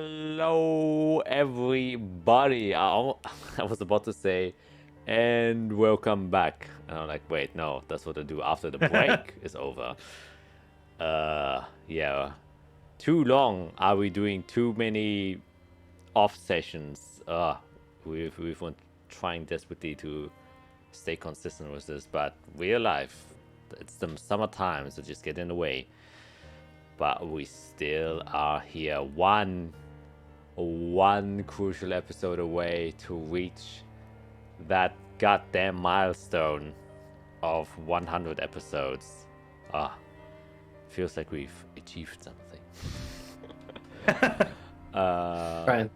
Hello, everybody. I was about to say, and welcome back. And I'm like, wait, no, that's what I do after the break is over. Yeah. Too long. Are we doing too many off sessions? We've been trying desperately to stay consistent with this, but real life, it's the summertime, so just get in the way. But we still are here, one crucial episode away to reach that goddamn milestone of 100 episodes. Feels like we've achieved something. Fine.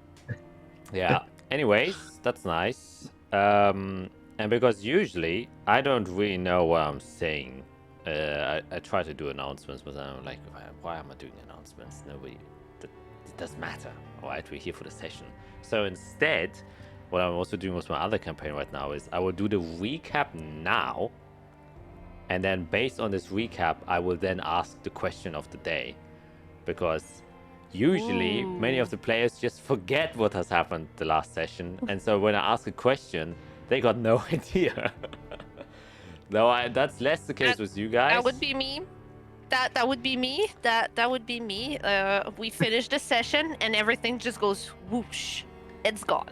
Yeah. Anyways, that's nice. And because usually I don't really know what I'm saying. I try to do announcements, but I'm like, why am I doing announcements? It doesn't matter. All right, we're here for the session. So instead, what I'm also doing with my other campaign right now is I will do the recap now. And then based on this recap, I will then ask the question of the day. Because usually many of the players just forget what has happened the last session. And so when I ask a question, they got no idea. No, that's less the case with you guys. That would be me. That would be me. That would be me. We finish the session and everything just goes whoosh. It's gone.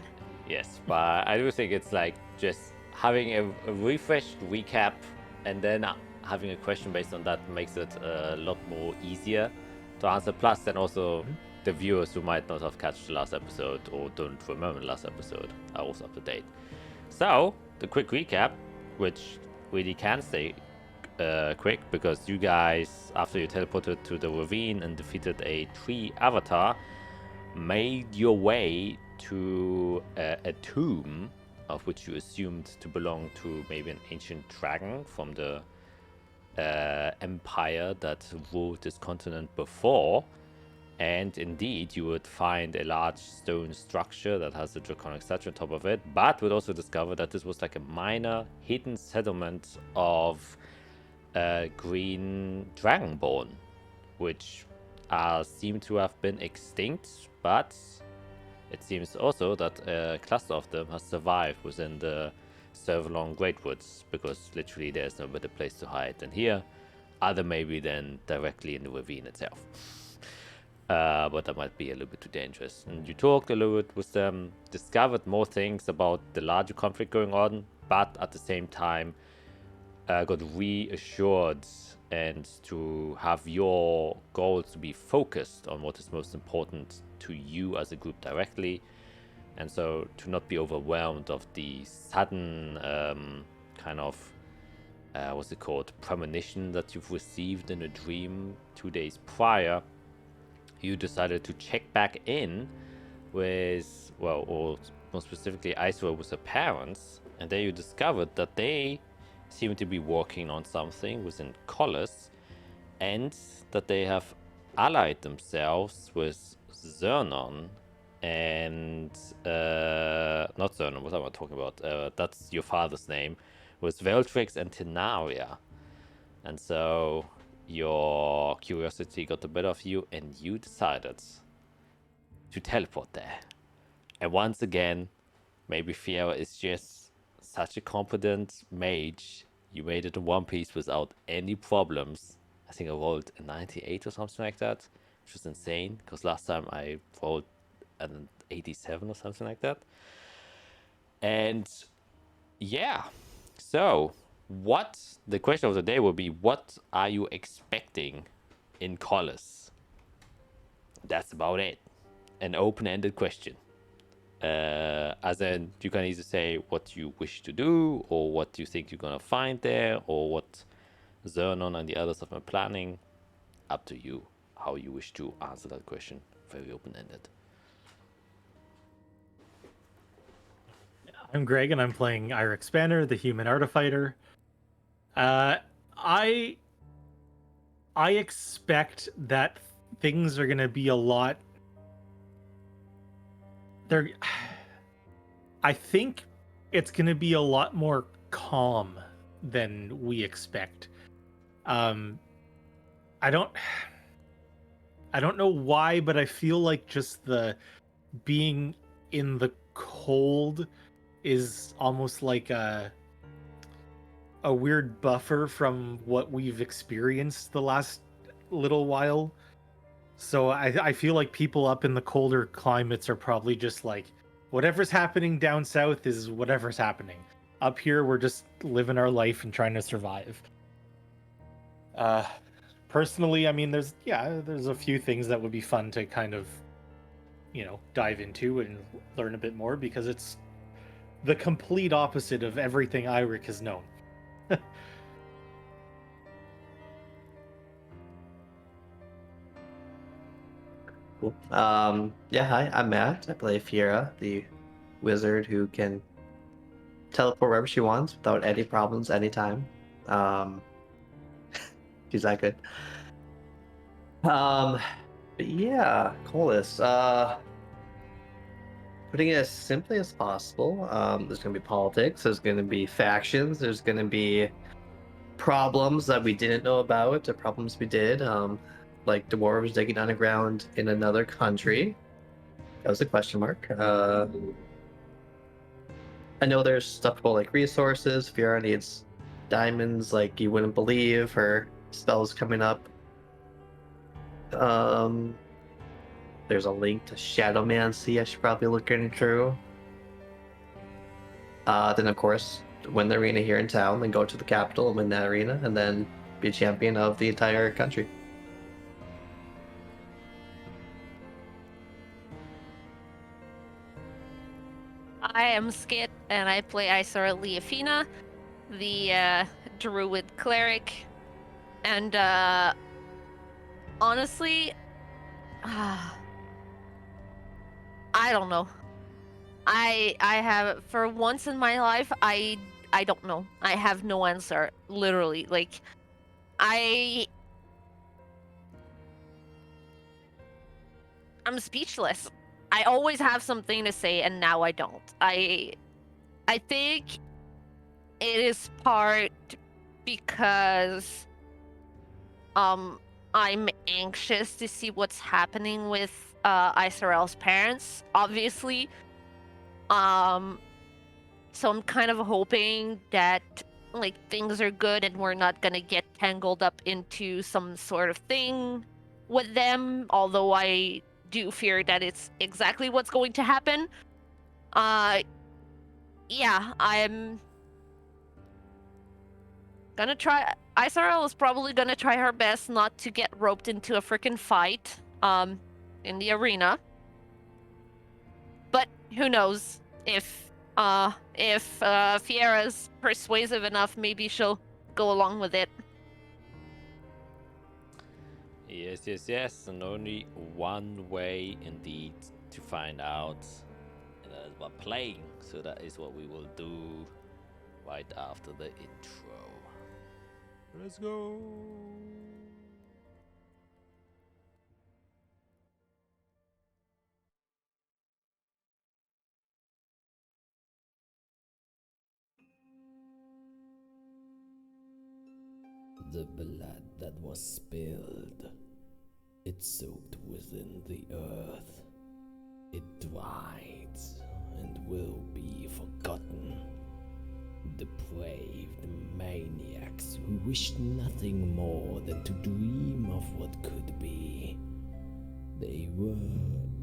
Yes, but I do think it's like just having a refreshed recap and then having a question based on that makes it a lot more easier to answer. Plus, then also the viewers who might not have catched the last episode or don't remember the last episode are also up to date. So, the quick recap, which really can stay quick because you guys, after you teleported to the ravine and defeated a tree avatar, made your way to a tomb of which you assumed to belong to maybe an ancient dragon from the empire that ruled this continent before. And indeed, you would find a large stone structure that has a draconic statue on top of it, but would also discover that this was like a minor hidden settlement of green dragonborn, which seem to have been extinct, but it seems also that a cluster of them has survived within the Servalong Great Woods, because literally there's no better place to hide than here, other maybe than directly in the ravine itself. But that might be a little bit too dangerous. And you talked a little bit with them, discovered more things about the larger conflict going on, but at the same time got reassured and to have your goals to be focused on what is most important to you as a group directly. And so to not be overwhelmed of the sudden kind of, what's it called, premonition that you've received in a dream 2 days prior. You decided to check back in with, well, or more specifically, Isra with her parents, and there you discovered that they seem to be working on something within Collis, and that they have allied themselves with Zernon and, not Zernon, what am I talking about? That's your father's name, with Veltrix and Tenaria. And so your curiosity got the better of you and you decided to teleport there. And once again, maybe Fiera is just such a competent mage. You made it in one piece without any problems. I think I rolled a 98 or something like that, which was insane because last time I rolled an 87 or something like that. And yeah, so the question of the day will be, what are you expecting in Collis? That's about it. An open-ended question. As in, you can either say what you wish to do, or what you think you're gonna find there, or what Zernon and the others have been planning. Up to you how you wish to answer that question. Very open-ended. I'm Greg, and I'm playing Irix Banner, the human artifighter. I expect that things are gonna be a lot. I think it's gonna be a lot more calm than we expect. I I don't know why, but I feel like just the being in the cold is almost like a weird buffer from what we've experienced the last little while. So I feel like people up in the colder climates are probably just like, whatever's happening down south is whatever's happening. Up here, we're just living our life and trying to survive. Personally, I mean, there's a few things that would be fun to kind of, dive into and learn a bit more, because it's the complete opposite of everything Eirik has known. Cool. Yeah, hi, I'm Matt. I play Fiera, the wizard who can teleport wherever she wants without any problems anytime. She's that good. But yeah, Colas. Putting it as simply as possible, there's going to be politics, there's going to be factions, there's going to be problems that we didn't know about, or problems we did, like dwarves digging underground in another country. That was a question mark. I know there's stuff about like resources. Fiora needs diamonds like you wouldn't believe. Her spells coming up. There's a link to Shadowmancy I should probably look into. Then of course win the arena here in town, then go to the capital and win that arena, and then be a champion of the entire country. I am Skit, and I play Isara Leafina, the druid cleric. And honestly, I don't know. I have, for once in my life, I don't know. I have no answer. Literally, like I'm speechless. I always have something to say, and now I don't. I think it is part because I'm anxious to see what's happening with Isarel's parents, obviously. So I'm kind of hoping that like things are good and we're not gonna get tangled up into some sort of thing with them, although I do fear that it's exactly what's going to happen. Yeah, I'm gonna try. Isarel is probably gonna try her best not to get roped into a freaking fight in the arena. But who knows, if Fiera's persuasive enough, maybe she'll go along with it. Yes, and only one way indeed to find out. And that is by playing. So that is what we will do right after the intro. Let's go. The blood that was spilled, it soaked within the earth. It dried and will be forgotten. Depraved maniacs who wished nothing more than to dream of what could be. They were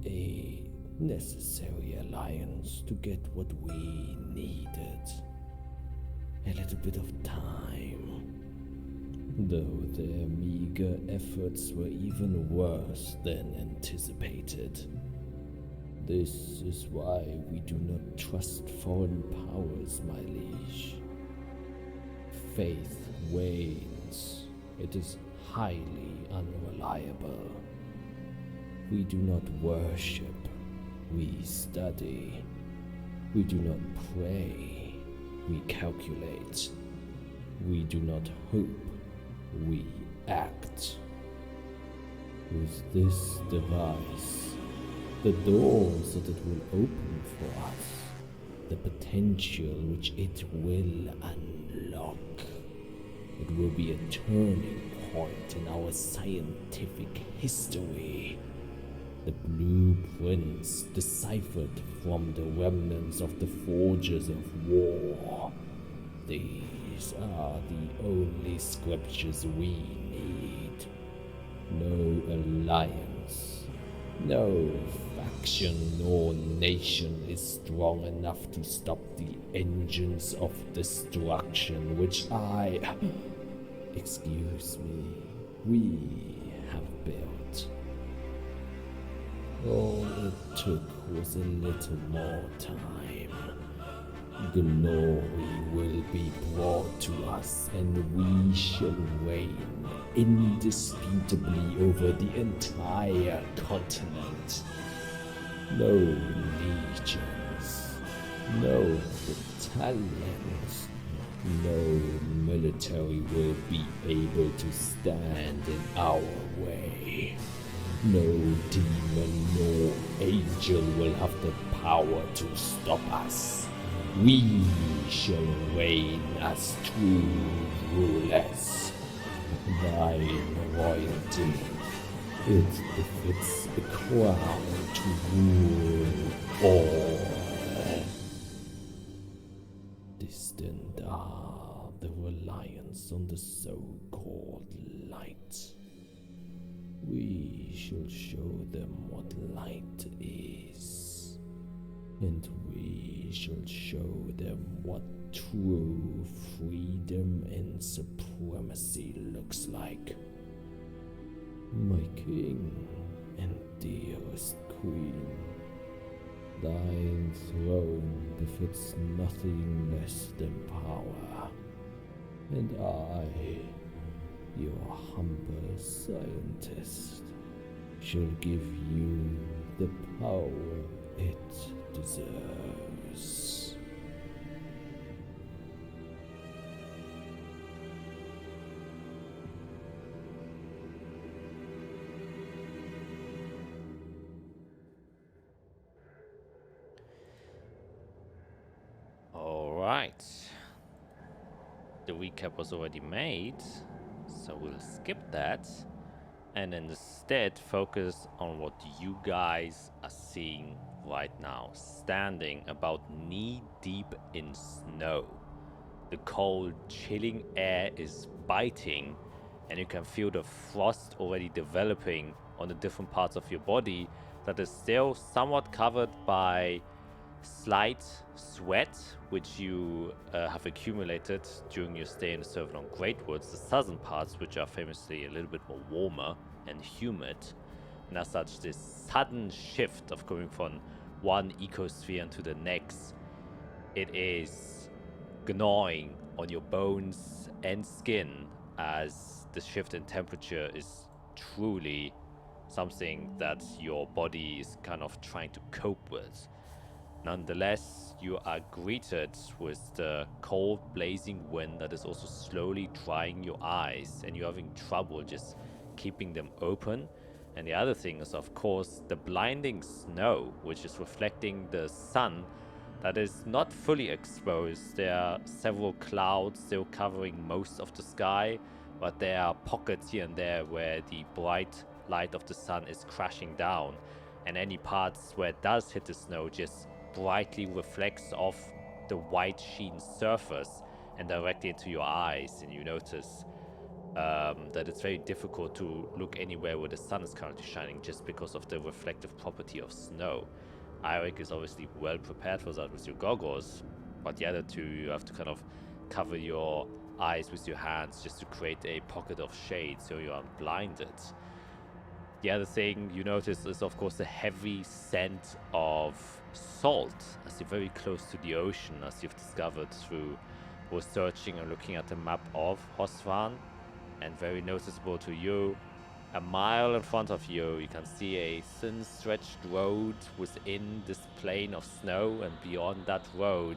a necessary alliance to get what we needed. A little bit of time. Though their meager efforts were even worse than anticipated. This is why we do not trust foreign powers, my liege. Faith wanes. It is highly unreliable. We do not worship. We study. We do not pray. We calculate. We do not hope. We act. With this device, the doors that it will open for us, the potential which it will unlock, it will be a turning point in our scientific history. The blueprints deciphered from the remnants of the forges of war. These are the only scriptures we need. No alliance, no faction nor nation is strong enough to stop the engines of destruction which we have built. All it took was a little more time. Glory will be brought to us, and we shall reign indisputably over the entire continent. No legions, no battalions, no military will be able to stand in our way. No demon nor angel will have the power to stop us. We shall reign as true rulers. Thine royalty, it befits the crown to rule all. Distant are the reliance on the so-called light. We shall show them what light is, and we shall show them what true freedom and supremacy looks like. My king and dearest queen, thine throne befits nothing less than power, and I, your humble scientist, shall give you the power it deserves. All right. The recap was already made, so we'll skip that and instead focus on what you guys are seeing right now. Standing about knee deep in snow. The cold, chilling air is biting, and you can feel the frost already developing on the different parts of your body that is still somewhat covered by slight sweat, which you have accumulated during your stay in the Servalon Greatwoods, the southern parts, which are famously a little bit more warmer and humid. And as such, this sudden shift of going from one ecosphere into the next, it is gnawing on your bones and skin, as the shift in temperature is truly something that your body is kind of trying to cope with. Nonetheless, you are greeted with the cold, blazing wind that is also slowly drying your eyes, and you're having trouble just keeping them open. And the other thing is, of course, the blinding snow, which is reflecting the sun that is not fully exposed. There are several clouds still covering most of the sky, but there are pockets here and there where the bright light of the sun is crashing down, and any parts where it does hit the snow just brightly reflects off the white sheen surface and directly into your eyes, and you notice that it's very difficult to look anywhere where the sun is currently shining just because of the reflective property of snow. Eirik is obviously well prepared for that with your goggles, but the other two, you have to kind of cover your eyes with your hands just to create a pocket of shade so you aren't blinded. The other thing you notice is, of course, the heavy scent of salt as you're very close to the ocean, as you've discovered through researching and looking at the map of Hosvan. And very noticeable to you, a mile in front of you, you can see a thin stretched road within this plain of snow, and beyond that road,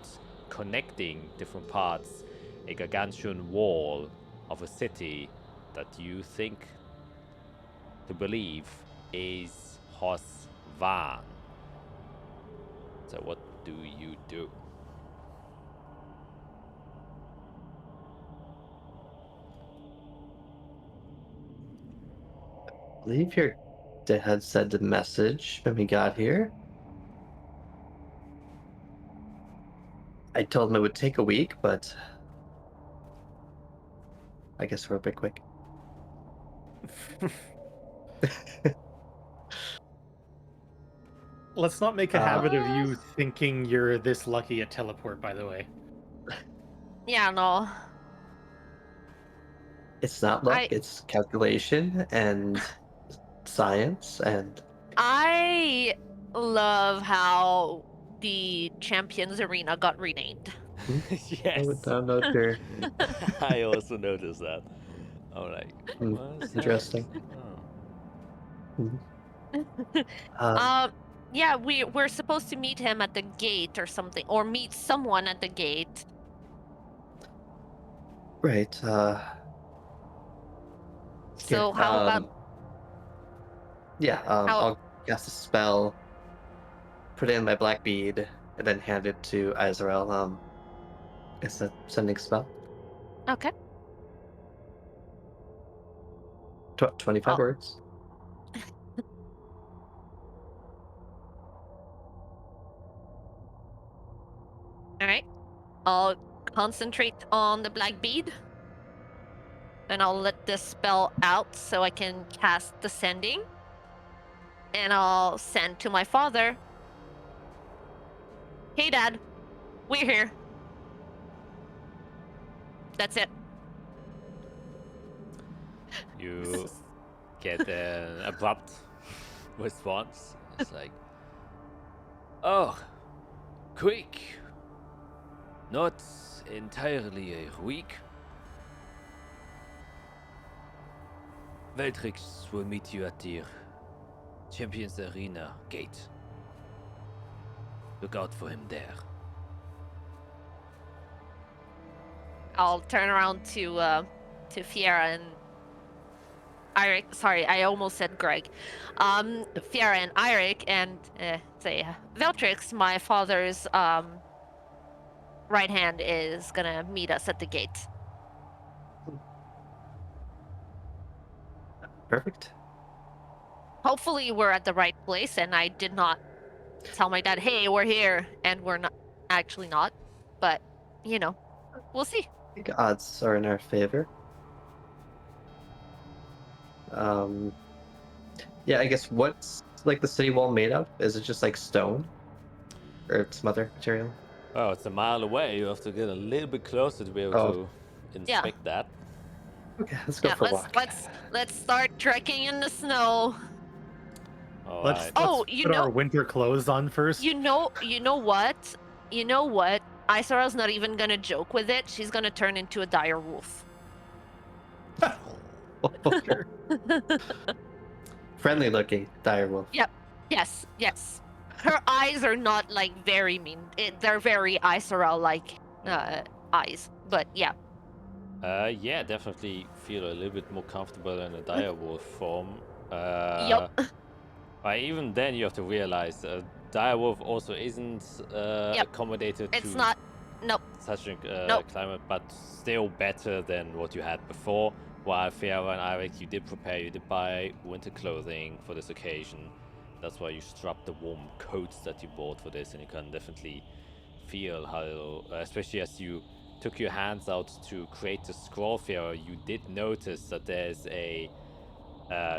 connecting different parts, a gargantuan wall of a city that you think to believe is Hosvan. So what do you do? believe your dad said the message when we got here. I told him it would take a week, but I guess we're a bit quick. Let's not make a habit of Uh. you thinking you're this lucky at teleport, by the way. Yeah, no. It's not luck, I- it's calculation and science and I love how the Champions Arena got renamed. Yes. I'm not sure. I also noticed that. I'm like, Hmm, what is interesting. that? Yeah, we're supposed to meet him at the gate or something, or meet someone at the gate. Right. So how about Yeah, how- I'll cast a spell, put it in my black bead, and then hand it to Azrael. It's a sending spell. okay? 25 Oh. words. All right. I'll concentrate on the black bead. And I'll let this spell out so I can cast the sending. And I'll send to my father. Hey, Dad. We're here. That's it. You get an abrupt response. It's like, oh, quick. Not entirely a week. Veltrix will meet you at the Champions Arena gate. Look out for him there. I'll turn around to Fiera and Eirik. Sorry, I almost said Greg. Fiera and Eirik and say, Veltrix, my father's right hand, is gonna meet us at the gate. Perfect. Hopefully we're at the right place and I did not tell my dad, hey, we're here, and we're not actually not. But, you know, we'll see. I think odds are in our favor. Yeah, I guess what's like the city wall made of? Is it just like stone? Or some other material? Oh, it's a mile away. You have to get a little bit closer to be able to inspect that. Okay, let's go Yeah, for a walk. let's start trekking in the snow. All Let's, right. Oh, let's you put know- our winter clothes on first. You know what? You know what? Isara's not even gonna joke with it. She's gonna turn into a dire wolf. Sure. Friendly looking direwolf. Yes. Her eyes are not like very mean. They're very Isara like eyes. But yeah. Yeah, definitely feel a little bit more comfortable in a direwolf form. Yup. Even then, you have to realize direwolf also isn't accommodated It's to not. Nope. such a Nope. climate, but still better than what you had before. While Fiera and Eirik, you did buy winter clothing for this occasion. That's why you strapped the warm coats that you bought for this, and you can definitely feel how, especially as you took your hands out to create the scroll, Fiera, you did notice that there's a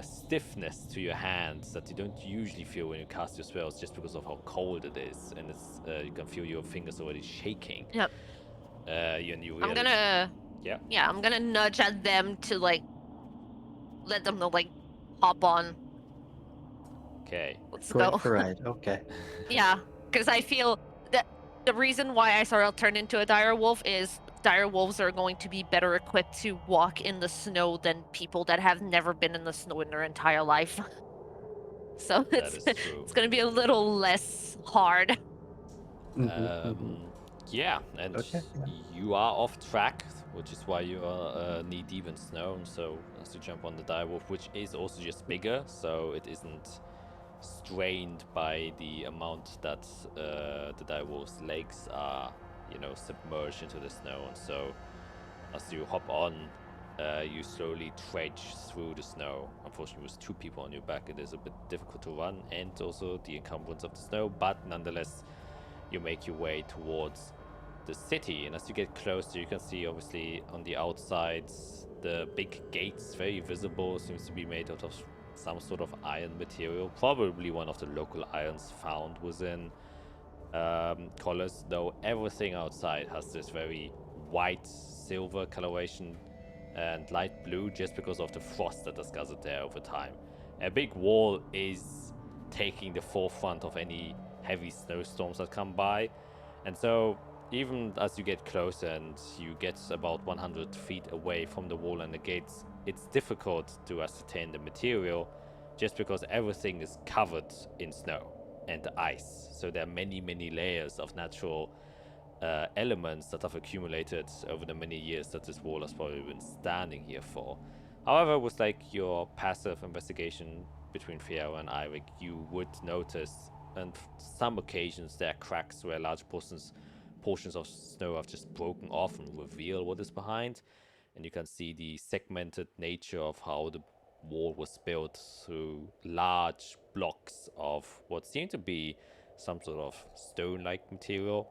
stiffness to your hands that you don't usually feel when you cast your spells, just because of how cold it is, and it's you can feel your fingers already shaking. Yep. And you really, I'm gonna. Yeah. Yeah, I'm gonna nudge at them to like let them know, like, hop on. Okay. Let's Going go. for a ride. Okay. Yeah, because I feel that the reason why Isarel turned into a dire wolf is dire wolves are going to be better equipped to walk in the snow than people that have never been in the snow in their entire life. So That is true. it's gonna be a little less hard. Yeah, and Okay, yeah. you are off track, which is why you are knee deep in snow. So as you jump on the direwolf, which is also just bigger, so it isn't strained by the amount that the direwolf's legs are, submerged into the snow. And so as you hop on, you slowly trudge through the snow. Unfortunately, with 2 people on your back, it is a bit difficult to run, and also the encumbrance of the snow, but nonetheless, you make your way towards the city. And as you get closer, you can see, obviously, on the outsides, the big gates, very visible, seems to be made out of some sort of iron material, probably one of the local irons found within colors, though everything outside has this very white silver coloration and light blue, just because of the frost that has gathered there over time. A big wall is taking the forefront of any heavy snowstorms that come by, and so even as you get closer and you get about 100 feet away from the wall and the gates, it's difficult to ascertain the material, just because everything is covered in snow and ice. So there are many layers of natural elements that have accumulated over the many years that this wall has probably been standing here for. However, with like your passive investigation between Fiera and Eirik, you would notice on some occasions there are cracks where large portions of snow have just broken off and reveal what is behind, and you can see the segmented nature of how the wall was built through large blocks of what seem to be some sort of stone-like material,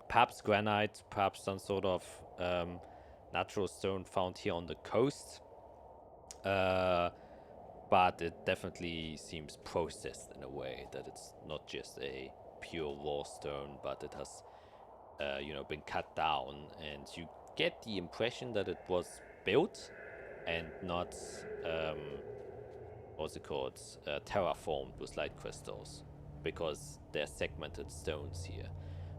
perhaps granite, perhaps some sort of natural stone found here on the coast, but it definitely seems processed in a way that it's not just a pure raw stone, but it has been cut down, and you get the impression that it was built and not terraformed with light crystals, because they're segmented stones here,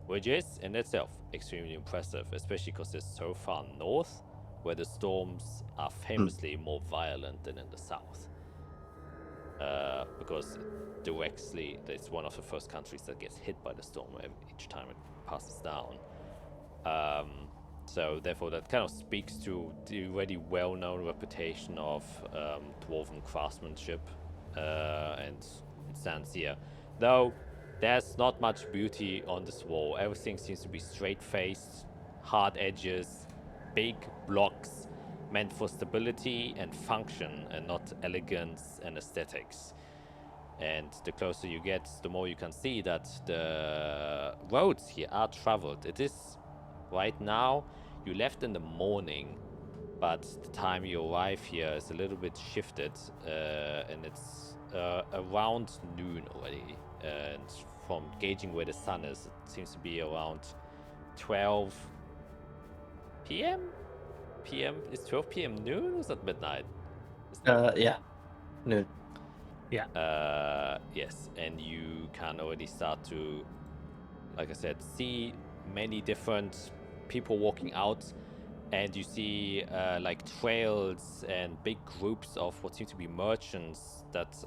which is in itself extremely impressive, especially because it's so far north, where the storms are famously more violent than in the south, because directly it's one of the first countries that gets hit by the storm each time it passes down. So therefore that kind of speaks to the already well-known reputation of dwarven craftsmanship, and it stands here. Though there's not much beauty on this wall. Everything seems to be straight-faced, hard edges, big blocks meant for stability and function, and not elegance and aesthetics. And the closer you get, the more you can see that the roads here are traveled. It is right now, you left in the morning, but the time you arrive here is a little bit shifted, and it's around noon already. And from gauging where the sun is, it seems to be around 12 p.m. Is 12 p.m. noon, or is that midnight? Yeah, noon. Yes, and you can already start to, like I said, see many different people walking out, and you see like trails and big groups of what seem to be merchants that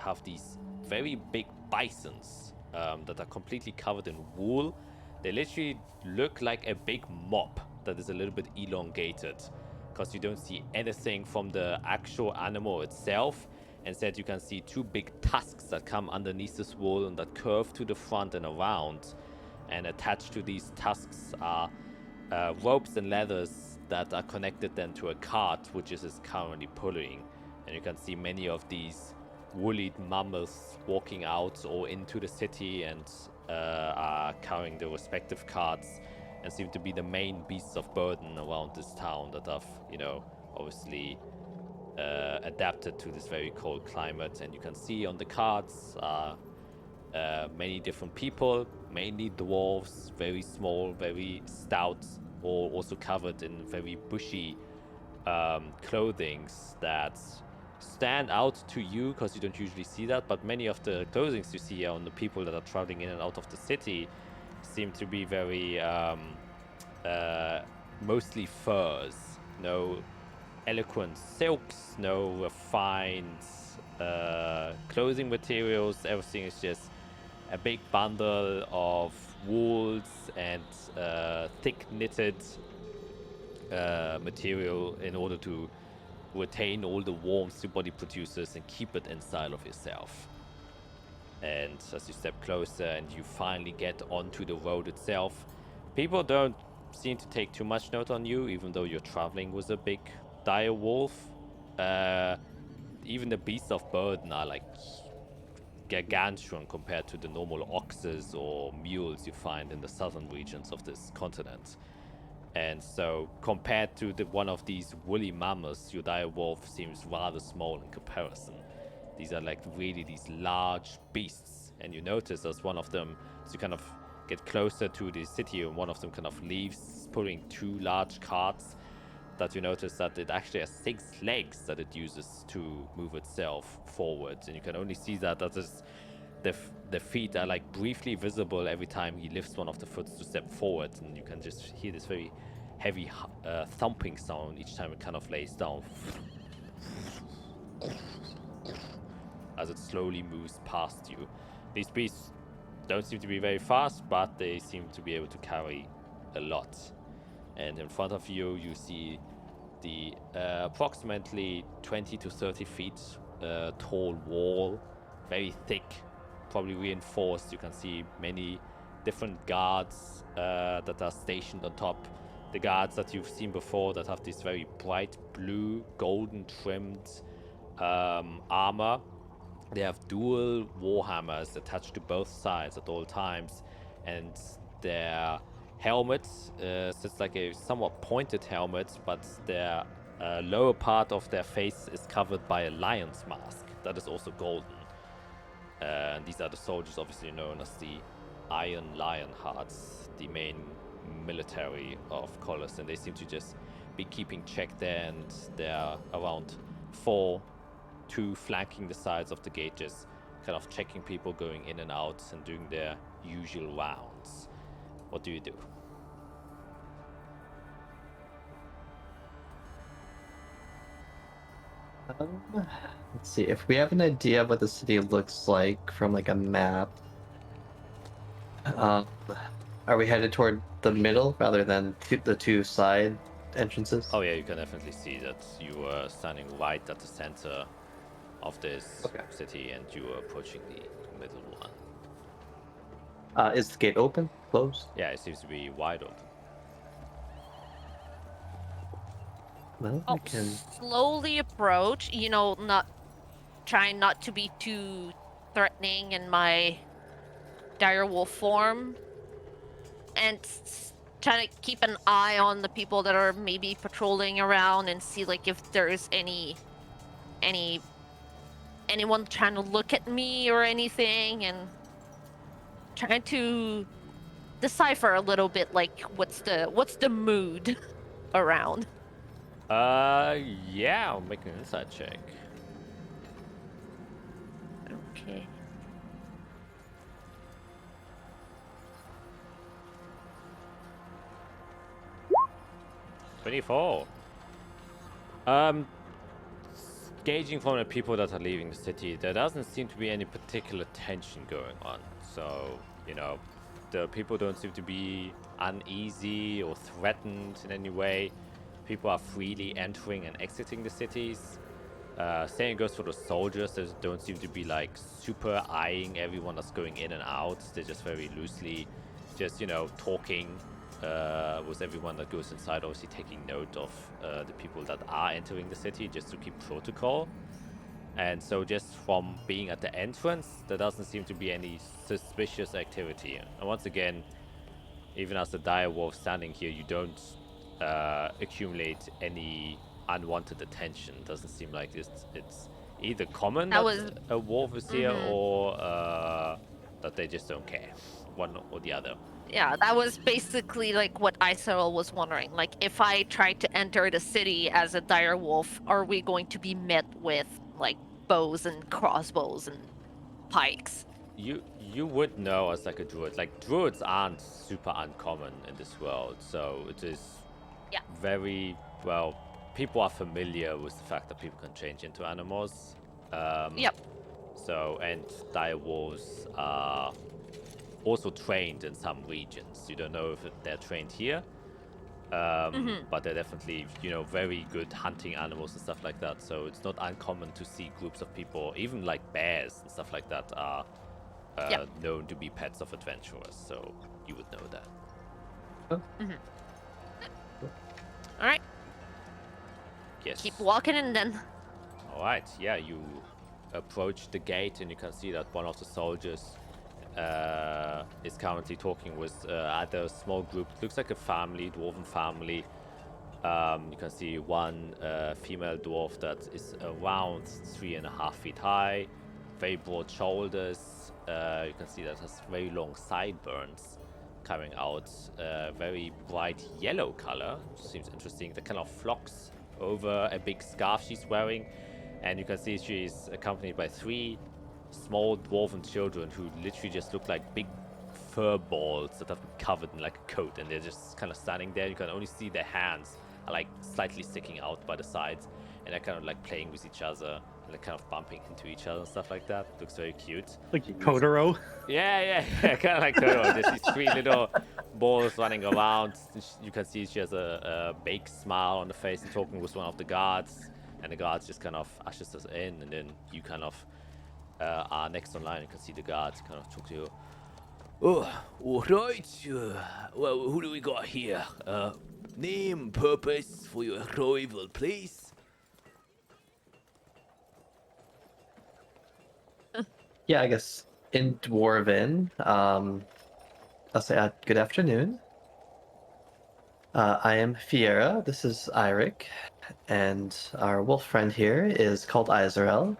have these very big bisons that are completely covered in wool. They literally look like a big mop that is a little bit elongated, because you don't see anything from the actual animal itself. Instead, you can see 2 big tusks that come underneath this wool and that curve to the front and around. And attached to these tusks are ropes and ladders that are connected then to a cart, which is currently pulling. And you can see many of these woolly mammoths walking out or into the city and are carrying the respective carts, and seem to be the main beasts of burden around this town that have, obviously adapted to this very cold climate. And you can see on the carts many different people, mainly dwarves, very small, very stout, or also covered in very bushy clothings that stand out to you, because you don't usually see that. But many of the clothings you see on the people that are traveling in and out of the city seem to be very mostly furs. No eloquent silks, no refined clothing materials. Everything is just a big bundle of wools and thick knitted material in order to retain all the warmth your body produces and keep it inside of yourself. And as you step closer and you finally get onto the road itself, people don't seem to take too much note on you, even though you're traveling with a big dire wolf. Even the beasts of burden are like gargantuan compared to the normal oxes or mules you find in the southern regions of this continent. And so compared to one of these woolly mammoths, your dire wolf seems rather small in comparison. These are like really these large beasts, and you notice as one of them, as you kind of get closer to the city, and one of them kind of leaves pulling 2 large carts, that you notice that it actually has 6 legs that it uses to move itself forwards, and you can only see that the feet are like briefly visible every time he lifts one of the foot to step forward, and you can just hear this very heavy thumping sound each time it kind of lays down as it slowly moves past you. These beasts don't seem to be very fast, but they seem to be able to carry a lot. And in front of you, you see the approximately 20 to 30 feet tall wall, very thick, probably reinforced. You can see many different guards that are stationed on top. The guards that you've seen before that have this very bright blue, golden trimmed armor. They have dual warhammers attached to both sides at all times, and their helmet sits like a somewhat pointed helmet, but their lower part of their face is covered by a lion's mask that is also golden. And these are the soldiers, obviously known as the Iron Lionhearts, the main military of Colossus, and they seem to just be keeping check there, and they're around 4, 2 flanking the sides of the gate, just kind of checking people going in and out and doing their usual rounds. What do you do? Let's see, if we have an idea of what the city looks like from like a map, are we headed toward the middle rather than the 2 side entrances? Oh yeah, you can definitely see that you are standing right at the center of this city, and you are approaching the middle one. Is the gate open? Closed? Yeah, it seems to be wide open. Well, I'll we can... slowly approach, not trying not to be too threatening in my direwolf form, and trying to keep an eye on the people that are maybe patrolling around and see like if there's anyone trying to look at me or anything, and trying to decipher a little bit like what's the mood around. Yeah, I'll make an insight check. Okay. $24. Gauging from the people that are leaving the city, there doesn't seem to be any particular tension going on. So, the people don't seem to be uneasy or threatened in any way. People are freely entering and exiting the cities. Same goes for the soldiers. They don't seem to be like super eyeing everyone that's going in and out. They're just very loosely just, talking with everyone that goes inside, obviously taking note of the people that are entering the city just to keep protocol. And so just from being at the entrance, there doesn't seem to be any suspicious activity. And once again, even as the dire wolf standing here, you don't accumulate any unwanted attention. It doesn't seem like it's either common that a wolf is here or that they just don't care, one or the other. Yeah, that was basically like what Isarel was wondering. Like, if I try to enter the city as a dire wolf, are we going to be met with like bows and crossbows and pikes? You would know as like a druid. Like, druids aren't super uncommon in this world, so it is very well. People are familiar with the fact that people can change into animals. So, and dire wolves are also trained in some regions. You don't know if they're trained here, but they're definitely, very good hunting animals and stuff like that. So it's not uncommon to see groups of people, even like bears and stuff like that, are known to be pets of adventurers. So you would know that. All right. Yes. keep walking in then. All right. Yeah, you approach the gate and you can see that one of the soldiers is currently talking with other small group. Looks like a family, dwarven family. You can see one female dwarf that is around 3.5 feet high, very broad shoulders. You can see that has very long sideburns coming out, very bright yellow color, which seems interesting. That kind of flocks over a big scarf she's wearing, and you can see she's accompanied by 3 small dwarven children who literally just look like big fur balls that have been covered in like a coat, and they're just kind of standing there. You can only see their hands are like slightly sticking out by the sides, and they're kind of like playing with each other, and they're kind of bumping into each other and stuff like that. Looks very cute. Like Totoro. Yeah, kind of like Totoro. There's these 3 little balls running around. You can see she has a big smile on the face and talking with one of the guards, and the guards just kind of ushers us in, and then you kind of are next online. You can see the guards kind of talk to you. Oh, all right. Well, who do we got here? Name, purpose for your arrival, please. Yeah, I guess in Dwarven, I'll say good afternoon. I am Fiera, this is Eirik, and our wolf friend here is called Izrael.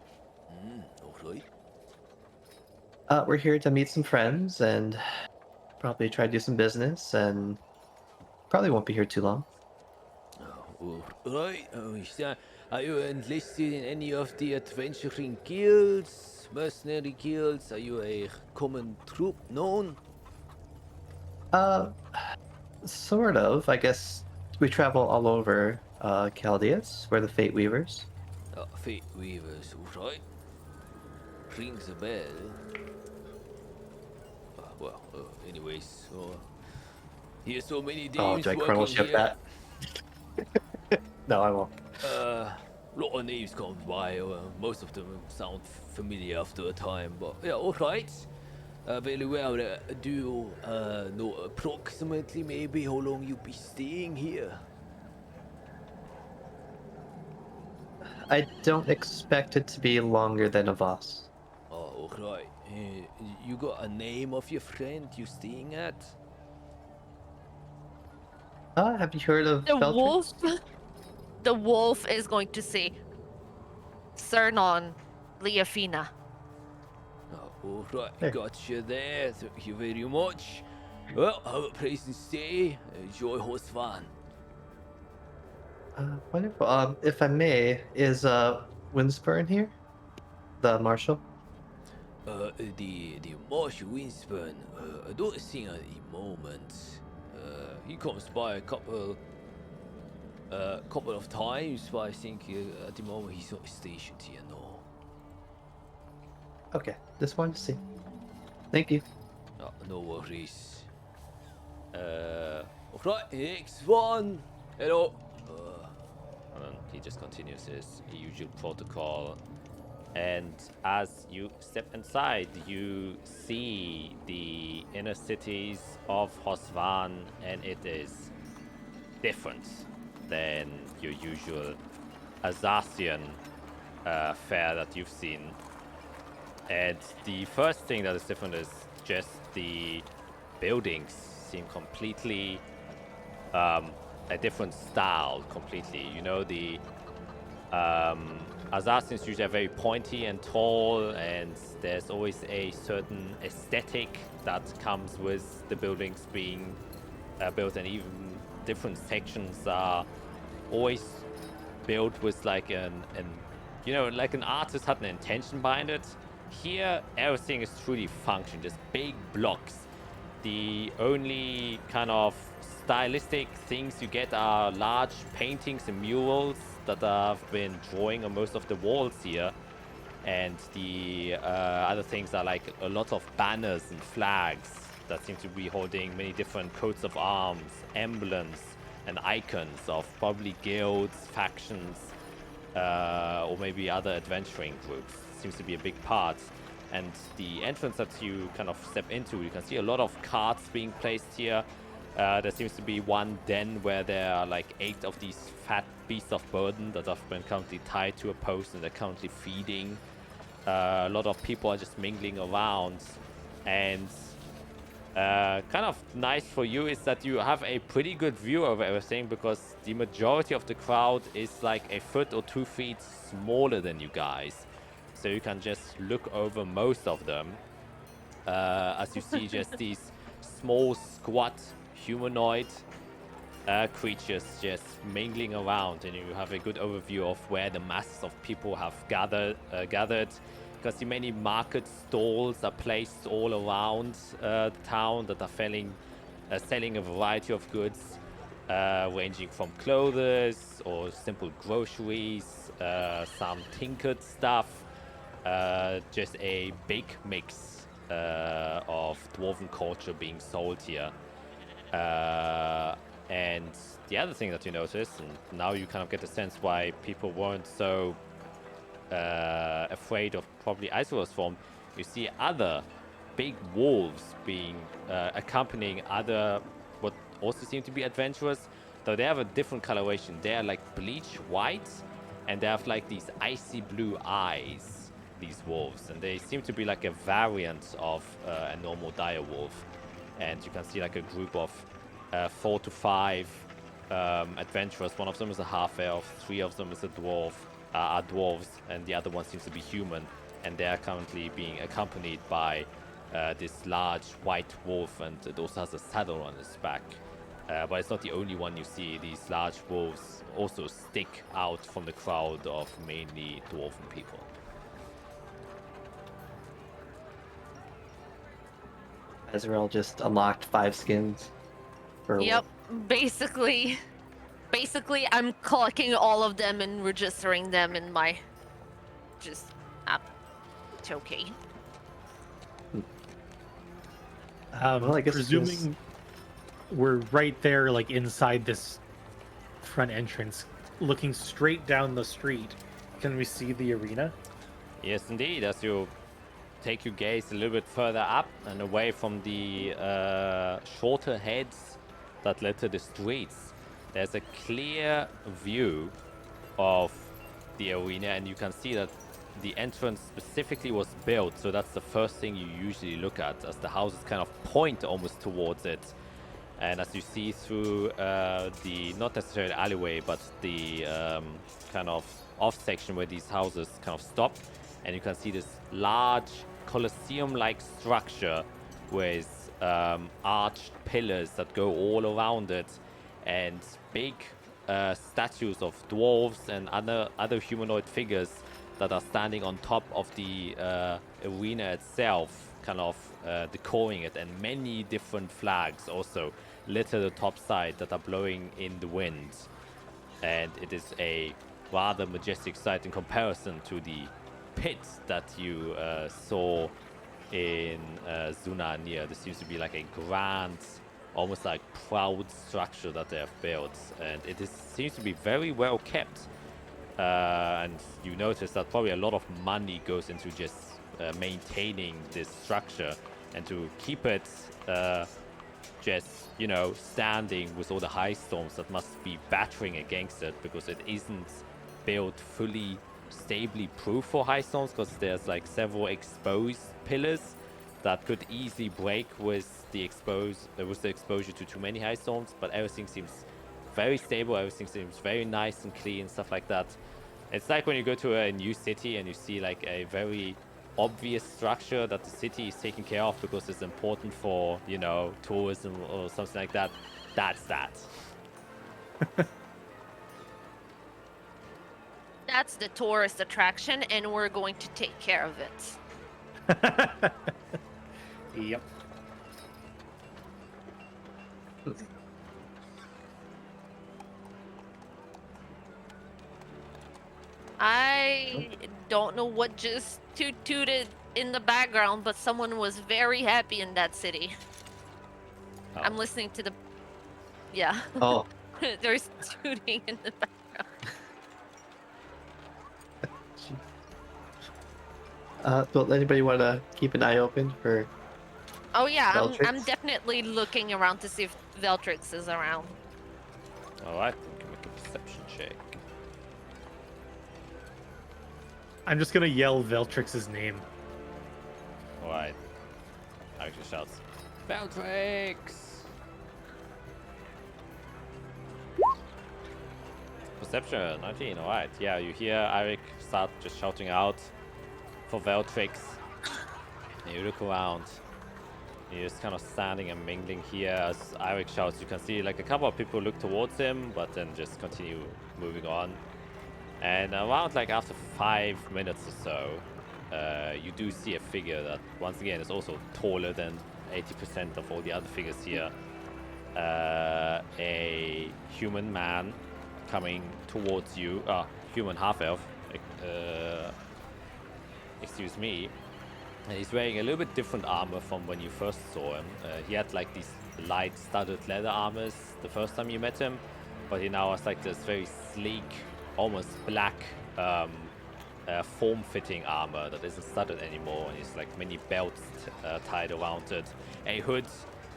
Alright. We're here to meet some friends and probably try to do some business, and probably won't be here too long. Alright. Are you enlisted in any of the adventuring guilds, mercenary guilds? Are you a common troop known? Sort of. I guess we travel all over Chaldeus. We're the Fate Weavers. Fate Weavers, alright. Rings a bell. Anyways, here's so many days. Oh, do I chrono ship that? No, I won't. Lot of names come by. Most of them sound familiar after a time, but yeah, alright. Very well. Do you know approximately maybe how long you'll be staying here? I don't expect it to be longer than a Voss. Oh, alright. You got a name of your friend you staying at? Have you heard of The Feltry? wolf. The wolf is going to say, Cernon Leafina. Oh, alright. Hey. Got you there. Thank you very much. Well, have a pleasant stay. Enjoy Hosvan. Wonderful. If I may, is Winsburn here? The marshal? The Marshal Winsburn, I don't think at the moment. He comes by a couple of times, but I think at the moment he's not stationed here, no. Okay, just wanted to see. Thank you. No worries. Alright, next one. Hello. And then he just continues his usual protocol. And as you step inside, you see the inner cities of Hosvan, and it is different than your usual Azathian fare that you've seen. And the first thing that is different is just the buildings seem completely a different style completely. You know, the Azathians usually are very pointy and tall, and there's always a certain aesthetic that comes with the buildings being built, and even different sections are always built with like like an artist had an intention behind it. Here, everything is truly function, just big blocks. The only kind of stylistic things you get are large paintings and murals that have been drawing on most of the walls here, and the other things are like a lot of banners and flags that seem to be holding many different coats of arms, emblems, and icons of probably guilds, factions, or maybe other adventuring groups. Seems to be a big part. And the entrance that you kind of step into, you can see a lot of carts being placed here. There seems to be one den where there are like 8 of these fat beasts of burden that have been currently tied to a post and they're currently feeding. A lot of people are just mingling around, and kind of nice for you is that you have a pretty good view over everything, because the majority of the crowd is like a foot or 2 feet smaller than you guys, so you can just look over most of them as you see just these small squat humanoid creatures just mingling around, and you have a good overview of where the masses of people have gathered. You can see many market stalls are placed all around the town that are selling a variety of goods, ranging from clothes or simple groceries, some tinkered stuff, just a big mix of dwarven culture being sold here. And the other thing that you notice, and now you kind of get a sense why people weren't so afraid of probably Isol's form, you see other big wolves being accompanying other what also seem to be adventurers, though they have a different coloration. They are like bleach white, and they have like these icy blue eyes, these wolves, and they seem to be like a variant of a normal dire wolf. And you can see like a group of 4 to 5 adventurers. One of them is a half elf, 3 of them is a dwarf, are dwarves, and the other one seems to be human, and they are currently being accompanied by this large white wolf, and it also has a saddle on its back. But it's not the only one you see. These large wolves also stick out from the crowd of mainly dwarven people. Azrael just unlocked 5 skins. For a Yep, wolf. basically, I'm collecting all of them and registering them in my just app. It's okay. Well, I guess Presuming we're right there, like inside this front entrance, looking straight down the street, can we see the arena? Yes, indeed. As you take your gaze a little bit further up and away from the shorter heads that led to the streets, there's a clear view of the arena, and you can see that the entrance specifically was built, so that's the first thing you usually look at, as the houses kind of point almost towards it. And as you see through the, not necessarily alleyway, but the kind of off section where these houses kind of stop, and you can see this large Colosseum-like structure with arched pillars that go all around it, and big statues of dwarves and other humanoid figures that are standing on top of the arena itself, kind of decoring it, and many different flags also litter the top side that are blowing in the wind. And it is a rather majestic sight in comparison to the pit that you saw in Zunanir. This seems to be like a grand, almost like proud structure that they have built, and it seems to be very well kept. And you notice that probably a lot of money goes into just maintaining this structure and to keep it just, you know, standing with all the high storms that must be battering against it, because it isn't built fully stably proof for high storms, because there's like several exposed pillars that could easily break with the exposure to too many high storms. But everything seems very stable, everything seems very nice and clean, stuff like that. It's like when you go to a new city and you see like a very obvious structure that the city is taking care of because it's important for, you know, tourism or something like that. That's that. That's the tourist attraction, and we're going to take care of it. Yep. I don't know what just tooted in the background, but someone was very happy in that city. Oh. I'm listening to the... Yeah. Oh, There's tooting in the background. well, anybody want to keep an eye open for Oh yeah, I'm Veltrix? definitely looking around to see if Veltrix is around. Alright, we can make a perception check. I'm just gonna yell Veltrix's name. Alright. Alex just shouts, Veltrix! Perception, 19, alright. Yeah, you hear Eric start just shouting out for Veltrix. And you look around. You're just kind of standing and mingling here as Eric shouts. You can see like a couple of people look towards him, but then just continue moving on. And around like after 5 minutes or so, you do see a figure that once again is also taller than 80% of all the other figures here. A human man coming towards you, human half-elf, excuse me. And he's wearing a little bit different armor from when you first saw him. He had like these light studded leather armors the first time you met him, but he now has like this very sleek, almost black, form-fitting armor that isn't studded anymore, and he's like many belts tied around it. A hood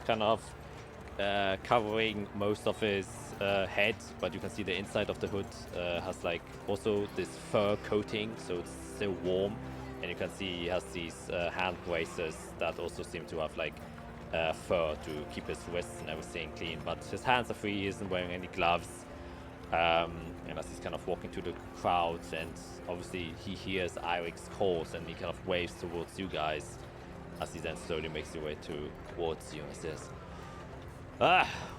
kind of covering most of his head, but you can see the inside of the hood has like also this fur coating, so it's still warm. And you can see he has these hand braces that also seem to have like fur to keep his wrists and everything clean. But his hands are free, he isn't wearing any gloves. And as he's kind of walking to the crowd, and obviously he hears Irik's calls and he kind of waves towards you guys as he then slowly makes his way towards you and says,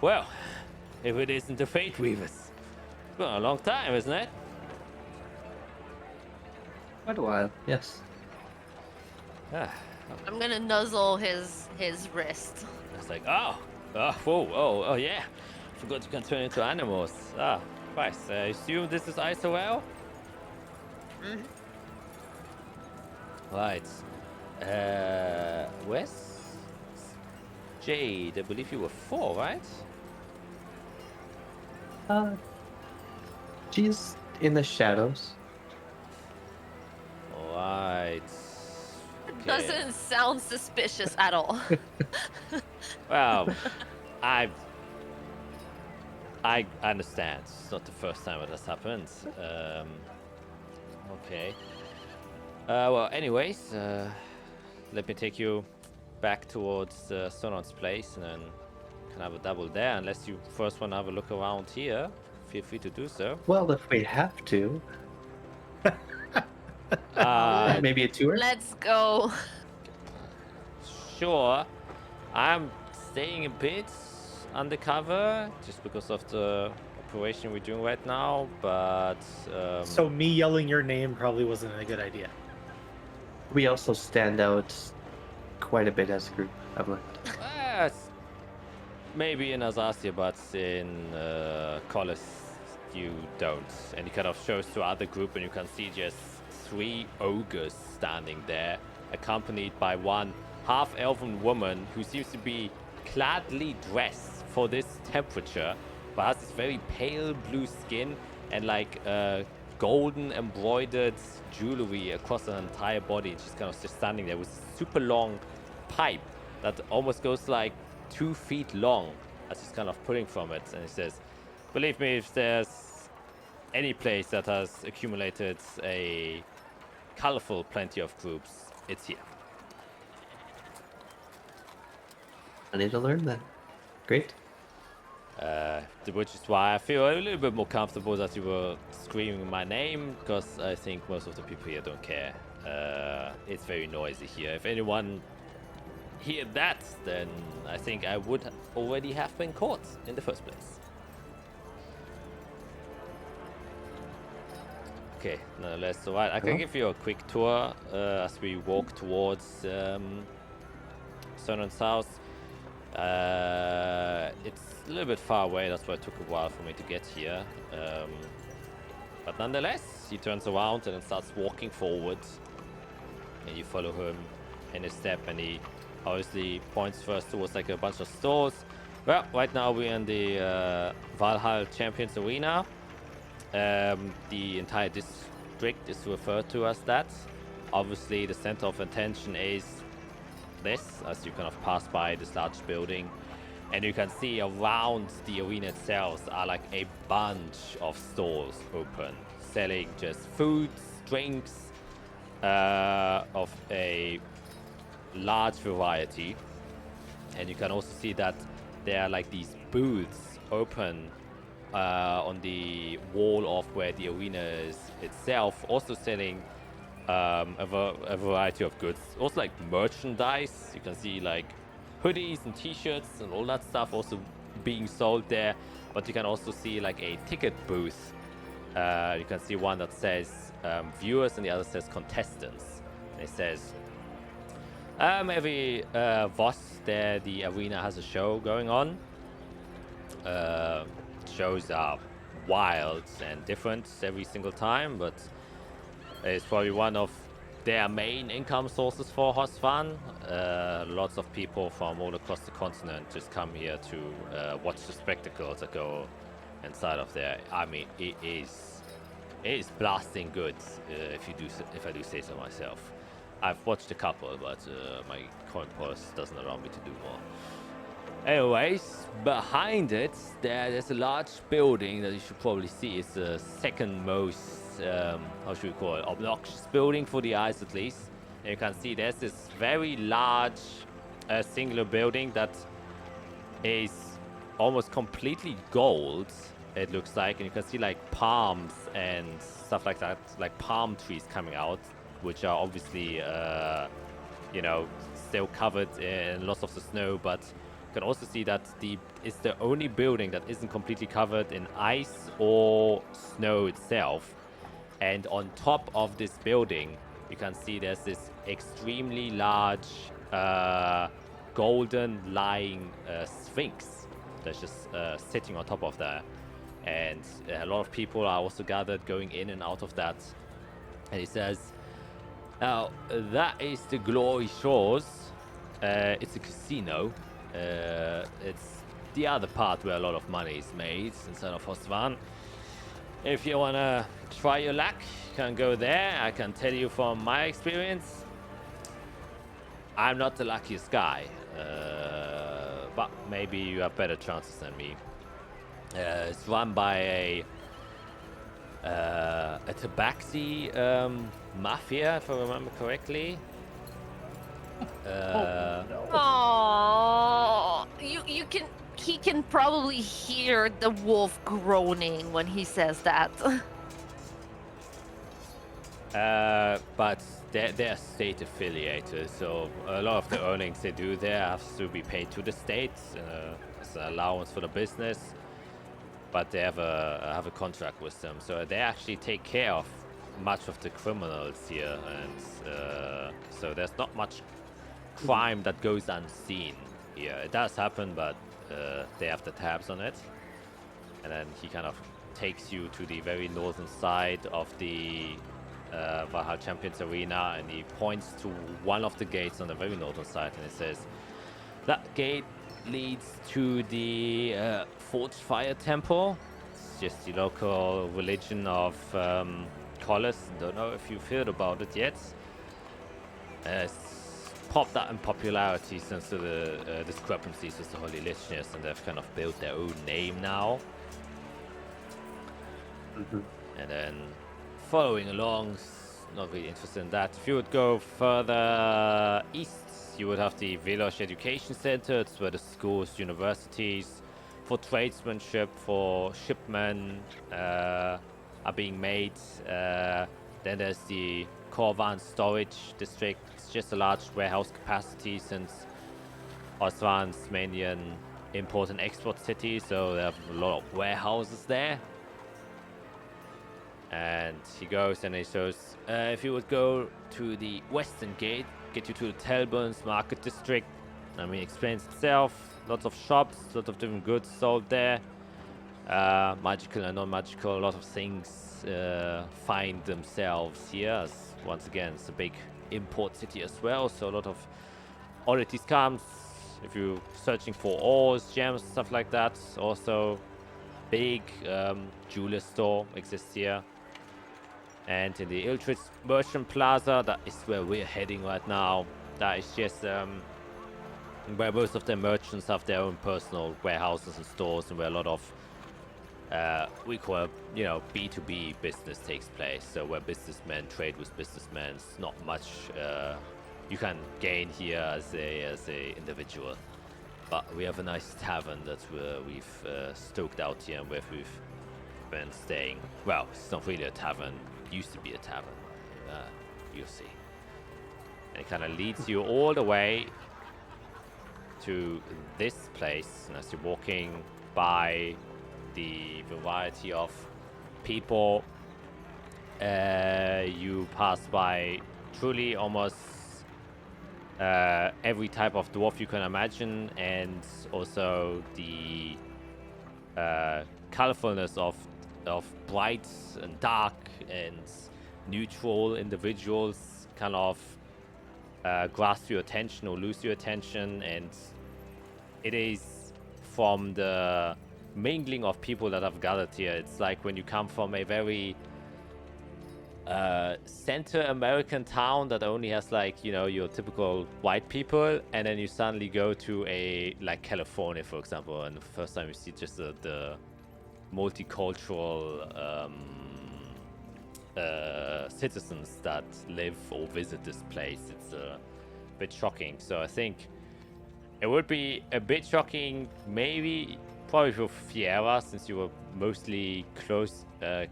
well, if it isn't the Fate Weavers. It's been a long time, isn't it? Quite a while, yes. I'm gonna nuzzle his wrist. It's like, oh, yeah. Forgot you can turn into animals. Christ. I assume this is ISOL? Mm-hmm. Right. Wes? Jade, I believe you were 4, right? She's in the shadows. Right. Doesn't sound suspicious at all. Well, I understand. It's not the first time it has happened. Okay. Well, anyways, let me take you back towards Sonon's place, and then can have a double there. Unless you first want to have a look around here, feel free to do so. Well, if we have to. Maybe a tour? Let's go. Sure. I'm staying a bit undercover just because of the operation we're doing right now, but So me yelling your name probably wasn't a good idea. We also stand out quite a bit as a group, I've learned. Maybe in Azathia, but in Collis you don't. And he kind of shows to other group, and you can see just 3 ogres standing there, accompanied by one half-elven woman who seems to be cladly dressed for this temperature, but has this very pale blue skin and like golden embroidered jewelry across her entire body. And she's kind of just standing there with a super long pipe that almost goes like 2 feet long as she's kind of pulling from it. And he says, believe me, if there's any place that has accumulated a colorful plenty of groups, it's here. I need to learn that. Great. Which is why I feel a little bit more comfortable that you were screaming my name, because I think most of the people here don't care. It's very noisy here. If anyone heard that, then I think I would already have been caught in the first place. Okay, nonetheless, so I can give you a quick tour as we walk towards Sonon's house. It's a little bit far away, that's why it took a while for me to get here. But nonetheless, he turns around and then starts walking forward. And you follow him in his step, and he obviously points first towards like a bunch of stores. Well, right now we're in the Valhalla Champions Arena. The entire district is referred to as that. Obviously, the center of attention is this as you kind of pass by this large building. And you can see around the arena itself are like a bunch of stores open, selling just foods, drinks, of a large variety. And you can also see that there are like these booths open on the wall of where the arena is itself, also selling a variety of goods. Also like merchandise. You can see like hoodies and t-shirts and all that stuff also being sold there. But you can also see like a ticket booth. You can see one that says viewers and the other says contestants. And it says every VOS there, the arena has a show going on. Shows are wild and different every single time, but it's probably one of their main income sources for Hosfan. Lots of people from all across the continent just come here to watch the spectacles that go inside of there. I mean, it is blasting good, if I do say so myself. I've watched a couple, but my coin purse doesn't allow me to do more. Anyways, behind it, there's a large building that you should probably see. It's the second most, how should we call it, obnoxious building for the eyes at least. And you can see there's this very large singular building that is almost completely gold, it looks like. And you can see like palms and stuff like that, like palm trees coming out, which are obviously, you know, still covered in lots of the snow, but you can also see that it's the only building that isn't completely covered in ice or snow itself. And on top of this building, you can see there's this extremely large golden lying sphinx that's just sitting on top of that. And a lot of people are also gathered going in and out of that. And he says, now, that is the Glory Shores. It's a casino. It's the other part where a lot of money is made inside of Hosvan. If you want to try your luck, you can go there. I can tell you from my experience, I'm not the luckiest guy. But maybe you have better chances than me. It's run by a Tabaxi mafia, if I remember correctly. Oh, he can probably hear the wolf groaning when he says that. But they're state affiliated, so a lot of the earnings they do there have to be paid to the state as an allowance for the business. But they have a contract with them, so they actually take care of much of the criminals here, and so there's not much crime that goes unseen here. It does happen, but they have the tabs on it. And then he kind of takes you to the very northern side of the Valhalla Champions Arena, and he points to one of the gates on the very northern side, and it says, that gate leads to the Forged Fire Temple. It's just the local religion of Collis. Don't know if you've heard about it yet. It's popped up in popularity since the discrepancies with the Holy Religios, and they've kind of built their own name now. And then following along, not really interested in that. If you would go further east, you would have the Village Education Center. It's where the schools, universities for tradesmanship, for shipmen are being made. Then there's the Korvan Storage District. It's just a large warehouse capacity, since Osvan's mainly an import and export city, so they have a lot of warehouses there. And he goes and he shows, if you would go to the western gate, get you to the Telburns Market District. I mean, it explains itself. Lots of shops, lots of different goods sold there. Magical and non-magical, a lot of things find themselves here. As once again, it's a big import city as well, so a lot of oddities comes. If you're searching for ores, gems, stuff like that. Also, big jeweler store exists here. And in the Iltritz Merchant Plaza, that is where we're heading right now. That is just where most of the merchants have their own personal warehouses and stores, and where a lot of we call B2B business takes place. So where businessmen trade with businessmen, not much you can gain here as a individual. But we have a nice tavern that we've stoked out here, and where we've been staying. Well, it's not really a tavern. It used to be a tavern. You'll see. And it kind of leads you all the way to this place. And as you're walking by the variety of people, you pass by truly almost every type of dwarf you can imagine, and also the colorfulness of bright and dark and neutral individuals kind of grasp your attention or lose your attention. And it is from the mingling of people that have gathered here. It's like when you come from a very center American town that only has your typical white people, and then you suddenly go to a California, for example, and the first time you see just the multicultural citizens that live or visit this place. It's a bit shocking. So I think it would be a bit shocking, probably for Fiera, since you were mostly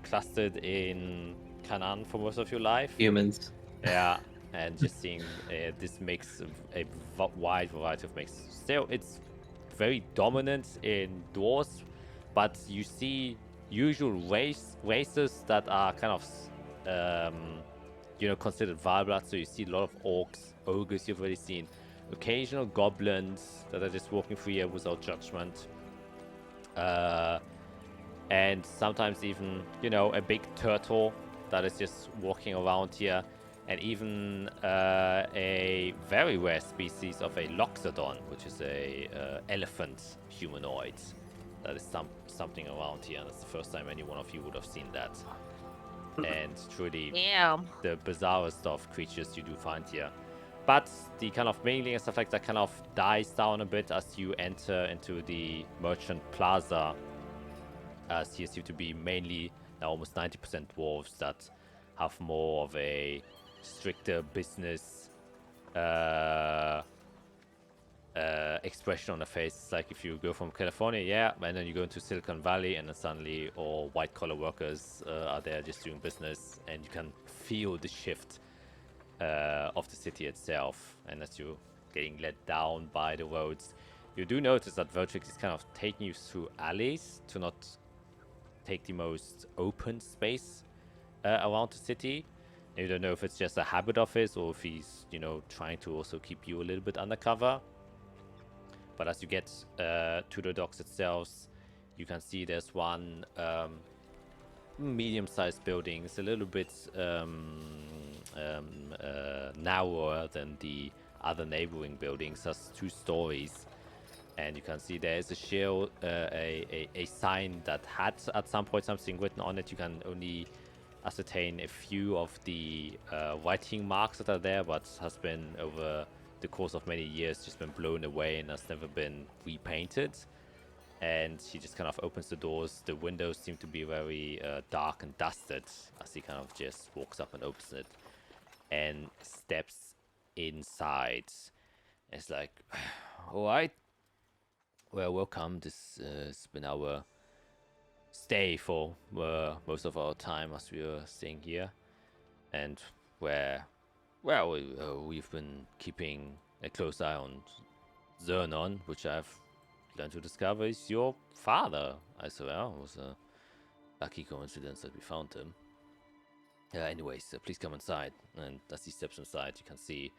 clustered in Canaan for most of your life. Humans. Yeah, and just seeing this mix of a wide variety of mix. Still, it's very dominant in dwarves, but you see usual races that are kind of considered vile blood. So you see a lot of orcs, ogres you've already seen, occasional goblins that are just walking through here without judgment, and sometimes even a big turtle that is just walking around here, and even a very rare species of a loxodon, which is a elephant humanoid. That is something around here, and that's the first time any one of you would have seen that. And truly, the bizarrest of creatures you do find here. But the kind of mingling and stuff like that kind of dies down a bit as you enter into the merchant plaza, as here seem to be mainly almost 90% dwarves that have more of a stricter business expression on the face. It's like if you go from California, and then you go into Silicon Valley, and then suddenly all white-collar workers are there just doing business, and you can feel the shift of the city itself. And as you're getting led down by the roads, you do notice that Vertrix is kind of taking you through alleys to not take the most open space around the city. And you don't know if it's just a habit of his, or if he's trying to also keep you a little bit undercover. But as you get to the docks itself, you can see there's one medium-sized building. It's a little bit narrower than the other neighboring buildings. Has 2 stories. And you can see there is a shield, a sign that had at some point something written on it. You can only ascertain a few of the writing marks that are there, but has been over the course of many years just been blown away and has never been repainted. And he just kind of opens the doors. The windows seem to be very dark and dusted as he kind of just walks up and opens it and steps inside. It's like, all right. Well, welcome. This has been our stay for most of our time as we were staying here, and where, well, we've been keeping a close eye on Zernon, which I've learned to discover is your father. I swear, it was a lucky coincidence that we found him. Anyways, please come inside. And as he steps inside, you can see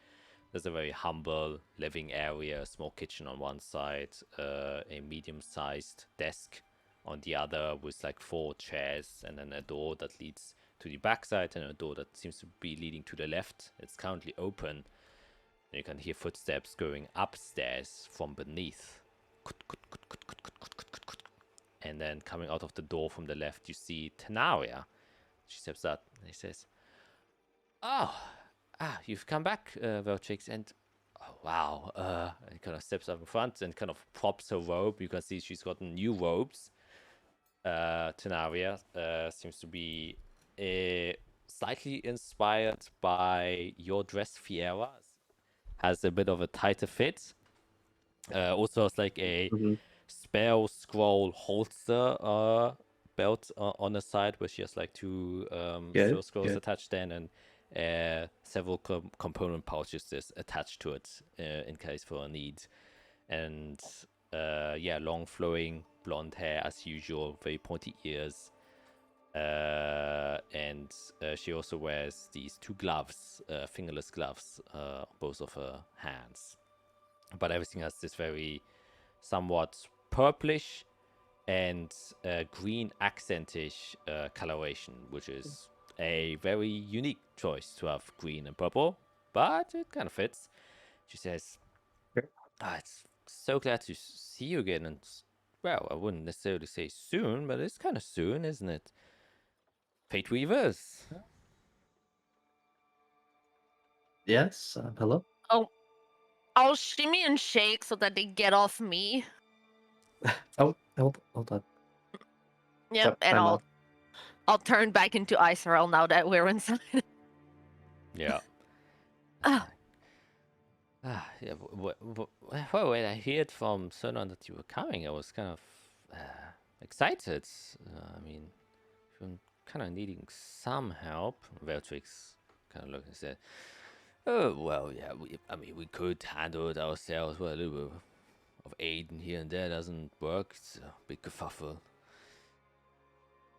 there's a very humble living area, a small kitchen on one side, a medium-sized desk on the other with 4 chairs, and then a door that leads to the backside and a door that seems to be leading to the left. It's currently open. And you can hear footsteps going upstairs from beneath. And then coming out of the door from the left, you see Tenaria. She steps up and he says, you've come back, Vertrix, and oh, wow. And kind of steps up in front and kind of props her robe. You can see she's gotten new robes. Tenaria seems to be slightly inspired by your dress, Fiera. Has a bit of a tighter fit. Also has like a spell scroll holster belt on the side where she has like two spell scrolls attached then, and several component pouches just attached to it in case for a need. And yeah, long flowing blonde hair as usual, very pointy ears. And she also wears these two gloves, fingerless gloves, on both of her hands. But everything has this very somewhat purplish and green accentish coloration, which is a very unique choice to have green and purple, but it kind of fits. She says, it's so glad to see you again, and well, I wouldn't necessarily say soon, but it's kind of soon, isn't it? Fate Weavers. Yes. Hello. Oh, I'll shimmy and shake so that they get off me. Oh, hold on. Yep, and I'll turn back into Iceral now that we're inside. Yeah. Yeah. Well, when I heard from Sonon that you were coming, I was kind of excited. I mean, I'm kind of needing some help. Veltrix kind of looked and said, "Oh well, yeah. We could handle it ourselves. Well, a little bit of aid in here and there doesn't work. It's a big kerfuffle."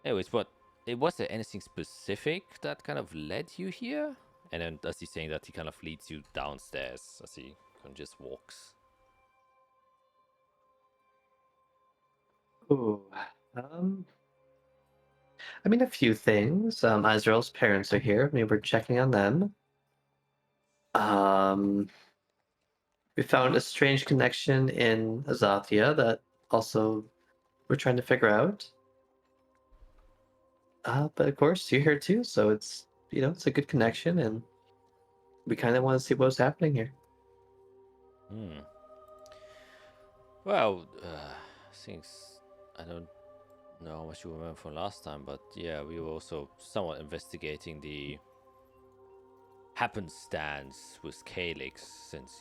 Anyways, was there anything specific that kind of led you here? And then as he's saying that, he kind of leads you downstairs as he kind of just walks. Ooh. I mean, a few things. Azrael's parents are here. Maybe we're checking on them. We found a strange connection in Azathia that also we're trying to figure out. But of course, you're here too, so it's it's a good connection, and we kind of want to see what's happening here. Well, things I don't know how much you remember from last time, but yeah, we were also somewhat investigating the happenstance with Calyx, since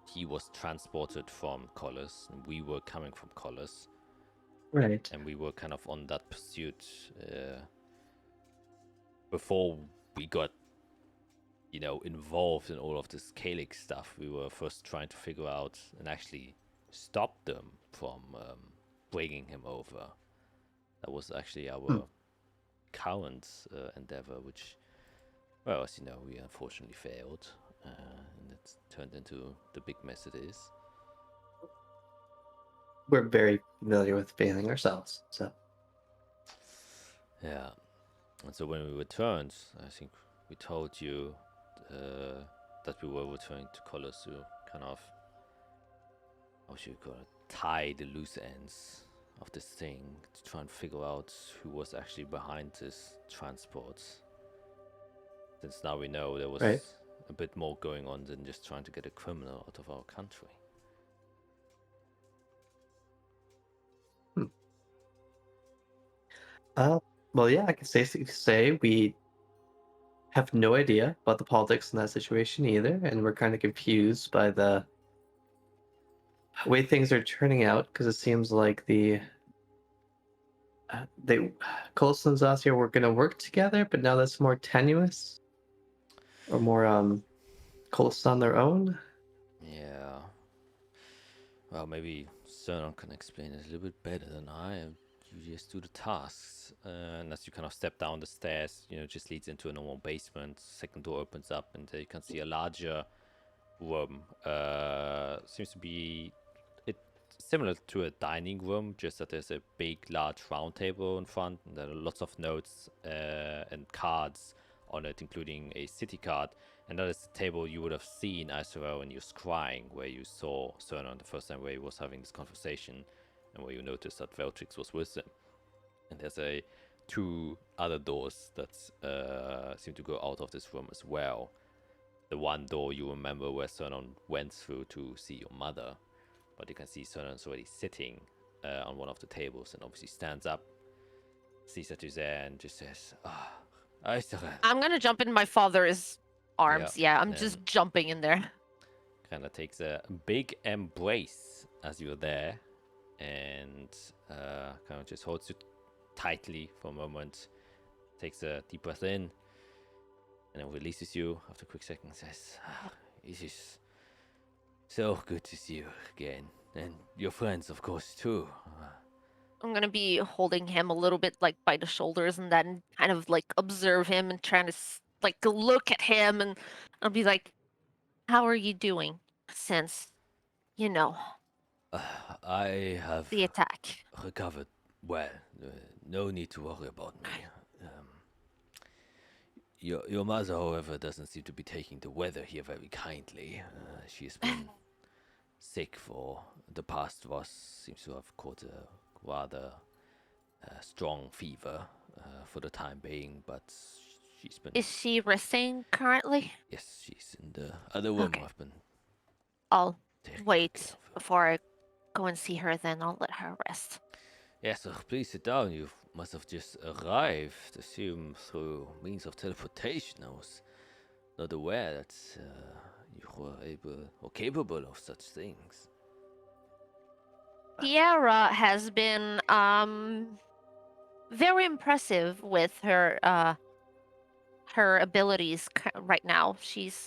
he was transported from Collis, and we were coming from Collis. Right. And we were kind of on that pursuit before we got, involved in all of this Calyx stuff. We were first trying to figure out and actually stop them from bringing him over. That was actually our current endeavor, which, well, as you know, we unfortunately failed. And it's turned into the big mess it is. We're very familiar with failing ourselves, so. Yeah. And so when we returned, I think we told you that we were returning to Colors to kind of, how should you call it, tie the loose ends of this thing to try and figure out who was actually behind this transport. Since now we know there was a bit more going on than just trying to get a criminal out of our country. Well, yeah, I can safely say we have no idea about the politics in that situation either, and we're kind of confused by the way things are turning out, because it seems like Coulson and Azathia were going to work together, but now that's more tenuous, or more Coulson on their own. Yeah. Well, maybe Cernon can explain it a little bit better than I. You just do the tasks, and as you kind of step down the stairs, it just leads into a normal basement. Second door opens up, and you can see a larger room. Seems to be similar to a dining room, just that there's a big, large round table in front, and there are lots of notes and cards on it, including a city card. And that is the table you would have seen Isarel when you was crying, where you saw Cernon the first time, where he was having this conversation, and where you noticed that Veltrix was with them. And there's two other doors that seem to go out of this room as well. the one door you remember where Sonon went through to see your mother. But you can see Sonon's already sitting on one of the tables and obviously stands up, sees that you're there, and just says, Heuser. I'm gonna jump in my father's arms. Yeah, I'm and just jumping in there. kind of takes a big embrace as you're there and kind of just holds you tightly for a moment, takes a deep breath in, and then releases you after a quick second and says, it is so good to see you again. And your friends, of course, too. I'm gonna be holding him a little bit like by the shoulders and then kind of like observe him and trying to like look at him, and I'll be like, how are you doing since, you know, I have the attack? recovered well. No need to worry about me. Your mother, however, doesn't seem to be taking the weather here very kindly. She's been sick for the past seems to have caught a rather strong fever for the time being, but she's been... Is she resting currently? Yes, she's in the other room. Okay. I've been I'll taking wait good care of her. before I go and see her, then I'll let her rest. Yes, sir, please sit down. You must have just arrived, assume through means of teleportation. I was not aware that you were able or capable of such things. Tiara has been very impressive with her her abilities right now. She's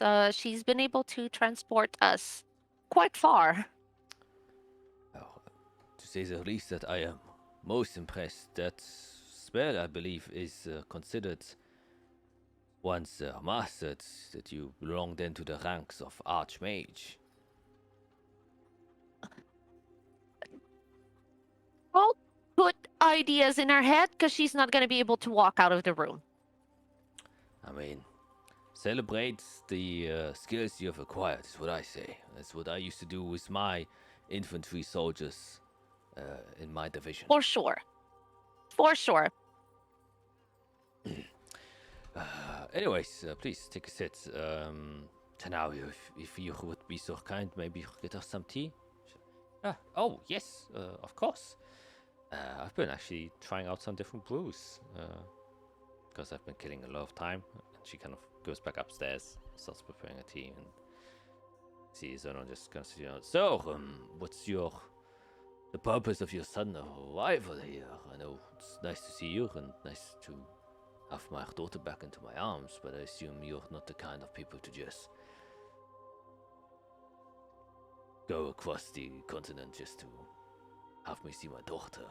been able to transport us quite far. Well, to say the least, that I am most impressed. That spell, I believe, is considered once mastered, that you belong then to the ranks of Archmage. All good ideas in her head, because she's not going to be able to walk out of the room. I mean, celebrate the skills you have acquired, is what I say. That's what I used to do with my infantry soldiers in my division. For sure. For sure. Anyways, please take a sit. Now, if you would be so kind, maybe get us some tea? Oh, yes, of course. I've been actually trying out some different brews because I've been killing a lot of time. And she kind of goes back upstairs, starts preparing a tea, and sees Zonon just kind of, so, what's the purpose of your sudden arrival here? I know it's nice to see you and nice to have my daughter back into my arms, but I assume you're not the kind of people to just go across the continent just to have me see my daughter.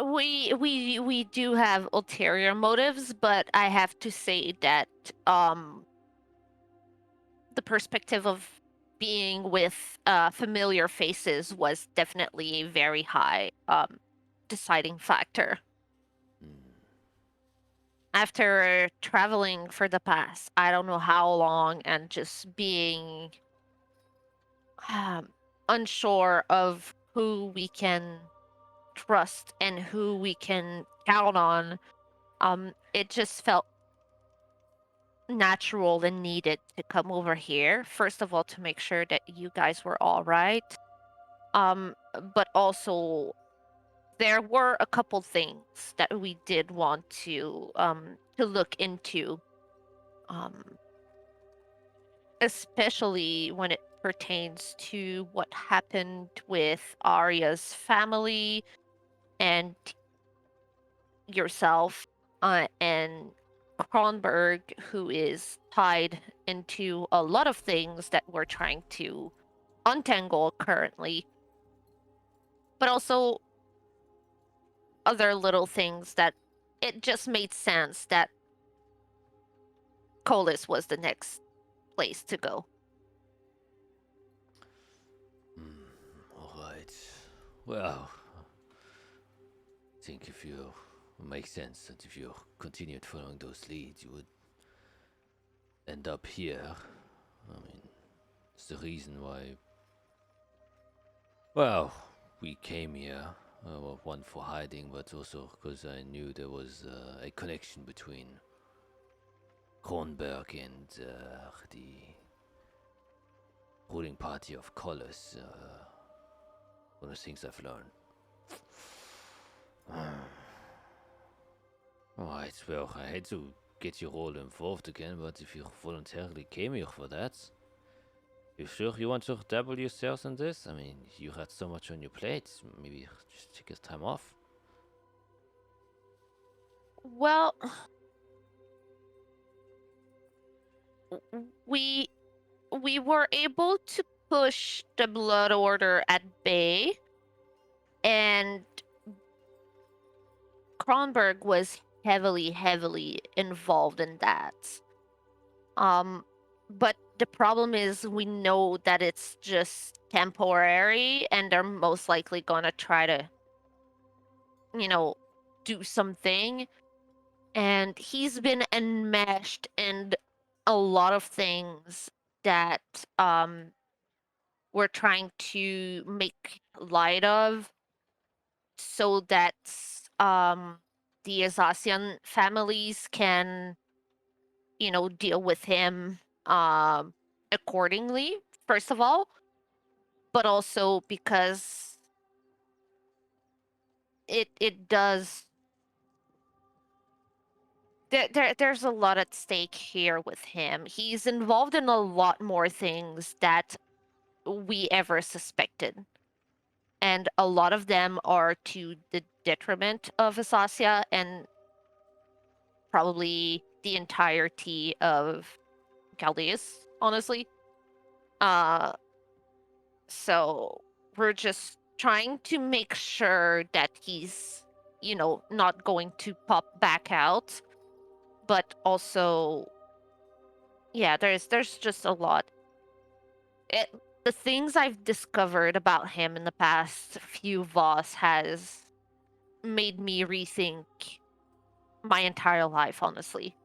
We do have ulterior motives, but I have to say that the perspective of being with familiar faces was definitely a very high deciding factor. After traveling for the past, I don't know how long, and just being unsure of who we can trust and who we can count on, it just felt natural and needed to come over here. First of all, to make sure that you guys were all right. But also there were a couple things that we did want to look into. Especially when it pertains to what happened with Arya's family and yourself, and Kronberg, who is tied into a lot of things that we're trying to untangle currently, but also other little things that it just made sense that Colis was the next place to go. All right. Well, I think if you make sense that if you continued following those leads, you would end up here. I mean, it's the reason why. Well, we came here. Well, one for hiding, but also because I knew there was a connection between Kronberg and the ruling party of Colors. One of the things I've learned. Alright, well, I hate to get you all involved again, but if you voluntarily came here for that, you sure you want to dabble yourselves in this? I mean, you had so much on your plate, maybe just take a time off. Well, we were able to push the Blood Order at bay, and Kronberg was heavily involved in that. But the problem is we know that it's just temporary, and they're most likely gonna try to, do something. And he's been enmeshed in a lot of things that we're trying to make light of, so that the Azathia families can, deal with him accordingly, first of all, but also because it does there's a lot at stake here with him. He's involved in a lot more things that we ever suspected, and a lot of them are to the detriment of Azathia and probably the entirety of Chaldeus, honestly. So we're just trying to make sure that he's, not going to pop back out, but also, yeah, there's just a lot. The things I've discovered about him in the past few Voss has made me rethink my entire life, honestly.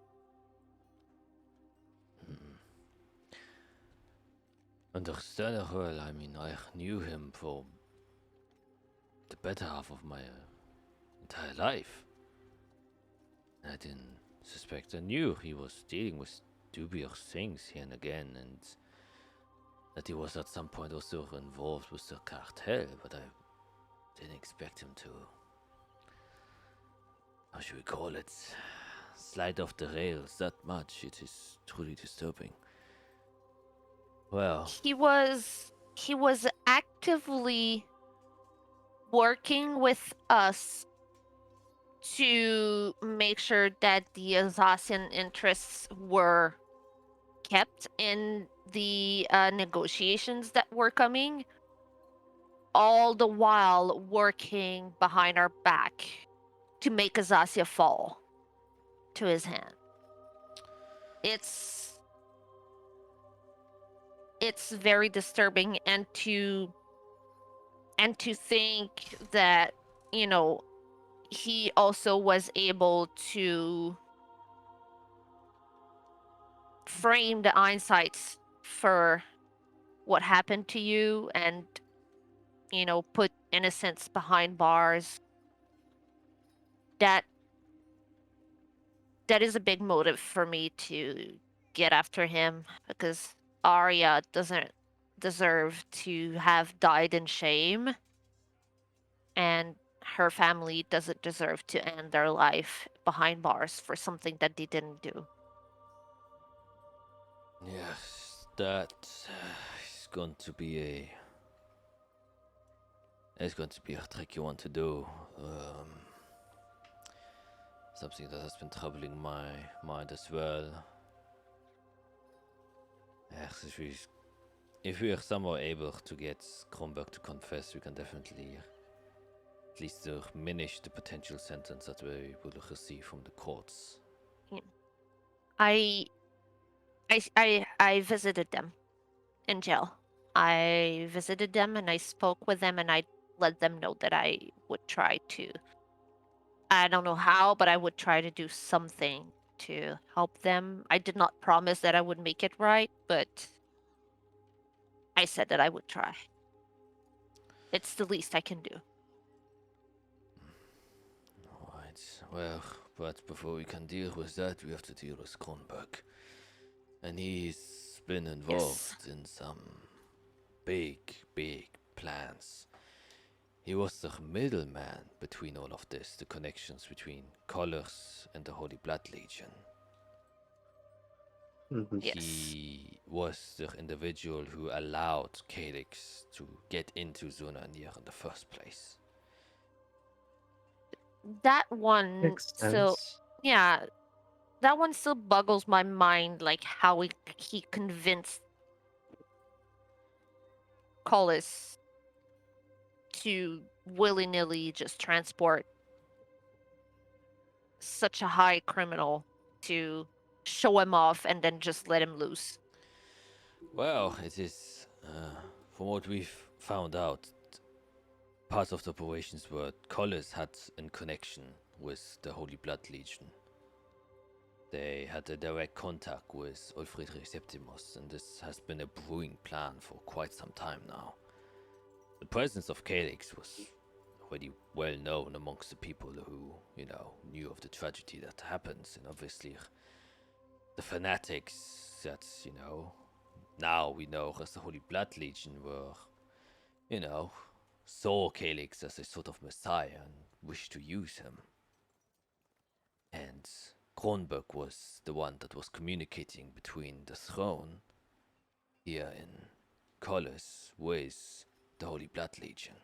Understandable. I mean, I knew him for the better half of my entire life. I didn't suspect. I knew he was dealing with dubious things here and again, and that he was at some point also involved with the cartel, but I didn't expect him to, how should we call it, slide off the rails that much. It is truly disturbing. Well, He was actively working with us to make sure that the Azathian interests were kept in the negotiations that were coming, all the while working behind our back to make Azathia fall to his hand. It's very disturbing, and to think that, he also was able to frame the Einsights for what happened to you and, put innocents behind bars. That is a big motive for me to get after him, because Arya doesn't deserve to have died in shame, and her family doesn't deserve to end their life behind bars for something that they didn't do. yes, that is going to be a... It's going to be a tricky one to do. Something that has been troubling my mind as well. Yes, if we are somehow able to get Kronberg to confess, we can definitely at least diminish the potential sentence that we will receive from the courts. I visited them in jail. I visited them and I spoke with them, and I let them know that I would try to, I don't know how, but I would try to do something to help them. I did not promise that I would make it right, but I said that I would try. It's the least I can do. Alright, well, but before we can deal with that, we have to deal with Kronberg. And he's been involved in some big plans. He was the middleman between all of this, the connections between Colors and the Holy Blood Legion. Yes. He was the individual who allowed Calyx to get into Zunanir in the first place. That one Makes still, sense. yeah, that one still boggles my mind, like how he convinced Collis to willy-nilly just transport such a high criminal to show him off and then just let him loose. Well, it is, from what we've found out, part of the operations were Collis had in connection with the Holy Blood Legion. They had a direct contact with Ulfriedrich Septimus, and this has been a brewing plan for quite some time now. The presence of Calyx was already well known amongst the people who, knew of the tragedy that happened, and obviously the fanatics that, now we know as the Holy Blood Legion were, saw Calyx as a sort of messiah and wished to use him. And Kronberg was the one that was communicating between the throne here in Collis with the Holy Blood Legion.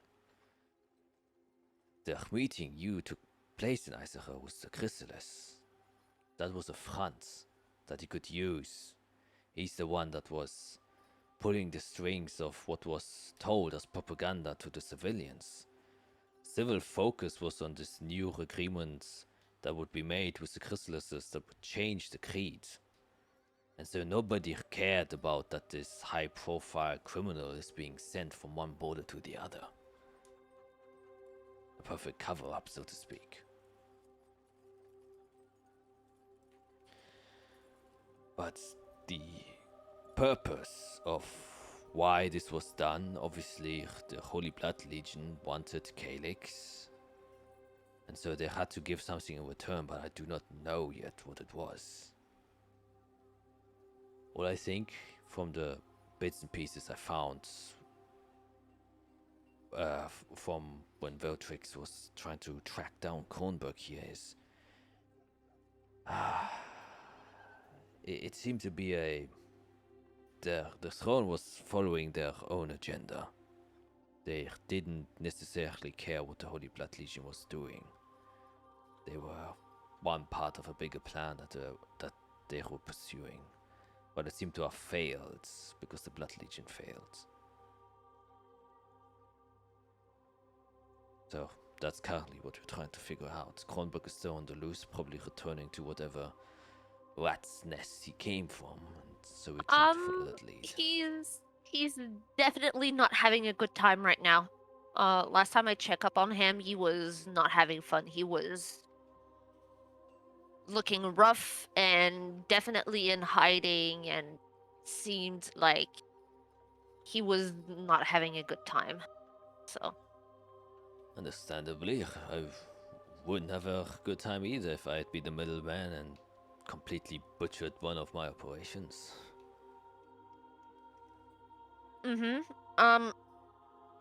The meeting you took place in Eisacher with the Chrysalis, that was a front that he could use. He's the one that was pulling the strings of what was told as propaganda to the civilians. Civil focus was on this new agreement that would be made with the Chrysalises that would change the creed. And so nobody cared about that this high-profile criminal is being sent from one border to the other. A perfect cover-up, so to speak. But the purpose of why this was done, obviously the Holy Blood Legion wanted Calyx, and so they had to give something in return, but I do not know yet what it was. All I think from the bits and pieces I found from when Veltrix was trying to track down Kronberg here is it seemed to be the throne was following their own agenda. They didn't necessarily care what the Holy Blood Legion was doing. They were one part of a bigger plan that they were pursuing. But it seemed to have failed because the Blood Legion failed. So that's currently what we're trying to figure out. Kronberg is still on the loose, probably returning to whatever rat's nest he came from, and so we try to follow that lead. He's definitely not having a good time right now. Last time I checked up on him, he was not having fun. He was looking rough and definitely in hiding, and seemed like he was not having a good time. So Understandably, I wouldn't have a good time either if I'd be the middleman and completely butchered one of my operations.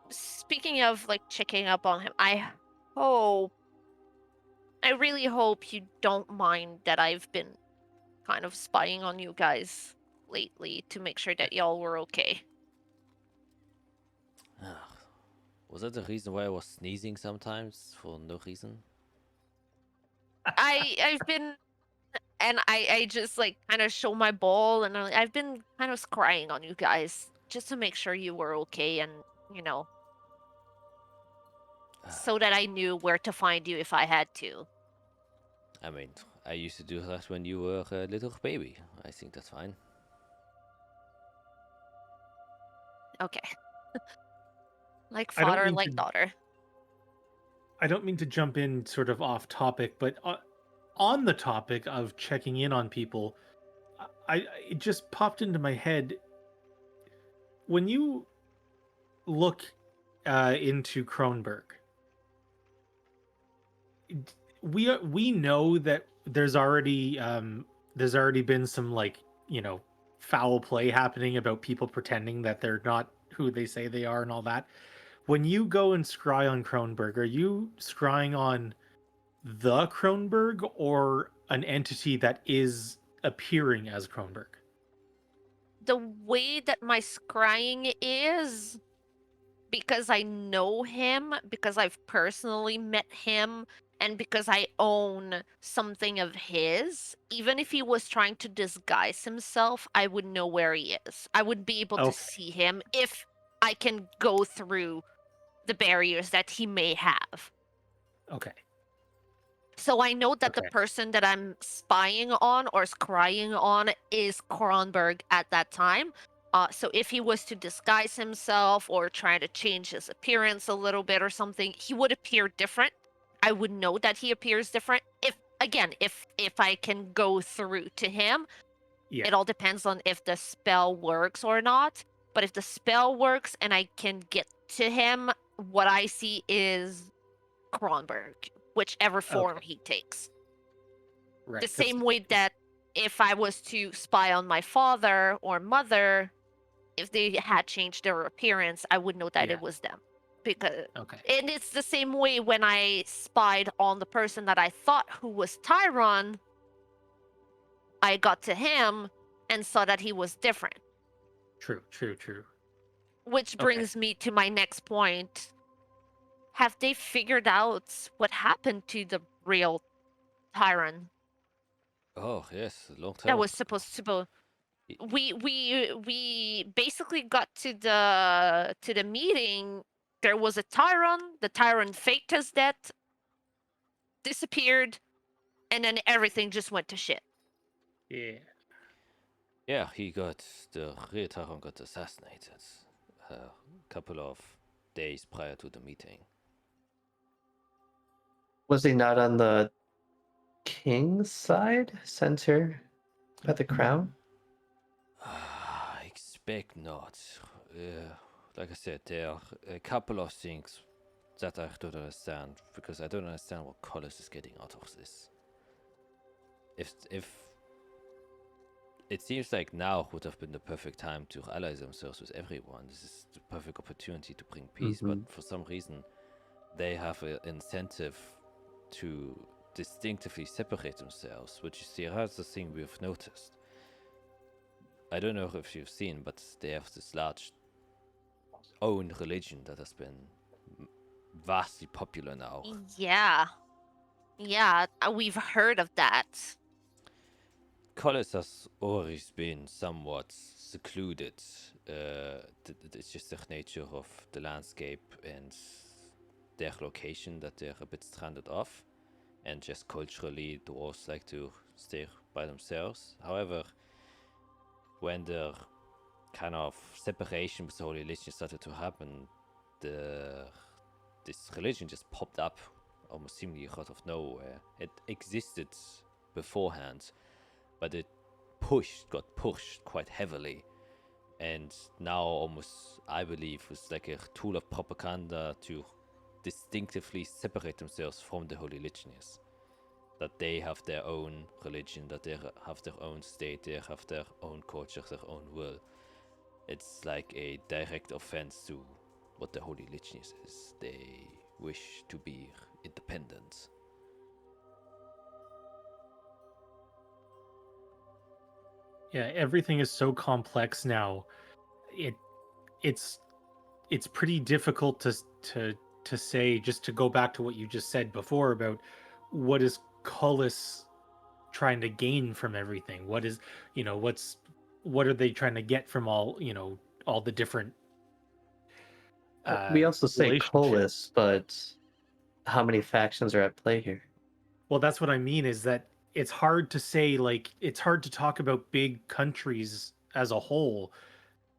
Speaking of like checking up on him, I really hope you don't mind that I've been kind of spying on you guys lately to make sure that y'all were okay. Was that the reason why I was sneezing sometimes for no reason? I've been, and I just like kind of show my ball, and I've been kind of scrying on you guys just to make sure you were okay, and so that I knew where to find you if I had to. I mean, I used to do that when you were a little baby. I think that's fine. Okay. Like I don't father, mean like to- daughter. I don't mean to jump in sort of off topic, but on the topic of checking in on people, it just popped into my head. When you look into Kronberg, we know that there's already been some, like, foul play happening about people pretending that they're not who they say they are and all that. When you go and scry on Kronberg, are you scrying on the Kronberg or an entity that is appearing as Kronberg? The way that my scrying is, because I know him, because I've personally met him, and because I own something of his, even if he was trying to disguise himself, I would know where he is. I would be able to Okay. see him if I can go through the barriers that he may have. Okay. So I know that the Okay. person that I'm spying on or scrying on is Kronberg at that time. So if he was to disguise himself or try to change his appearance a little bit or something, he would appear different. I would know that he appears different. If I can go through to him, Yeah. it all depends on if the spell works or not. But if the spell works and I can get to him, what I see is Kronberg, whichever form Okay. he takes. Right. The 'cause- same way that if I was to spy on my father or mother, if they had changed their appearance, I would know that Yeah. it was them. Because Okay. and it's the same way when I spied on the person that I thought who was Tyron, I got to him and saw that he was different. True. Which Okay. brings me to my next point. Have they figured out what happened to the real Tyron Oh yes, a long time. that was supposed to be? We basically got to the meeting. There was a Tyron. The Tyron faked his death, disappeared, and then everything just went to shit. Yeah. Yeah, the real Tyron got assassinated a couple of days prior to the meeting. Was he not on the king's side, center by the crown? I expect not. Like I said, there are a couple of things that I don't understand, because I don't understand what Collis is getting out of this. If it seems like now would have been the perfect time to ally themselves with everyone. This is the perfect opportunity to bring peace, but for some reason they have an incentive to distinctively separate themselves, which is the other thing we've noticed. I don't know if you've seen, but they have this large own religion that has been vastly popular now. Yeah, we've heard of that. Collis has always been somewhat secluded. It's just the nature of the landscape and their location that they're a bit stranded off, and just culturally dwarves like to stay by themselves. However, when the kind of separation with the Holy Religion started to happen, this religion just popped up almost seemingly out of nowhere. It existed beforehand, but it got pushed quite heavily, and now almost, I believe, was like a tool of propaganda to distinctively separate themselves from the Holy Religions. That they have their own religion, that they have their own state, they have their own culture, their own will. It's like a direct offense to what the Holy Religion is. They wish to be independent. Yeah, everything is so complex now. It's pretty difficult to say, just to go back to what you just said before about what is Cullis trying to gain from everything. What is, what are they trying to get from all the different We also say relationships? Colis, but how many factions are at play here? Well, that's what I mean, is that it's hard to say, like, it's hard to talk about big countries as a whole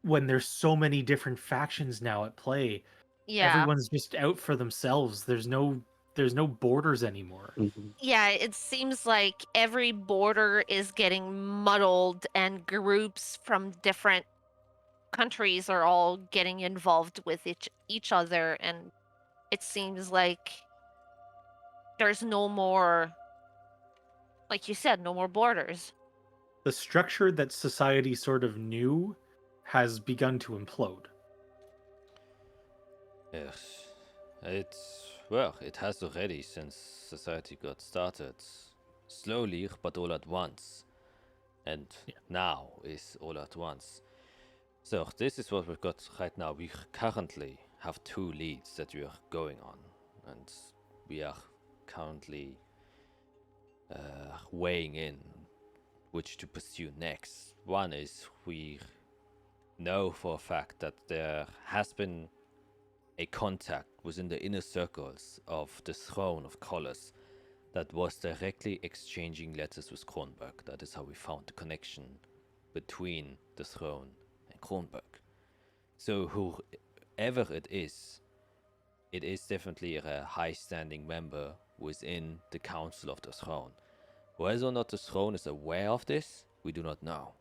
when there's so many different factions now at play. Yeah. Everyone's just out for themselves. There's no borders anymore. Yeah, it seems like every border is getting muddled and groups from different countries are all getting involved with each other, and it seems like there's no more, like you said, no more borders. The structure that society sort of knew has begun to implode. Yes. Well, it has already since society got started. Slowly, but all at once. And now is all at once. So, this is what we've got right now. We currently have 2 leads that we are going on. And we are currently weighing in which to pursue next. One is we know for a fact that there has been a contact within the inner circles of the throne of Colossus that was directly exchanging letters with Kronberg. That is how we found the connection between the throne and Kronberg. So whoever it is definitely a high-standing member within the Council of the Throne. Whether or not the throne is aware of this, we do not know.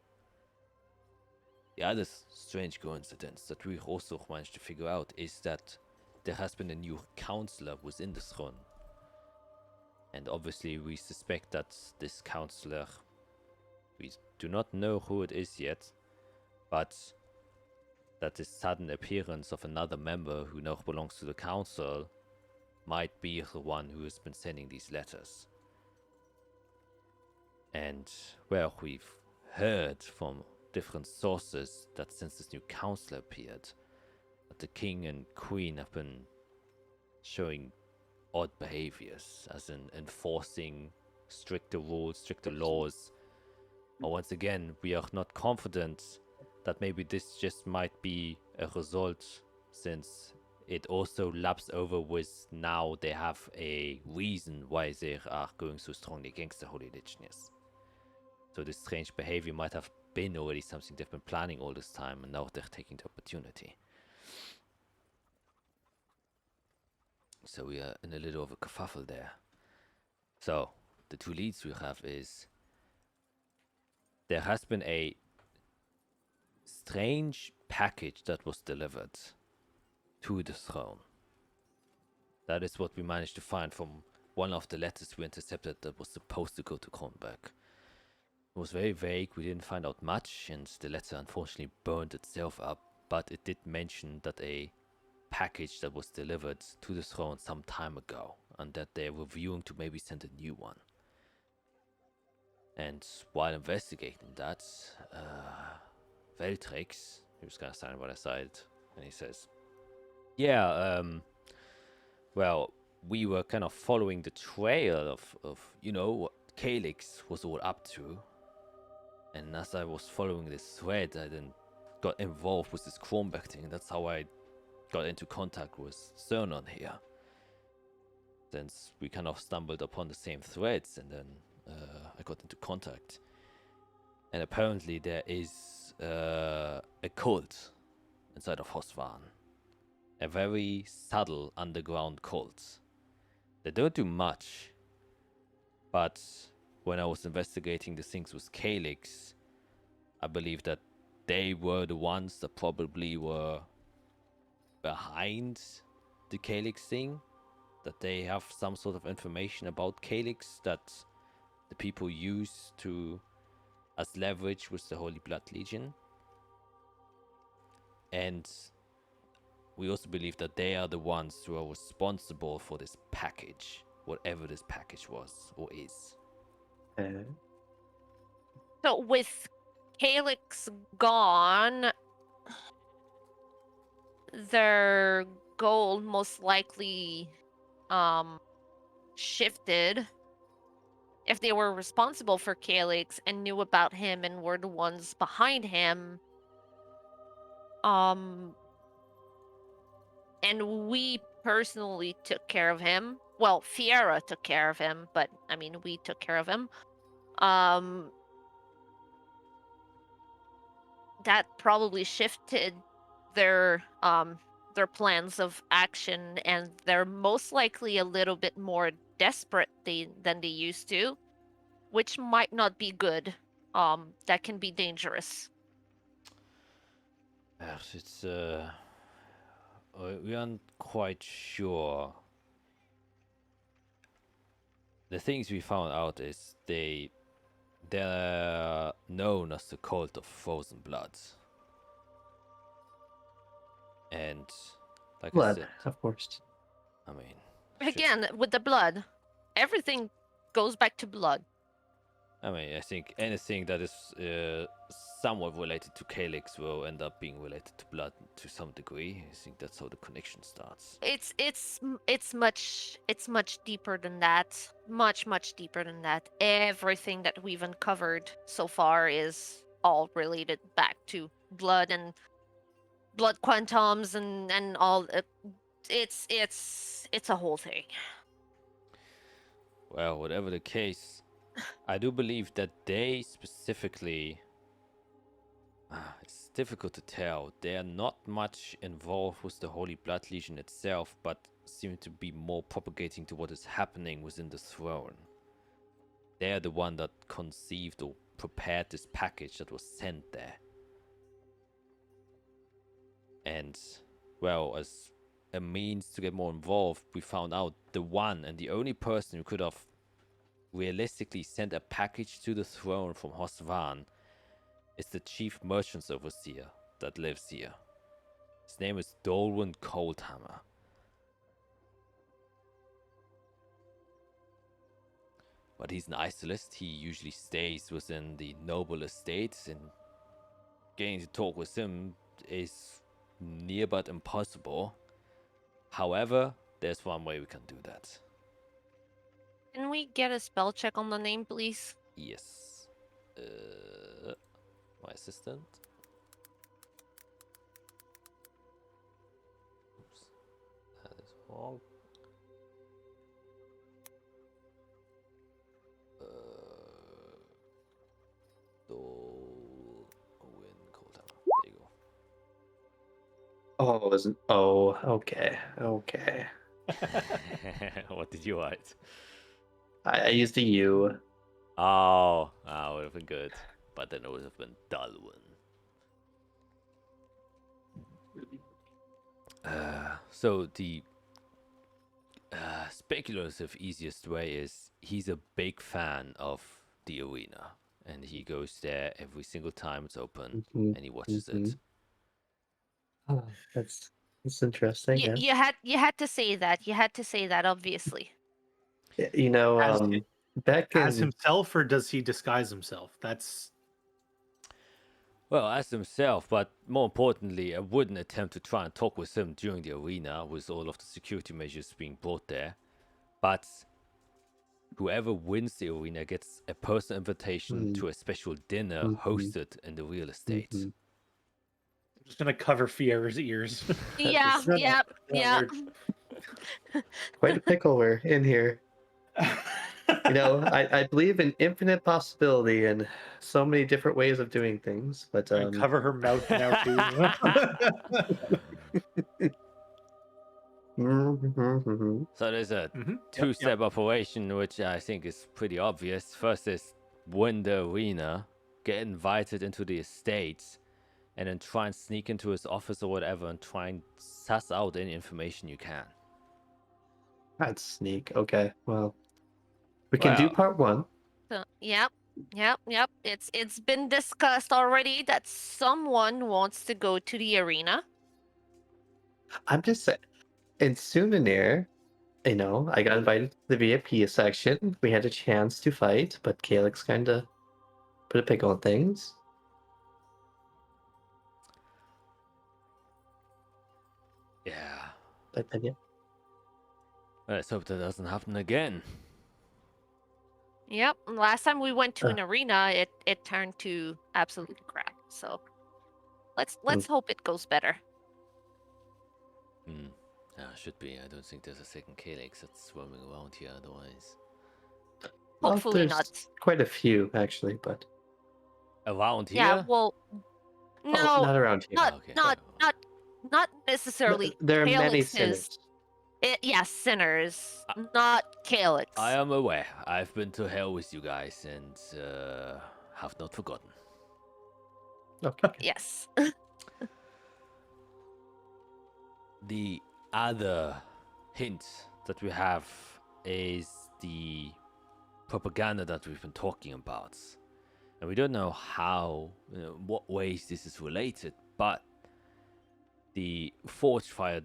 The other strange coincidence that we also managed to figure out is that there has been a new counselor within the throne. And obviously we suspect that this counselor, we do not know who it is yet, but that this sudden appearance of another member who now belongs to the council might be the one who has been sending these letters. And, well, we've heard from different sources that since this new counselor appeared, that the king and queen have been showing odd behaviors, as in enforcing stricter rules, stricter laws. But once again, we are not confident that maybe this just might be a result, since it also laps over with now they have a reason why they are going so strongly against the Holy Religions. So this strange behavior might have been already something they've been planning all this time, and now they're taking the opportunity. So we are in a little of a kerfuffle there. So, the 2 leads we have is there has been a strange package that was delivered to the throne. That is what we managed to find from one of the letters we intercepted that was supposed to go to Kronberg. It was very vague, we didn't find out much, and the letter unfortunately burned itself up, but it did mention that a package that was delivered to the throne some time ago, and that they were viewing to maybe send a new one. And while investigating that, Veltrix, he was kind of standing by the side, and he says, yeah, well, we were kind of following the trail of what Calyx was all up to. And as I was following this thread, I then got involved with this Kronberg thing. That's how I got into contact with Cernon here. Since we kind of stumbled upon the same threads, and then I got into contact. And apparently there is a cult inside of Hosvan. A very subtle underground cult. They don't do much, but when I was investigating the things with Calyx, I believe that they were the ones that probably were behind the Calyx thing. That they have some sort of information about Calyx that the people use to as leverage with the Holy Blood Legion. And we also believe that they are the ones who are responsible for this package, whatever this package was or is. So with Calyx gone, their goal most likely shifted. If they were responsible for Calyx and knew about him and were the ones behind him, and we personally took care of him. Well, Fiera took care of him, but I mean, we took care of him. That probably shifted their plans of action, and they're most likely a little bit more desperate than they used to, which might not be good. That can be dangerous. Yes, it's we aren't quite sure the things we found out is they're known as the cult of frozen blood. And like I Blood, said, of course. I mean, Again, with the blood, everything goes back to blood. I think anything that is somewhat related to Calyx will end up being related to blood to some degree. I think that's how the connection starts. It's much deeper than that. Much deeper than that. Everything that we've uncovered so far is all related back to blood and blood quantums and all. It's a whole thing. Well, whatever the case, I do believe that they specifically. It's difficult to tell. They are not much involved with the Holy Blood Legion itself, but seem to be more propagating to what is happening within the throne. They are the one that conceived or prepared this package that was sent there. And, well, as a means to get more involved, we found out the one and the only person who could have realistically sent a package to the throne from Hosvan is the chief merchant's overseer that lives here. His name is Dolwyn Coldhammer. But he's an isolist. He usually stays within the noble estates, and getting to talk with him is near but impossible. However, there's one way we can do that. Can we get a spell check on the name, please? Yes. My assistant. Oops. That is wrong. Dolwyn Coldhammer. There you Oh, it wasn't. Oh, okay. Okay. go. What did you write? I used a U. Oh, would have been good. But then it would have been Dolwyn. So the speculative easiest way is he's a big fan of the arena, and he goes there every single time it's open, Mhm, and he watches it. Oh, that's interesting. Yeah. You had to say that. You had to say that, obviously. You know, As, back as in himself, or does he disguise himself? That's Well, as himself, but more importantly, I wouldn't attempt to try and talk with him during the arena with all of the security measures being brought there. But whoever wins the arena gets a personal invitation to a special dinner hosted in the real estate. Mhm. I'm just gonna cover Fierre's ears. Yeah, That's- yeah. Quite a pickle we're in here. You know, I believe in infinite possibility and so many different ways of doing things, but And cover her mouth now too. mhm. So there's a Mhm. two-step operation, which I think is pretty obvious. First is win the arena, get invited into the estates, and then try and sneak into his office or whatever and try and suss out any information you can. That's sneak. Okay, well, we can do Well, part one. So, yep. It's been discussed already that someone wants to go to the arena. I'm just saying, in Souvenir, you know, I got invited to the VIP section. We had a chance to fight, but Calyx kind of put a pickle on things. yeah. But yeah. Let's hope that doesn't happen again. Yep. Last time we went to an arena, it turned to absolute crap. So let's hope it goes better. Should be. I don't think there's a second Calyx that's swarming around here otherwise. Well, Hopefully there's not. quite a few actually, but Around here? Yeah. Well, no, not around here. Okay. not necessarily. There are many Calyxes. sinners. Yes, sinners, not Calyx. I am aware. I've been to hell with you guys and have not forgotten. Okay. Yes. The other hint that we have is the propaganda that we've been talking about. And we don't know how, what ways this is related, but the Forged Fire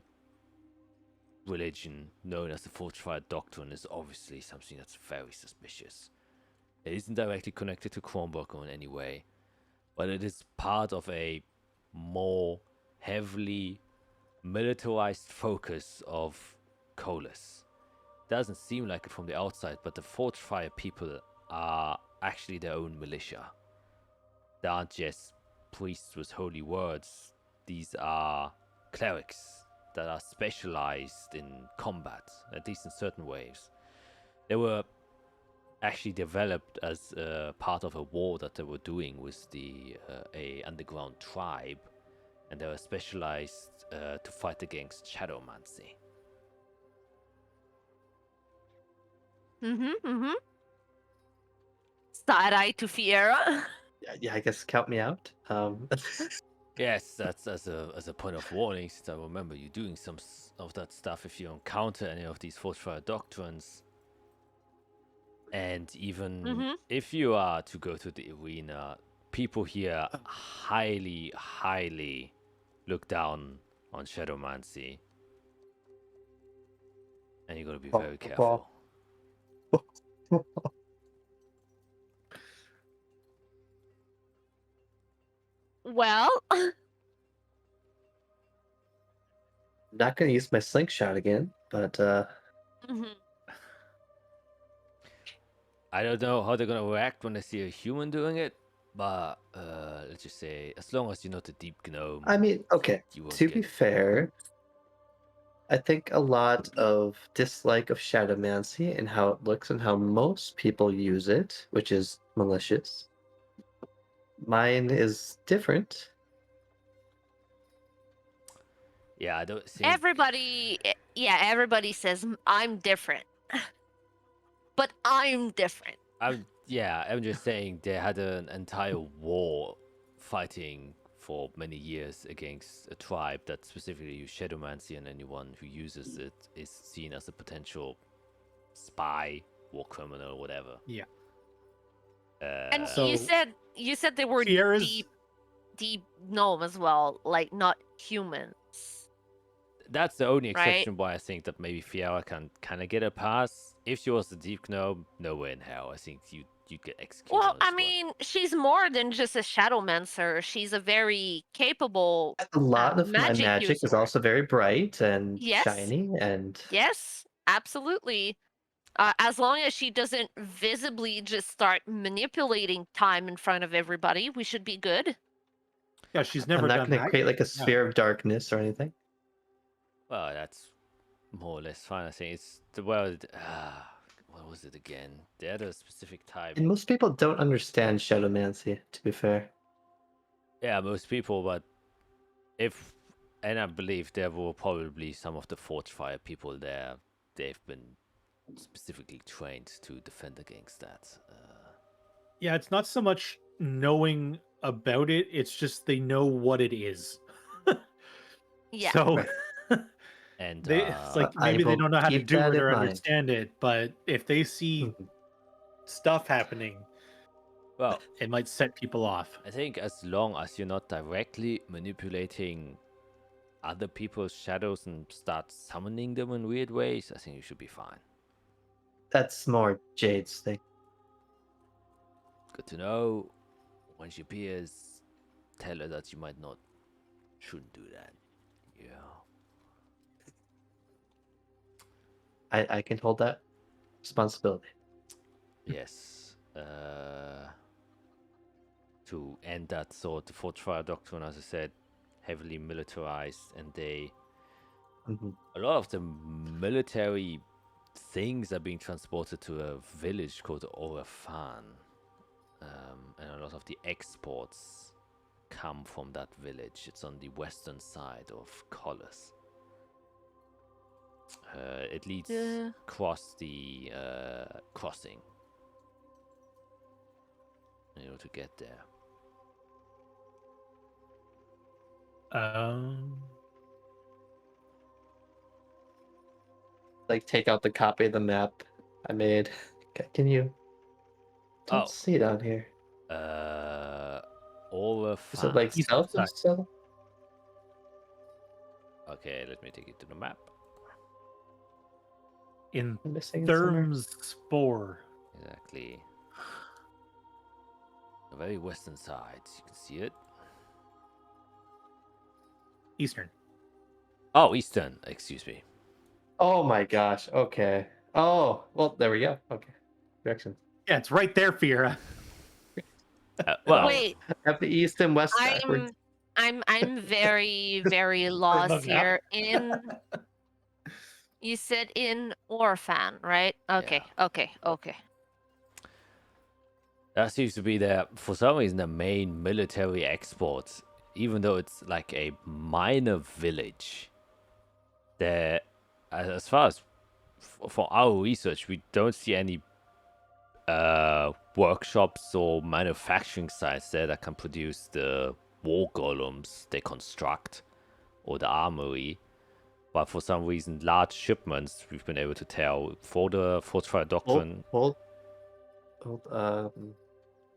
religion, known as the Forged Fire Doctrine, is obviously something that's very suspicious. It isn't directly connected to Kronberg in any way, but it is part of a more heavily militarized focus of Colas. Doesn't seem like it from the outside, but the Forged Fire people are actually their own militia. They aren't just priests with holy words. These are clerics that are specialized in combat, at least in certain ways. They were actually developed as part of a war that they were doing with a underground tribe, and they were specialized to fight against shadowmancy. Side eye to Fiera. Yeah, I guess count me out. Yes, that's as a point of warning, since I remember you doing some of that stuff if you encounter any of these Forged Fire doctrines. And even if you are to go to the arena, people here highly, highly look down on shadowmancy. And you gotta be very careful. Well, Not gonna use my slingshot again, but I don't know how they're gonna react when they see a human doing it, but let's just say, as long as you're not a deep gnome. I mean, okay. To be fair, I think a lot of dislike of shadowmancy and how it looks and how most people use it, which is malicious. Mine is different. Yeah, I don't think everybody says I'm different. But I'm different. I'm just saying they had an entire war fighting for many years against a tribe that specifically used shadowmancy, and anyone who uses it is seen as a potential spy, war criminal, whatever. Yeah. And So you said they were Sierra's- deep gnome as well, like not humans. That's the only Right? exception why I think that maybe Fiera can kind of get a pass. If she was a deep gnome, nowhere in hell. I think you'd get executed. Well, on the I spot. mean, she's more than just a shadowmancer. She's a very capable A lot of my magic magic is user. also very bright and Yes. shiny, and Yes, absolutely. As long as she doesn't visibly just start manipulating time in front of everybody, we should be good. Yeah, she's never I'm not done going to that. create like a Yeah. sphere of darkness or anything. Well, that's more or less fine. I think it's the world. What was it again? They had a specific type. And most people don't understand shadowmancy, to be fair. Yeah, most people, but and I believe there were probably some of the Forged Fire people there. They've been specifically trained to defend against that. Yeah, it's not so much knowing about it, it's just they know what it is. Yeah. So Right. And it's like I maybe they will don't know how to keep do that it in or mind. understand it, but if they see stuff happening, well, it might set people off. I think as long as you're not directly manipulating other people's shadows and start summoning them in weird ways, I think you should be fine. That's more Jade's thing. Good to know. When she appears, tell her that you shouldn't do that. Yeah. I can hold that responsibility. Yes. To end that thought, the Forged Fire Doctrine, as I said, heavily militarized, and a lot of the military things are being transported to a village called Orefan. And a lot of the exports come from that village. It's on the western side of Collis. It leads across the crossing in order to get there. Like, take out the copy of the map I made. Can you don't see it on here. Orefan. Is it like East south side. of Selia? Okay, let me take you to the map. In I'm missing it somewhere. Thermspore. Exactly. The very western side. You can see it. Eastern. Oh, eastern. Excuse me. Oh my gosh. Okay. Oh, well, there we go. Okay. Direction. Yeah, it's right there, Fira. Well, Wait, At the east and west backwards. I'm very, very lost here. You said in Orphan, right? Okay, okay. that seems to be for some reason, the main military export, even though it's like a minor village. There, as far as for our research, we don't see any workshops or manufacturing sites there that can produce the war golems they construct or the armory. But for some reason, large shipments, we've been able to tell for the fortified doctrine. Hold.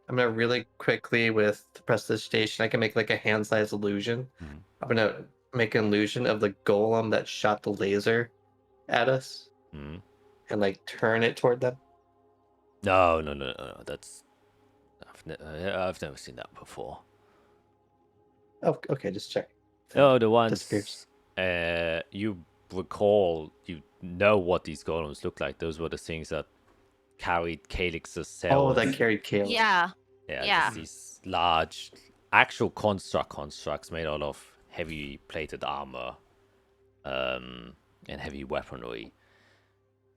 I'm gonna really quickly with prestidigitation. I can make like a hand-sized illusion. Mhm. I'm gonna make an illusion of the golem that shot the laser at us, Mhm. and like turn it toward them. No. That's I've never seen that before. Oh, okay. Just check. No, the ones Disappears. you recall, you know what these golems look like. Those were the things that carried Calix's cells. Oh, that carried Caleb. Yeah. just these large actual constructs made out of heavy plated armor and heavy weaponry.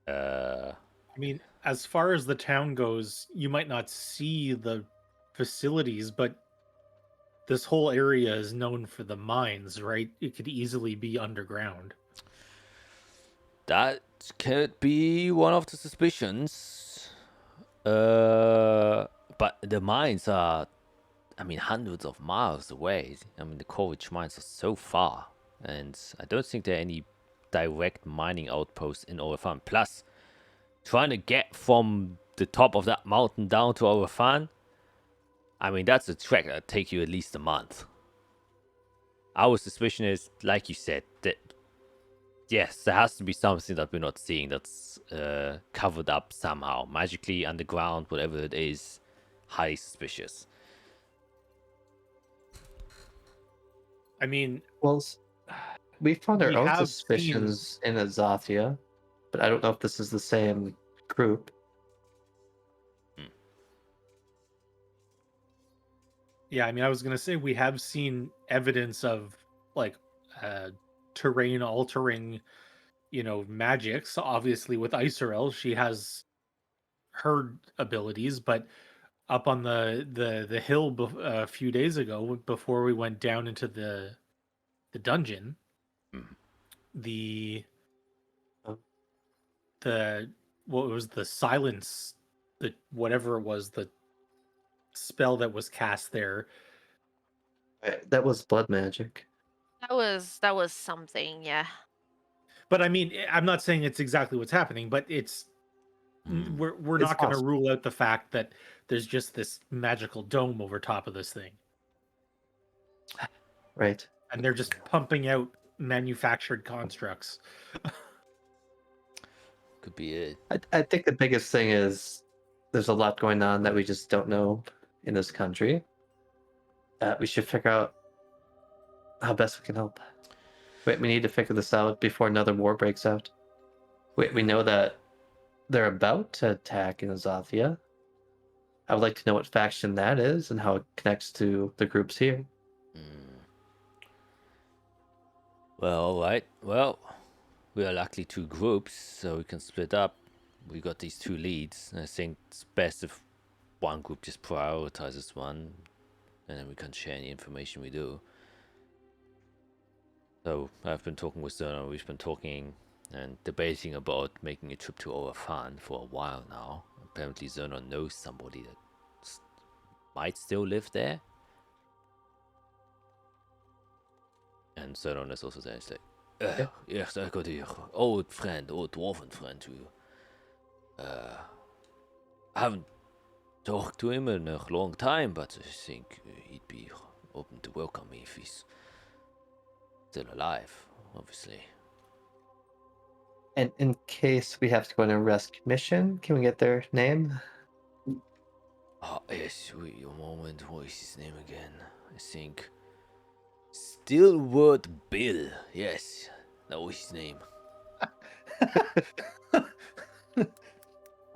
I mean, as far as the town goes, you might not see the facilities, but this whole area is known for the mines, right? It could easily be underground. That could be one of the suspicions. But the mines are, hundreds of miles away. The Corwich mines are so far. And I don't think there are any direct mining outposts in Orefan. Plus, trying to get from the top of that mountain down to Orefan, that's a trek that take you at least a month. Our suspicion is, like you said, that yes, there has to be something that we're not seeing that's covered up somehow. Magically, underground, whatever it is. Highly suspicious. Well, we found our We own have suspicions in Azathia, but I don't know if this is the same group. Yeah, I was going to say we have seen evidence of like terrain altering, magics. Obviously, with Iserel, she has her abilities, but up on the hill a few days ago, before we went down into the dungeon, the what was the silence, the whatever it was, the spell that was cast there. That was blood magic. That was something, yeah. But I'm not saying it's exactly what's happening, but it's we're not going to rule out the fact that there's just this magical dome over top of this thing. Right. And they're just pumping out manufactured constructs. Could be it. I think the biggest thing is there's a lot going on that we just don't know in this country. We should figure out how best we can help. We need to figure this out before another war breaks out. We know that they're about to attack in Azathia. I would like to know what faction that is and how it connects to the groups here. Well, all right. Well, we are luckily two groups, so we can split up. We got these two leads, and I think it's best if one group just prioritizes one, and then we can share any information we do. So I've been talking with Zerno. We've been talking and debating about making a trip to Orefan for a while now. Apparently Zerno knows somebody that might still live there. And Zerno is also there. It's like, yes, I got your old friend, old dwarven friend who haven't talked to him in a long time, but I think he'd be open to welcome me if he's still alive, obviously. And in case we have to go on a rescue mission, can we get their name? Ah, yes, wait a moment. What is his name again? I think Stillward Bill. Yes, that was his name.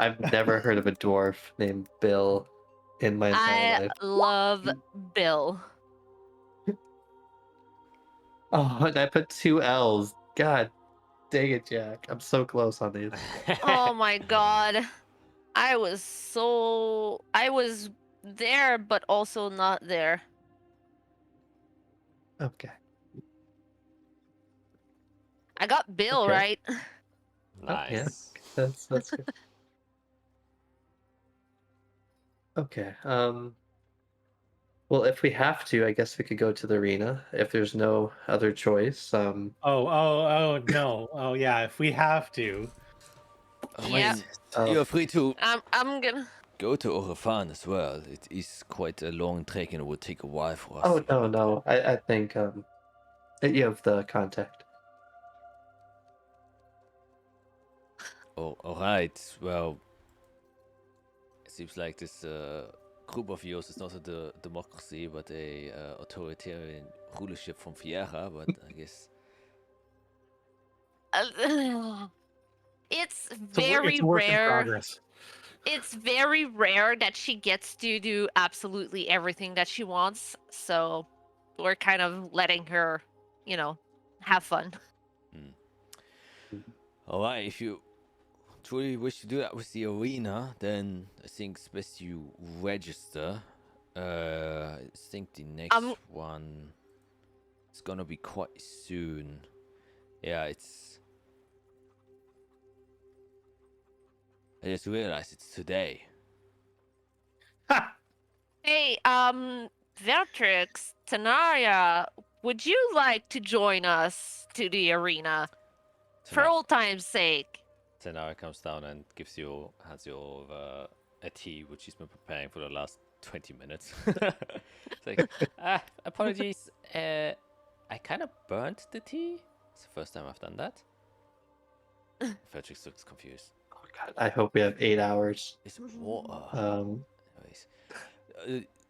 I've never heard of a dwarf named Bill in my entire I life. love Bill. Oh, and I put 2 L's. God dang it, Jack. I'm so close on these. Oh my god. I was there but also not there. Okay. I got Bill Okay. right. Oh, yeah. Nice. That's good. Okay. Well, if we have to, I guess we could go to the arena if there's no other choice. Oh no. Oh yeah, if we have to. I Yeah. mean, you're free to I'm gonna. go to Orifan as well. It is quite a long trek and it would take a while for us. Oh no. I think you have the contact. Oh, alright. Well, it seems like this group of yours is not a democracy, but a authoritarian rulership from Fiera. But I guess It's It's very a work in rare. progress. It's very rare that she gets to do absolutely everything that she wants. So we're kind of letting her, have fun. alright. If you truly wish to do that with the arena, then I think it's best you register. I think the next one is gonna be quite soon. Yeah, I just realized it's today. Hey, Veltrix, Tanaria, would you like to join us to the arena? For old time's sake. Tenara comes down and hands you over a tea, which she's been preparing for the last 20 minutes. It's like, apologies. I kind of burnt the tea. It's the first time I've done that. Feltrix looks confused. Oh God, I hope we have 8 hours. It's water. Anyways.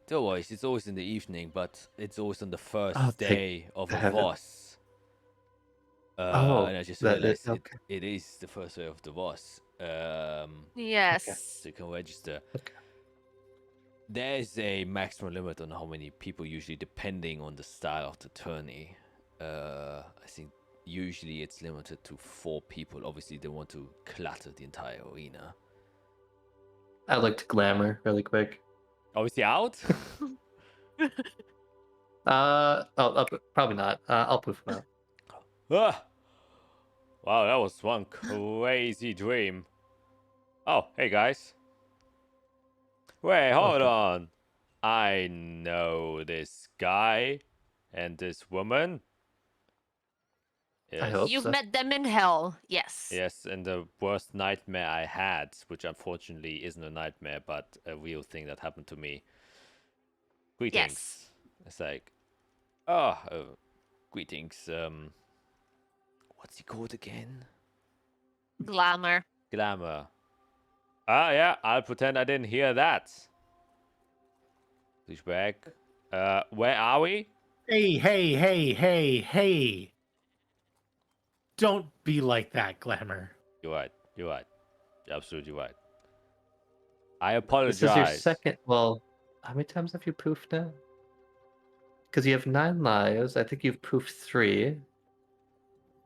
Don't worry, it's always in the evening, but it's always on the first day of a Voss. And I just realized it is the first day of the Voss. Yes. So you can register. Okay. There's a maximum limit on how many people usually, depending on the style of the tourney. I think usually it's limited to 4 people. Obviously, they want to clutter the entire arena. I looked glamour really quick. Obviously out? Probably not. I'll poof him out. Ah! Wow, that was one crazy dream. Oh, hey guys. Wait, hold on. I know this guy and this woman. Yes. I hope You've so. met them in hell, yes. Yes, and the worst nightmare I had, which unfortunately isn't a nightmare, but a real thing that happened to me. Greetings. Yes. It's like, greetings. What's he called again? Glamour. Glamour. Ah, yeah, I'll pretend I didn't hear that. Please back. Where are we? Hey. Don't be like that, Glamour. You're right. You're absolutely right. I apologize. This is your second. Well, how many times have you poofed now? Because you have 9 lives. I think you've poofed 3.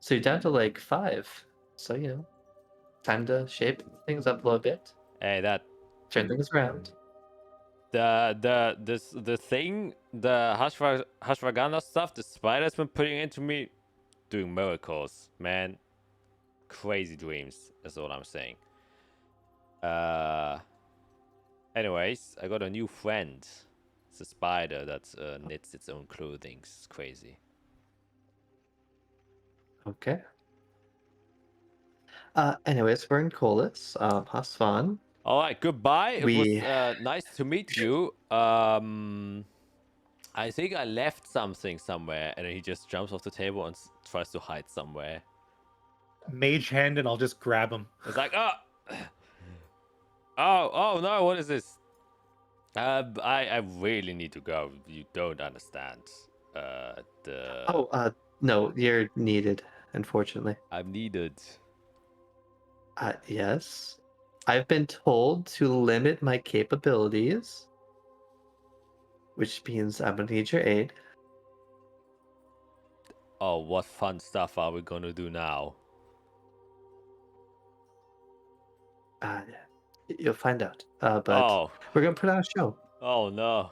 So you're down to like 5. So, time to shape things up a little bit. Hey, that Turn things around. the thing, the Hashvagana stuff, the spider's been putting into me, doing miracles, man. Crazy dreams. That's all I'm saying. Anyways, I got a new friend. It's a spider that knits its own clothing. It's crazy. Okay. Anyways, we're in Colis. Hasvan. All right, goodbye. It We- was nice to meet you. I think I left something somewhere, and then he just jumps off the table and tries to hide somewhere. Mage hand, and I'll just grab him. It's like, oh no, what is this? I really need to go. You don't understand. No, you're needed, unfortunately. I'm needed. Yes. I've been told to limit my capabilities, which means I'm gonna need your aid. Oh, what fun stuff are we gonna do now? You'll find out. But we're gonna put on a show. Oh no.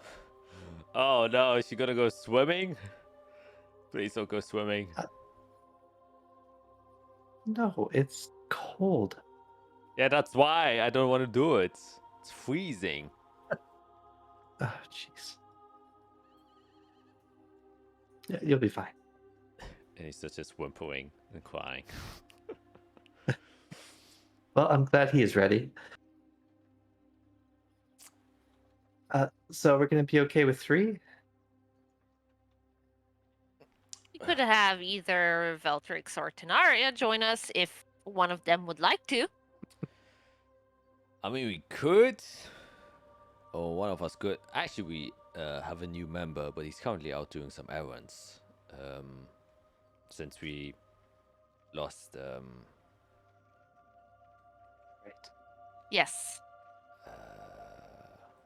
Oh no, is she gonna go swimming? Please don't go swimming. No, it's cold. Yeah, that's why I don't want to do it. It's freezing. Oh, jeez. Yeah, you'll be fine. And he's just whimpering and crying. Well, I'm glad he is ready. So we're gonna be okay with 3? You could have either Veltrix or Tenaria join us if one of them would like to. I mean, we could. Or one of us could. Actually, we have a new member, but he's currently out doing some errands. Since we lost... Right. Yes,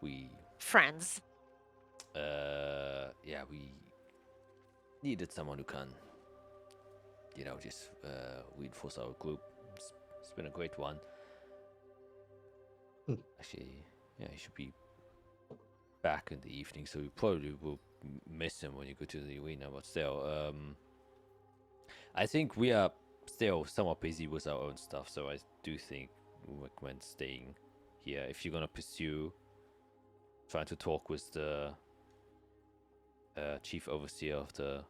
we... friends. Yeah, we needed someone who can, just reinforce our group. It's been a great one. Actually, yeah, he should be back in the evening, so we probably will miss him when you go to the arena, but still, I think we are still somewhat busy with our own stuff, so I do think we recommend staying here. If you're gonna pursue trying to talk with the chief overseer of the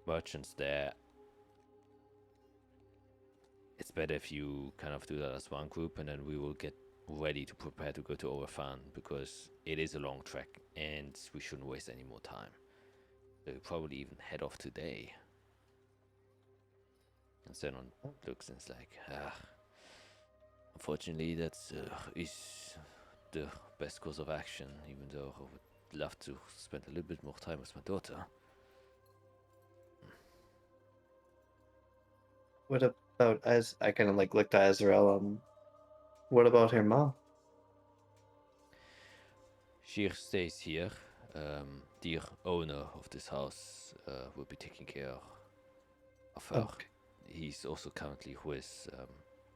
merchants there, it's better if you kind of do that as one group, and then we will get ready to prepare to go to Overfan, because it is a long trek and we shouldn't waste any more time. So we'll probably even head off today. And Zenon looks and is like, unfortunately that is the best course of action, even though I would love to spend a little bit more time with my daughter. What about I kind of looked at Azrael. What about her mom? She stays here. The owner of this house will be taking care of her. Okay. He's also currently with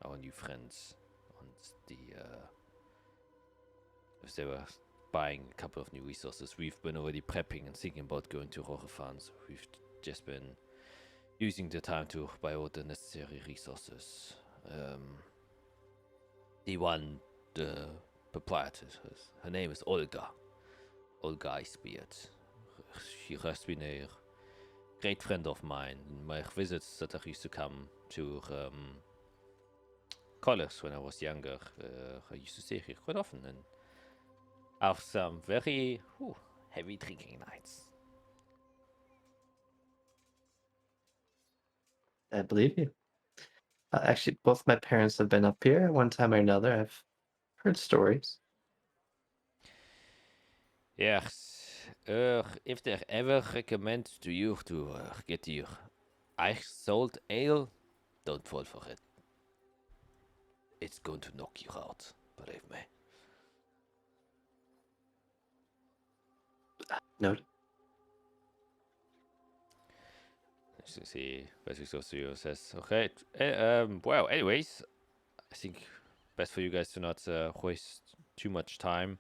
our new friends on the. They were buying a couple of new resources. We've been already prepping and thinking about going to Roleplaying, so we've just been using the time to buy all the necessary resources. The proprietor, her name is Olga. Olga Icebeard. She has been a great friend of mine. In my visits that I used to come to college when I was younger, I used to stay here quite often and have some very heavy drinking nights. I believe you. Actually, both my parents have been up here at one time or another. I've heard stories. Yes. If they ever recommend to you to get your ice salt ale, don't fall for it. It's going to knock you out, believe me. Noted. You see, Veltrix says, okay, well, anyways, I think best for you guys to not waste too much time.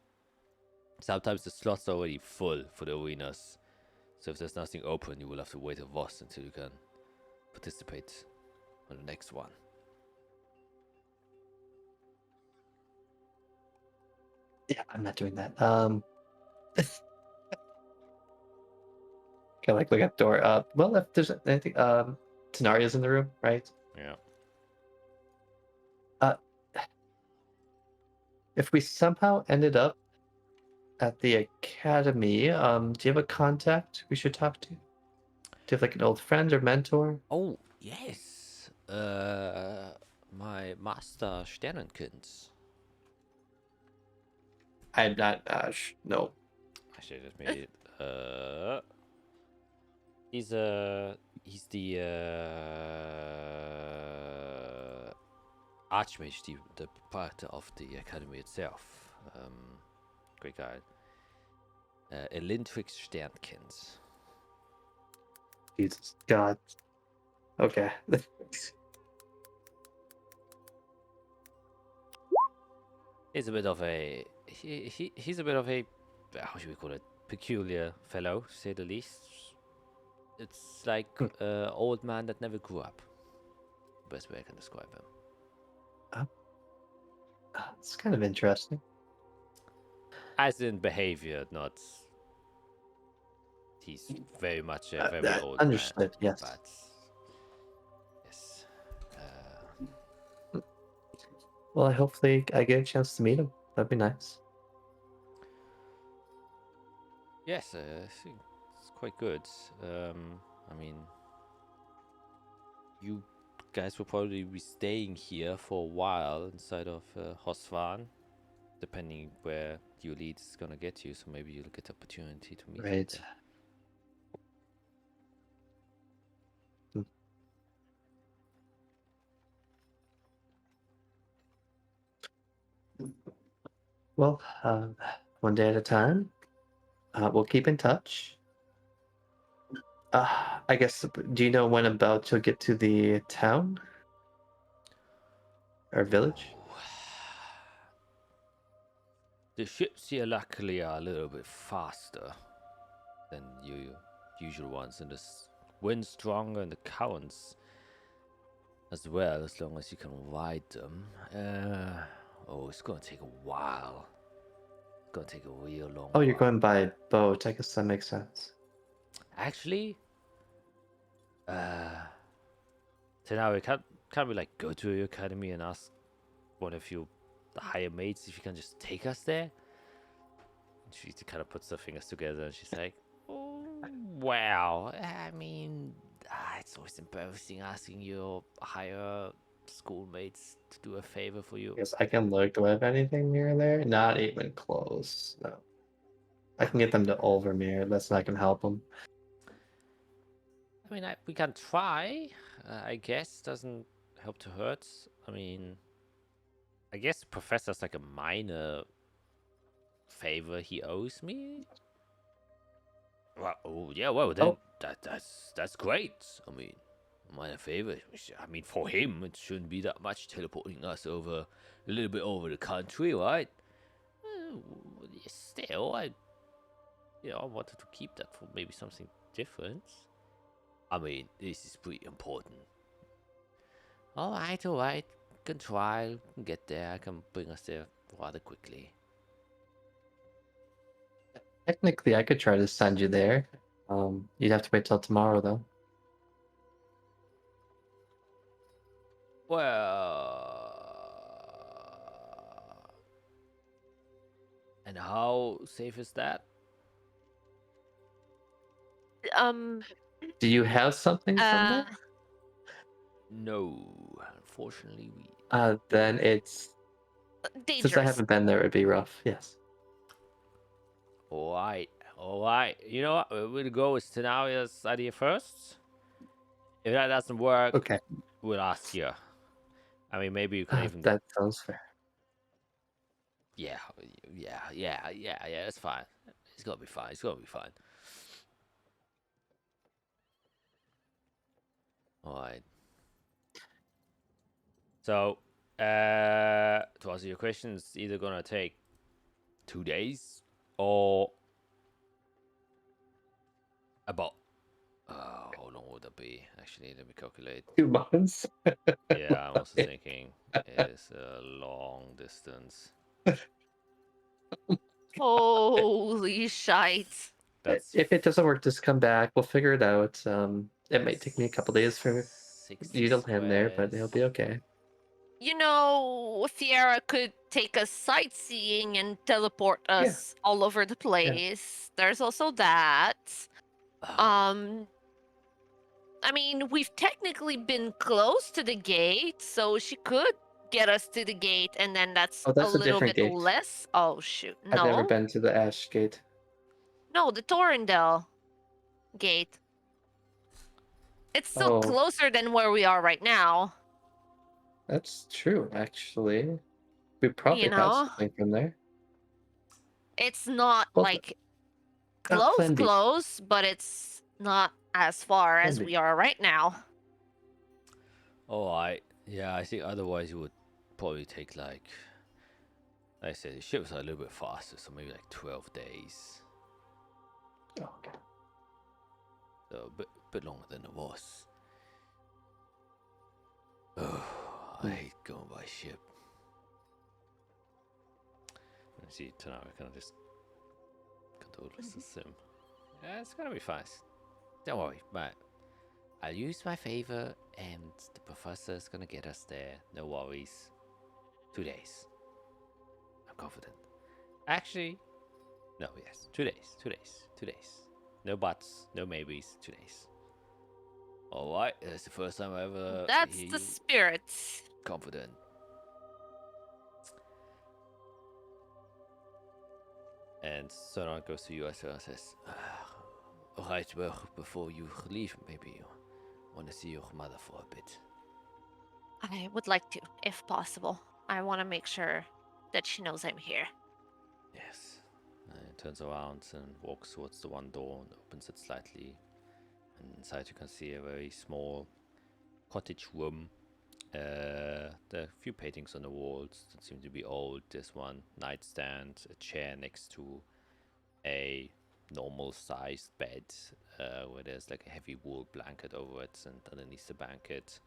Sometimes the slots are already full for the arenas, so if there's nothing open, you will have to wait a Voss until you can participate on the next one. Yeah, I'm not doing that. Kind of look at the door. Well, if there's anything, Tenaria's in the room, right? Yeah. if we somehow ended up at the academy, do you have a contact we should talk to? Do you have like an old friend or mentor? Oh, yes. My master Sternenkind. I'm not. No. Actually, let me. He's the Archmage, the proprietor of the academy itself. Great guy. Elintrix Sternkind. Jesus God. Okay. He's a bit of a he's a bit of a, how should we call it, peculiar fellow, to say the least. It's like old man that never grew up. Best way I can describe him. It's kind of interesting. As in behavior, not. He's very much a very old understood, man. yes. But yes. Well, hopefully I get a chance to meet him. That'd be nice. Yes, I think it's quite good. I mean, you guys will probably be staying here for a while inside of Hosvan, depending where your lead is gonna get you. So maybe you'll get the opportunity to meet him Right. there. Well, one day at a time. We'll keep in touch. I guess, do you know when about to get to the town? Or village? The ships here luckily are a little bit faster than your usual ones, and the wind's stronger and the currents as well, as long as you can ride them. It's gonna take a while. It's gonna take a real long Oh, you're while. going by boat. I guess that makes sense. Actually, so now we can't we like go to your academy and ask one of your higher mates if you can just take us there? And she kind of puts her fingers together and she's like, "Oh, wow. I mean, it's always embarrassing asking your higher schoolmates to do a favor for you." Yes, I can look. Do I have anything near there? Not even close. No. I can get them to Overmere. That's not gonna help them. I mean, we can try. I guess doesn't help to hurt. I mean, I guess the professor's like a minor favor he owes me. Well, oh yeah, well then that's great. I mean, minor favor. I mean, for him, it shouldn't be that much, teleporting us over a little bit over the country, right? Still, I wanted to keep that for maybe something different. I mean, this is pretty important. All right. Can try, can get there. I can bring us there rather quickly. Technically, I could try to send you there. You'd have to wait till tomorrow, though. Well, and how safe is that? Do you have something from there? No, unfortunately, we. Then it's Dangerous. since I haven't been there, it'd be rough. Yes. All right. You know what? We'll go with Tenaria's idea first. If that doesn't work, Okay. we'll ask you. I mean, maybe you can even. That sounds fair. Yeah. It's fine. It's gonna be fine. All right. So, to answer your question, it's either gonna take 2 days or about. How long would that be? Actually, let me calculate. 2 months. Yeah, I'm also thinking it's a long distance. Holy shite. That's If it doesn't work, just come back. We'll figure it out. It might take me a couple days for 60 you to land there, but squares. it'll be okay. you know, Fiera could take us sightseeing and teleport us all over the place. There's also that. Oh, I mean, we've technically been close to the gate, so she could get us to the gate, and then that's Oh, a that's a little different bit gate. less. Oh shoot, I've never no, been to the Ash Gate. no, the Torrendale gate. It's still Oh, closer than where we are right now. that's true, actually. We You probably have know, something from there. it's not Well, like Plan B. close, but it's not as far Plan as B. we are right now. yeah, I think otherwise it would probably take like I said, the ships are a little bit faster, so maybe like 12 days. Oh, okay. So a bit longer than it was. Oh, I hate going by ship. Let's see, tonight we can just control the system. Yeah, it's gonna be fast. Don't worry, but I'll use my favor and the professor's gonna get us there. No worries. 2 days. I'm confident. Actually, no, yes. 2 days. 2 days. 2 days. No buts, no maybes, 2 days. Alright, that's the first time I ever That's hear the you spirit. confident. And Sonon goes to you as well and says, alright, well, before you leave, maybe you want to see your mother for a bit. I would like to, if possible. I want to make sure that she knows I'm here. Yes. And turns around and walks towards the one door and opens it slightly. And inside you can see a very small cottage room. There are a few paintings on the walls that seem to be old. There's one nightstand, a chair next to a normal sized bed where there's like a heavy wool blanket over it, and underneath the blanket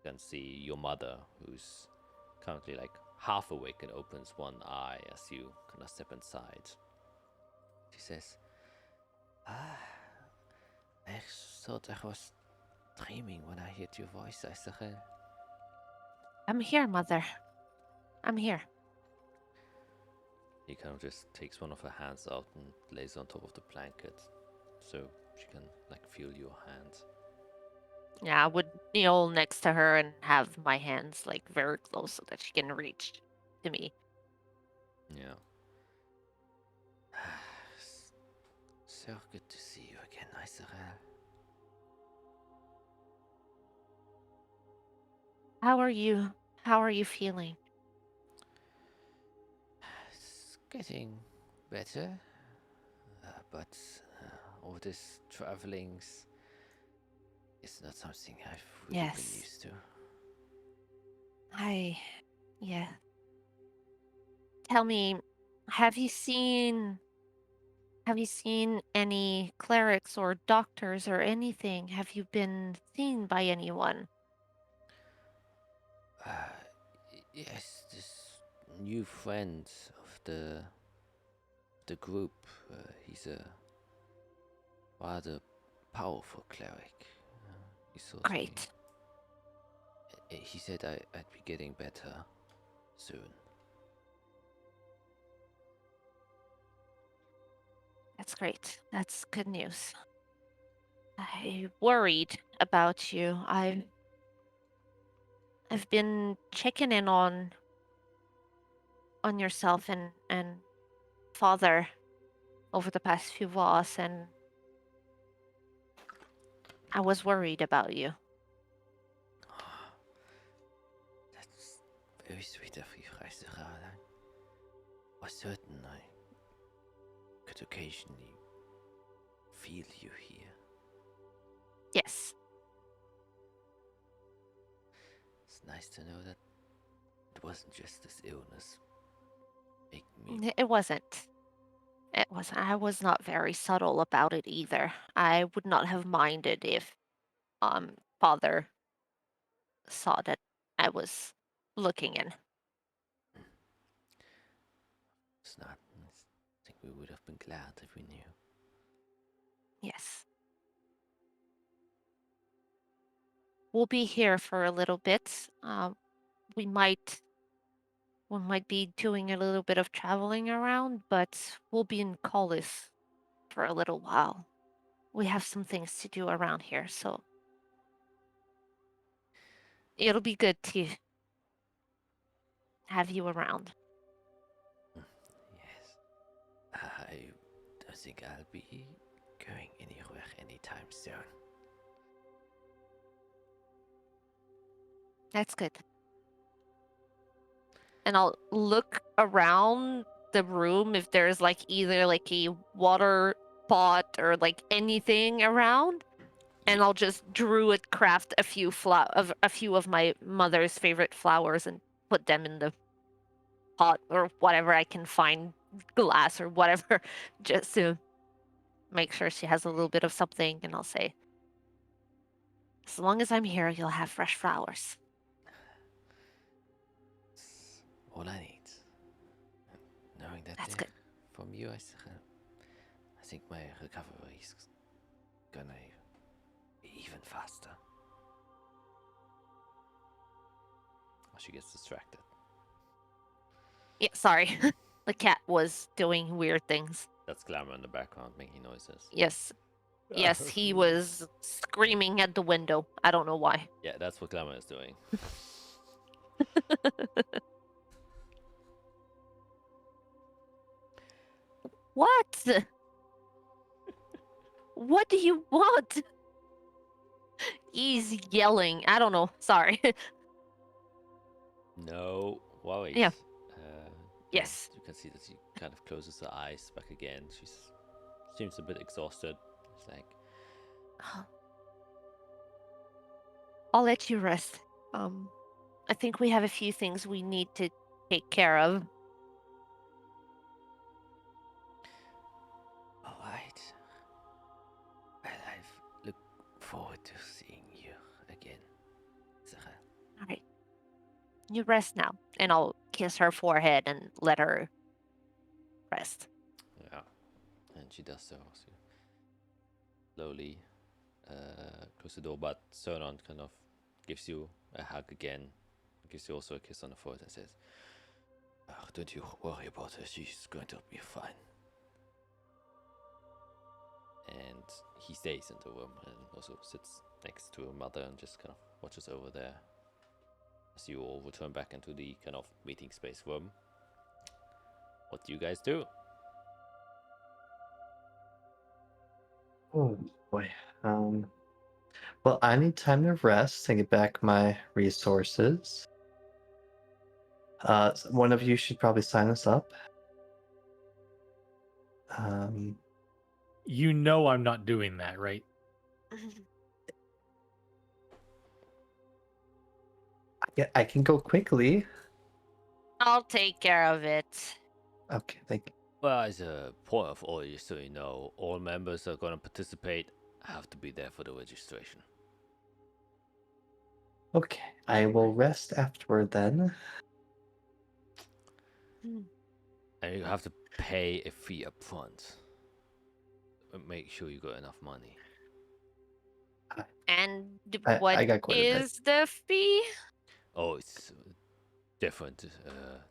you can see your mother, who's currently like half awake and opens one eye as you kind of step inside. She says, I thought I was dreaming when I heard your voice, Azathia. I'm here, Mother. I'm here. He kind of just takes one of her hands out and lays it on top of the blanket so she can like feel your hand. Yeah, I would kneel next to her and have my hands like very close so that she can reach to me. Yeah. So good to see you again, Azathia. How are you? How are you feeling? It's getting better, but all this traveling's is not something I've really been Yes. used to. Yeah. Tell me, have you seen any clerics or doctors or anything? Have you been seen by anyone? Yes, this new friend of the group. He's a rather powerful cleric. He told me. Great. He said I'd be getting better soon. That's great. That's good news. I worried about you. I've been checking in on yourself and father over the past few walks, and I was worried about you. That's very sweet of you, Azathia. I was certain I could occasionally feel you here. Yes. It's nice to know that it wasn't just this illness making me. It wasn't. It wasn't. I was not very subtle about it either. I would not have minded if father saw that I was looking in. It's not. I think we would have been glad if we knew. Yes. We'll be here for a little bit. we might be doing a little bit of traveling around, but we'll be in Collis for a little while. We have some things to do around here, so it'll be good to have you around. Yes. I don't think I'll be going anywhere anytime soon. That's good. And I'll look around the room if there's like either like a water pot or like anything around, and I'll just druid craft a few of my mother's favorite flowers and put them in the pot or whatever I can find, glass or whatever, just to make sure she has a little bit of something. And I'll say, as long as I'm here, you'll have fresh flowers. It's all I need. Knowing that That's they're good. from you, I think my recovery is gonna be even faster. Oh, she gets distracted. Yeah, sorry. The cat was doing weird things. That's Glamour in the background making noises. Yes. Yes, he was screaming at the window. I don't know why. Yeah, that's what Glamour is doing. What? What do you want? He's yelling. I don't know. Sorry. No worries. Yeah. Uh, Yes. You can see that she kind of closes her eyes back again. She seems a bit exhausted. It's like, I'll let you rest. I think we have a few things we need to take care of. all right. Well, I've looked forward to seeing you again, Sarah. All right. You rest now, and I'll kiss her forehead and let her rest. Yeah, and she does so. She slowly close the door, but Sonon kind of gives you a hug again, gives you also a kiss on the forehead and says, "Oh, don't you worry about her, she's going to be fine." And he stays in the room and also sits next to her mother and just kind of watches over there as you all return back into the kind of meeting space room. What do you guys do? Oh boy. Well, I need time to rest and get back my resources. One of you should probably sign us up. You know I'm not doing that, right? I can go quickly. I'll take care of it. Okay, thank you. Well, as a point of order, so you know, all members that are going to participate have to be there for the registration. Okay, I will rest afterward then. And you have to pay a fee up front. Make sure you got enough money. And I got quite a bit. is the fee? Oh, it's different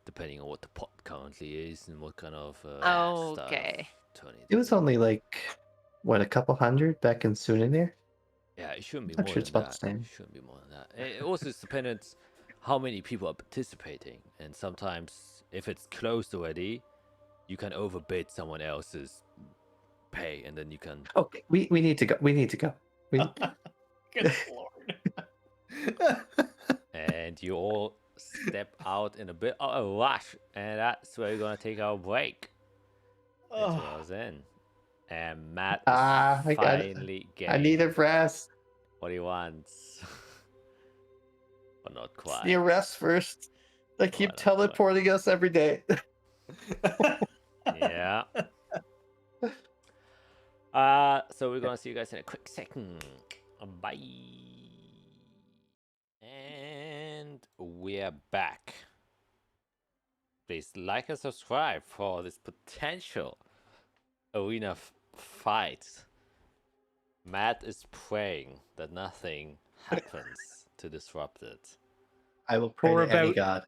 depending on what the pot currently is and what kind of Okay. stuff Tony. It was only like, what, a couple hundred back in Sunanir? Yeah, it shouldn't be I'm more sure it's than about that. the same. It shouldn't be more than that. It also is dependent how many people are participating, and sometimes if it's closed already, you can overbid someone else's pay, and then you can. Okay, we need to go. We need to go. Good lord. And you all step out in a bit of a rush, and that's where we're gonna take our break. It was in, and Matt is finally getting. I need a rest. What he wants, but not quite. Need a rest first. They keep not teleporting us every day. Yeah. So we're gonna see you guys in a quick second. Bye. And we're back. Please like and subscribe for this potential arena fight. Matt is praying that nothing happens to disrupt it. I will pray For to any about- god.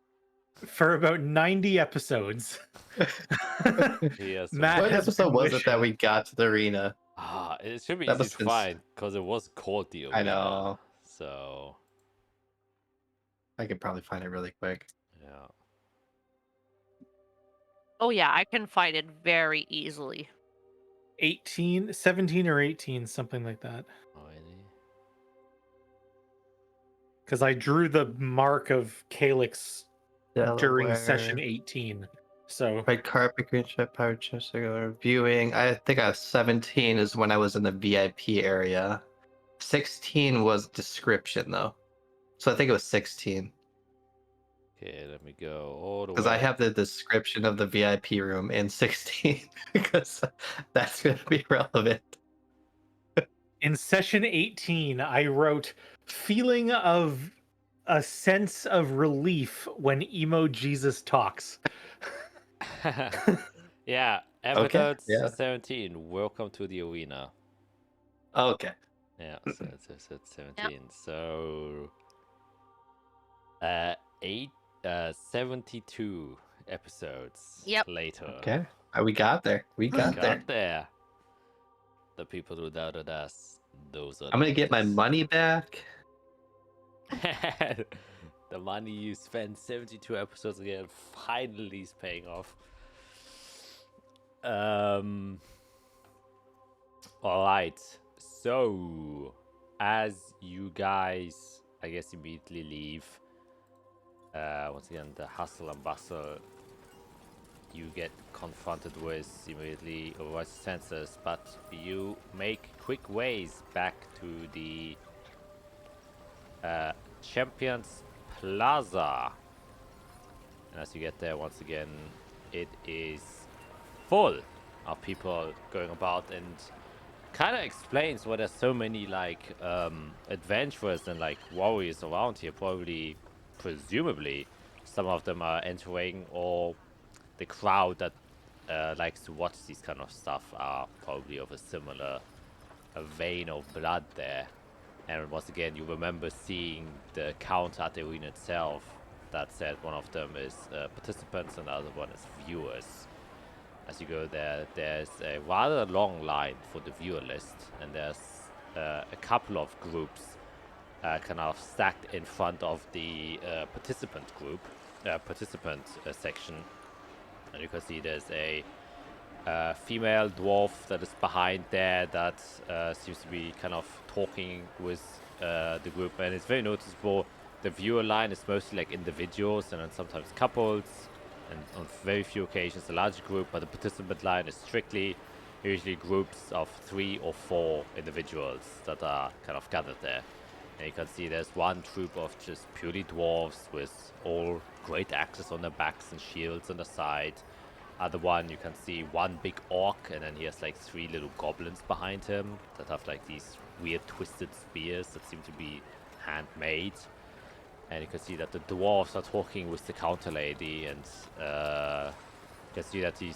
For about 90 episodes. Yes. Matt What has episode been was it that wishing- we got to the arena? It should be That easy must to have been find because it was called the arena. I know. So I could probably find it really quick. yeah. Oh yeah, I can find it very easily. 17 or 18, something like that. Alrighty. Because I drew the mark of Calyx during Delaware. session 18. So Red carpet, green chip, power chest, viewing. I think I was 17 is when I was in the VIP area. 16 was description though. So I think it was 16. Okay, let me go all the way. Because I have the description of the VIP room in 16. Because that's going to be relevant. in session 18, I wrote feeling of a sense of relief when emo Jesus talks. Yeah, Okay, episode yeah. 17. Welcome to the arena. Okay. Yeah, so it's episode 17. So 72 episodes Yep. later. Okay. We got there. We got there. Got there. The people who doubted us, those are I'm going to get my money back. The money you spent 72 episodes again finally is paying off. Alright. So as you guys I guess immediately leave, once again the hustle and bustle you get confronted with immediately overrides your senses, but you make quick ways back to the Champions Plaza. And as you get there, once again, it is full of people going about, and kind of explains why there's so many like adventurers and like warriors around here. Probably, presumably, some of them are entering, or the crowd that likes to watch these kind of stuff are probably of a similar vein of blood there. And once again, you remember seeing the count at the arena itself that said one of them is participants and the other one is viewers. As you go there, there's a rather long line for the viewer list, and there's a couple of groups kind of stacked in front of the participant section. And you can see there's a female dwarf that is behind there that seems to be kind of talking with the group, and it's very noticeable. The viewer line is mostly like individuals and then sometimes couples, and on very few occasions a larger group, but the participant line is strictly usually groups of 3 or 4 individuals that are kind of gathered there. And you can see there's one troop of just purely dwarves with all great axes on their backs and shields on the side. Other one, you can see one big orc, and then he has like 3 little goblins behind him that have like these weird twisted spears that seem to be handmade. And you can see that the dwarves are talking with the counter lady, and you can see that the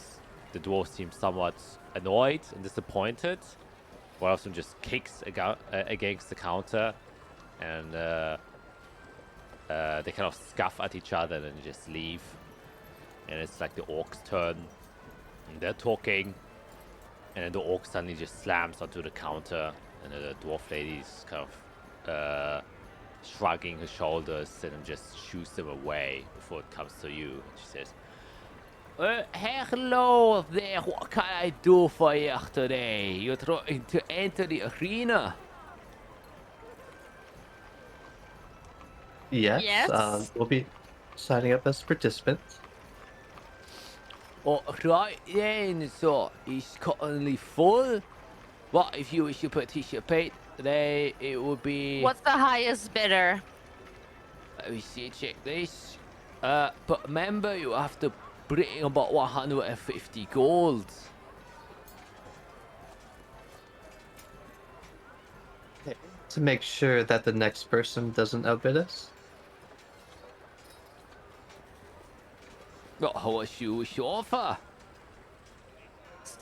dwarves seem somewhat annoyed and disappointed. One of them just kicks against the counter, and they kind of scuff at each other and then just leave. And it's like the orcs' turn, and they're talking, and then the orc suddenly just slams onto the counter, and the dwarf lady's kind of shrugging her shoulders and then just shoos them away before it comes to you. And she says, hello there, what can I do for you today? You're trying to enter the arena? Yes. Yes. We'll be signing up as participants. Oh, right then, so it's currently full. What if you wish to participate? Today it would be. What's the highest bidder? Let me see, check this. But remember, you have to bring about 150 gold. To make sure that the next person doesn't outbid us. What much you wish to offer?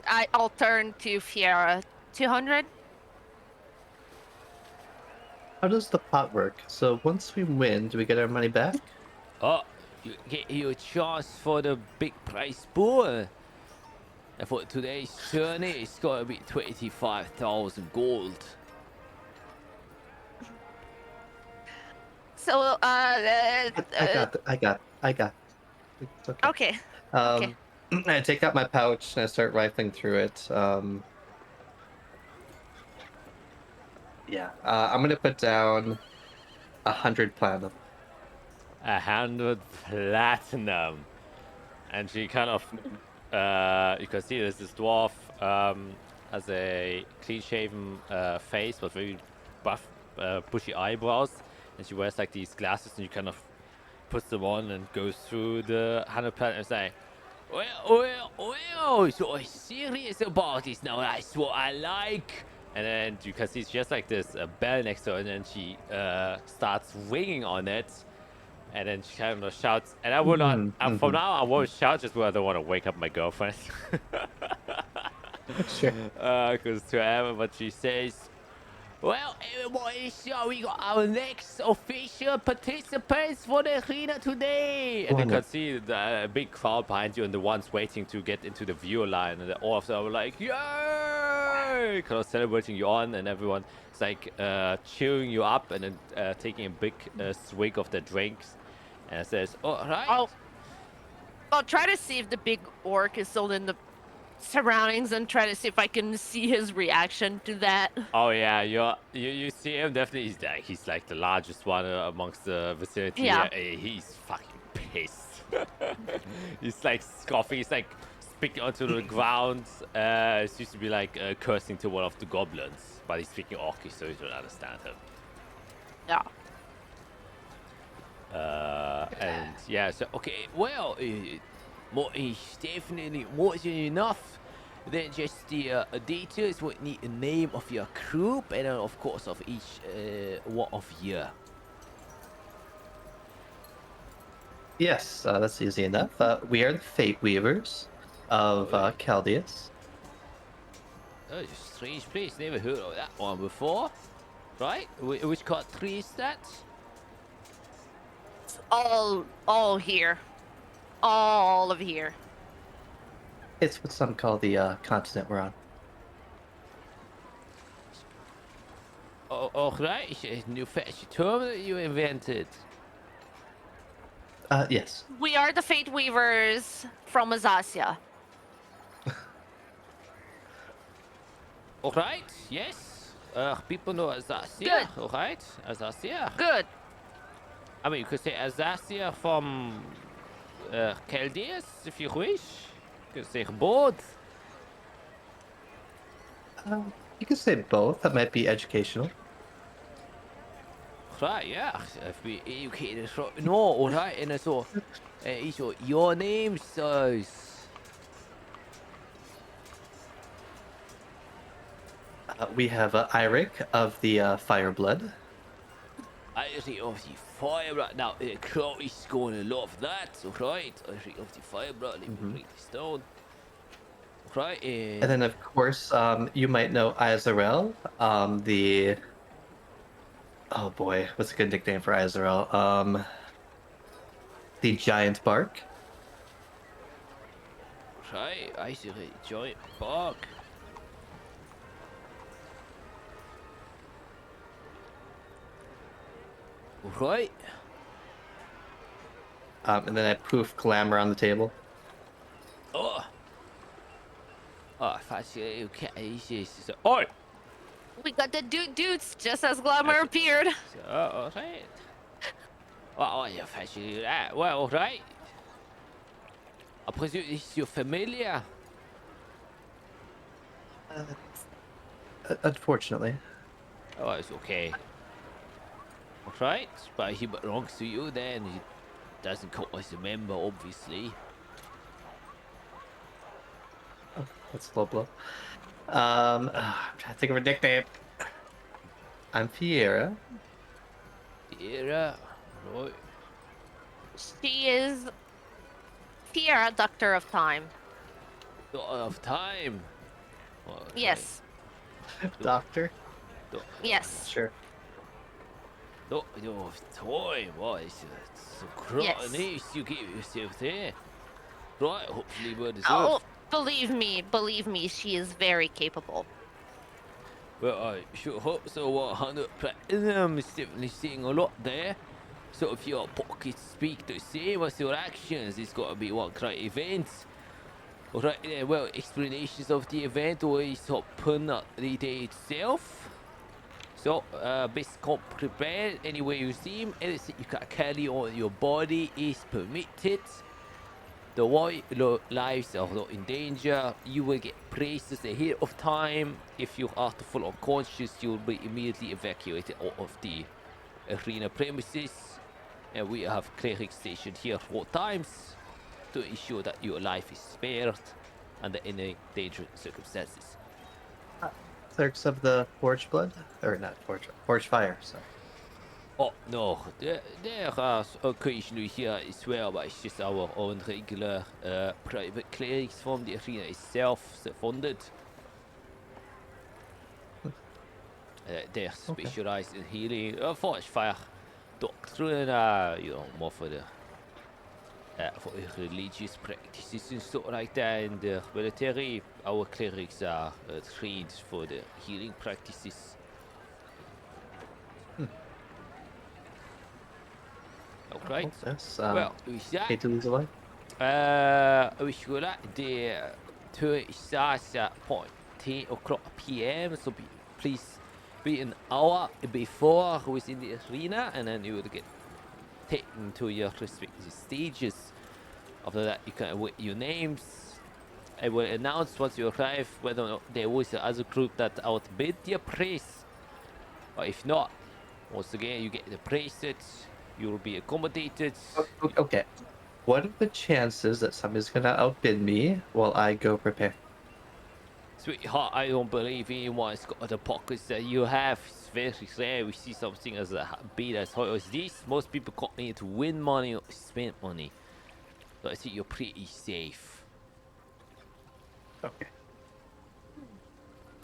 I'll turn to Fiera. 200? How does the pot work? So once we win, do we get our money back? Oh, you get your chance for the big prize pool. And for today's journey, it's gonna be 25,000 gold. So, I got. It's okay. okay. I take out my pouch and I start rifling through it. Yeah, I'm gonna put down 100 platinum. 100 platinum. And she kind of, you can see there's this dwarf has a clean-shaven face but very buff, bushy eyebrows, and she wears like these glasses, and you kind of puts them on and goes through the 100 platinum and say, well, so I'm serious about this now, that's what I like. And then you can see she has like this bell next to her, and then she starts ringing on it. And then she kind of shouts, and I will not, from now I won't shout just because I don't want to wake up my girlfriend. Sure. Because to Emma, but she says, well, everybody, so we got our next official participants for the arena today. And you can see the big crowd behind you and the ones waiting to get into the view line. And all of them are like, yay! Kind of celebrating you on, and everyone's like cheering you up and then taking a big swig of their drinks. And it says, all right. I'll try to see if the big orc is still in the surroundings and try to see if I can see his reaction to that. Oh yeah, you see him definitely. He's like the largest one amongst the vicinity. Yeah. He's fucking pissed. He's like scoffing. He's like speaking onto the ground. It seems to be like cursing to one of the goblins, but he's speaking Orcish, so you don't understand him. Yeah. And yeah, so okay, well, more is definitely more than enough than just the details. We need a name of your group and of course of each one of you. Yes, that's easy enough. We are the Fate Weavers of Chaldeus. Oh, it's a strange place. Never heard of that one before. Right? Which country is that? It's all here. All of here. It's what some call the continent we're on. Oh, right. It's a new fashion term that you invented. Yes. We are the Fate Weavers from Azathia. All right. Yes. People know Azathia. Good. All right. Azathia. Good. I mean, you could say Azathia from Chaldeus, if you wish. You could say both. You could say both. That might be educational. Right, yeah. If we educated us, no, all right. And so, your name says. We have Eirik of the Fireblood. Eirik of the Fireblood. Now, the crowd is going to love that, alright? Eirik of the Fireblood, let me write this down. Right, And then, of course, you might know Azarel, the... Oh boy, what's a good nickname for Azarel? The Giant Bark. Right, I see a giant bark. Right. And then I poof glamour on the table. Oh, fascinating. Okay, so, oi! We got the dudes just as Glamour appeared. All right. Oh, you're fascinating. Well, all right. I presume this is your familiar. Unfortunately. Oh, it's okay. All right, but he belongs to you then. He doesn't count as a member, obviously. Oh, that's a low blow. I'm trying to think of a nickname. I'm Fiera. Fiera, right. She is Fiera, Doctor of Time. Of time. Oh, okay. Yes. Doctor? Yes. Sure. Not enough time. Why? It's a Yes. nice you get yourself there. Right, hopefully we're deserved. Oh, believe me, she is very capable. Well, I sure hope so. 100 platinum is definitely seeing a lot there. So if your pockets speak the same as your actions, it's got to be one great event. Alright then, well, explanations of the event always happen at the day itself. So, best come prepared any way you seem. Anything you can carry on your body is permitted. The white lives are not in danger. You will get praises ahead of time. If you are to fall unconscious, you'll be immediately evacuated out of the arena premises. And we have clerics stationed here at all times to ensure that your life is spared under any dangerous circumstances. Clerks of the Forge Blood? Or not Forge Fire, sorry. Oh no, there are occasionally here as well, but it's just our own regular private clerics from the arena itself, seconded. They're specialized in healing, Forge Fire doctrine, more for the religious practices and stuff like that. In the military, our clerics are trained for the healing practices. Alright, Yes, well, with that, hate to lose a life. we should like the tour starts at 10 o'clock p.m. So please be an hour before within the arena, and then you will get taken to your respective stages. After that, you can wait your names. I will announce once you arrive whether or not there was another group that outbid your price. Or if not, once again, you get the bracelets. You will be accommodated. Okay. What are the chances that somebody's gonna outbid me while I go prepare? Sweetheart, I don't believe anyone's got the pockets that you have. It's very rare we see something as a beat as high as this. Most people come in to win money or spend money. So I think you're pretty safe. Okay.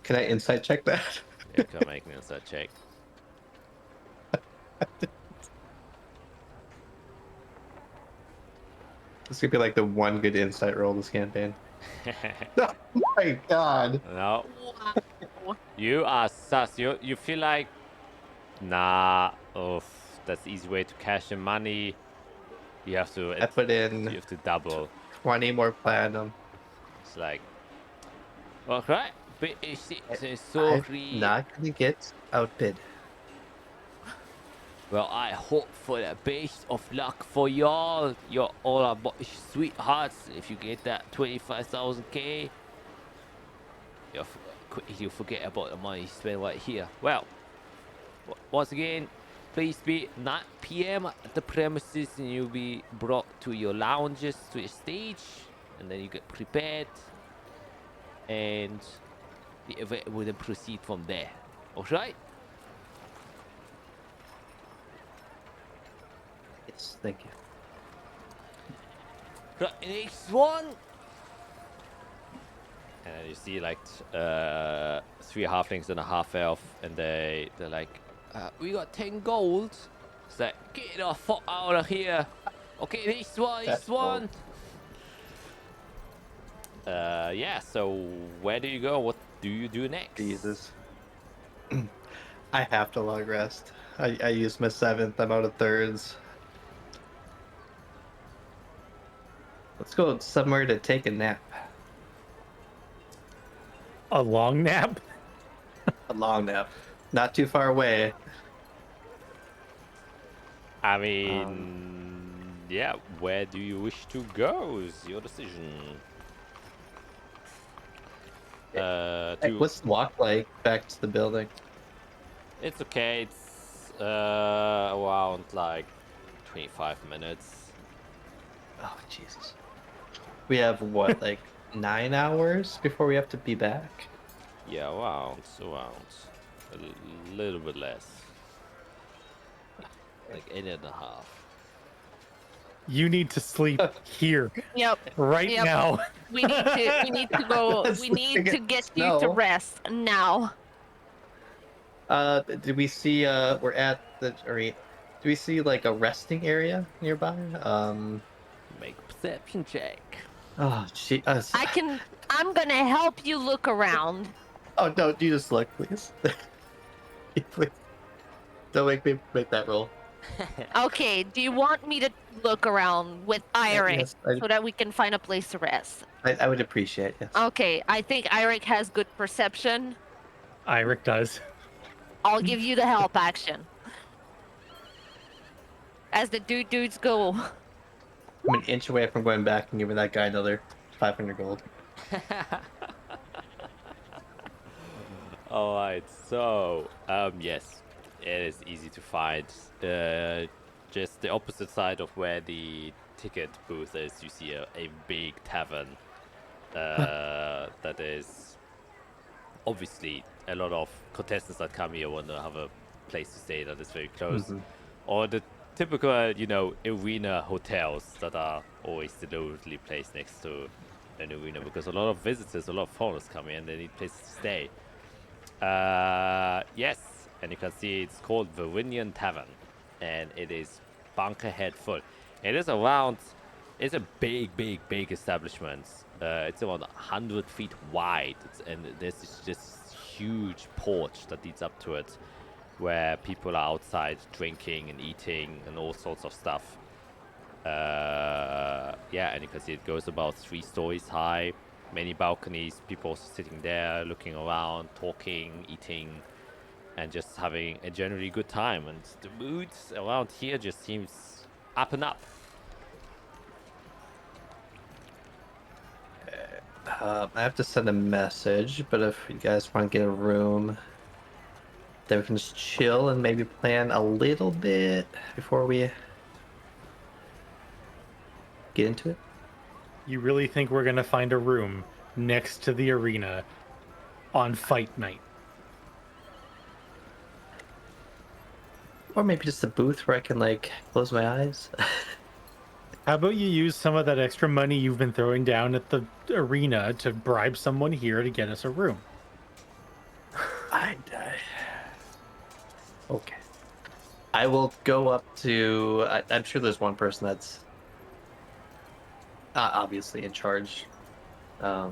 Can I insight check that? You can make an inside check. This could be like the one good insight roll this campaign. Oh my god. No, Wow. you are sus. You feel like, nah, that's the easy way to cash in money. You have to. I put You in have to double. 20 more platinum. It's like, alright, but it's I'm sorry. not gonna get outbid. Well, I hope for the best of luck for y'all. You're all about sweethearts. If you get that 25,000k, you forget about the money you spend right here. Well, once again, please be 9 p.m. at the premises, and you'll be brought to your lounges, to your stage, and then you get prepared, and the event will then proceed from there. Alright? Yes, thank you. Right, next one. And you see like 3 halflings and a half elf, and they're like, we got 10 gold. It's like, get the fuck out of here. Okay, this one. Yeah. So where do you go? What do you do next? Jesus. I have to log rest. I used my 7th. I'm out of thirds. Let's go somewhere to take a nap. A long nap? A long nap. Not too far away. I mean, yeah. Where do you wish to go? Is your decision. What's the walk like back to the building? It's okay. It's around like 25 minutes. Oh, Jesus. We have what, like 9 hours before we have to be back? Yeah, around. A little bit less. Like 8.5. You need to sleep here Yep. right Yep. now. We need to go. That's We the need to thing, get you to no. rest now. Did we see? We're at the arena. Do we see like a resting area nearby? Make a perception check. Oh, she. I'm gonna help you look around. Oh no! You just look, please. Please don't make me make that roll. Okay, do you want me to look around with Eirik Yes, so that we can find a place to rest? I would appreciate. Yes. Okay, I think Eirik has good perception. Eirik does. I'll give you the help action. As the dudes go. I'm an inch away from going back and giving that guy another 500 gold. All right, so yes, it is easy to find. Just the opposite side of where the ticket booth is, you see a big tavern. That is obviously a lot of contestants that come here want to have a place to stay that is very close, or the typical, arena hotels that are always deliberately placed next to an arena because a lot of visitors, a lot of foreigners come in and they need places to stay. Yes, and you can see it's called Verinian Tavern, and it is bunker head full. It is around, it's a big establishment. It's around 100 feet wide, and there's this huge porch that leads up to it, where people are outside drinking and eating and all sorts of stuff. Yeah, and you can see it goes about 3 stories high. Many balconies, people also sitting there, looking around, talking, eating, and just having a generally good time. And the mood around here just seems up and up. I have to send a message, but if you guys want to get a room, then we can just chill and maybe plan a little bit before we get into it. You really think we're gonna find a room next to the arena on fight night? Or maybe just a booth where I can, like, close my eyes. How about you use some of that extra money you've been throwing down at the arena to bribe someone here to get us a room? Okay. I will go up to... I'm sure there's one person that's obviously in charge. I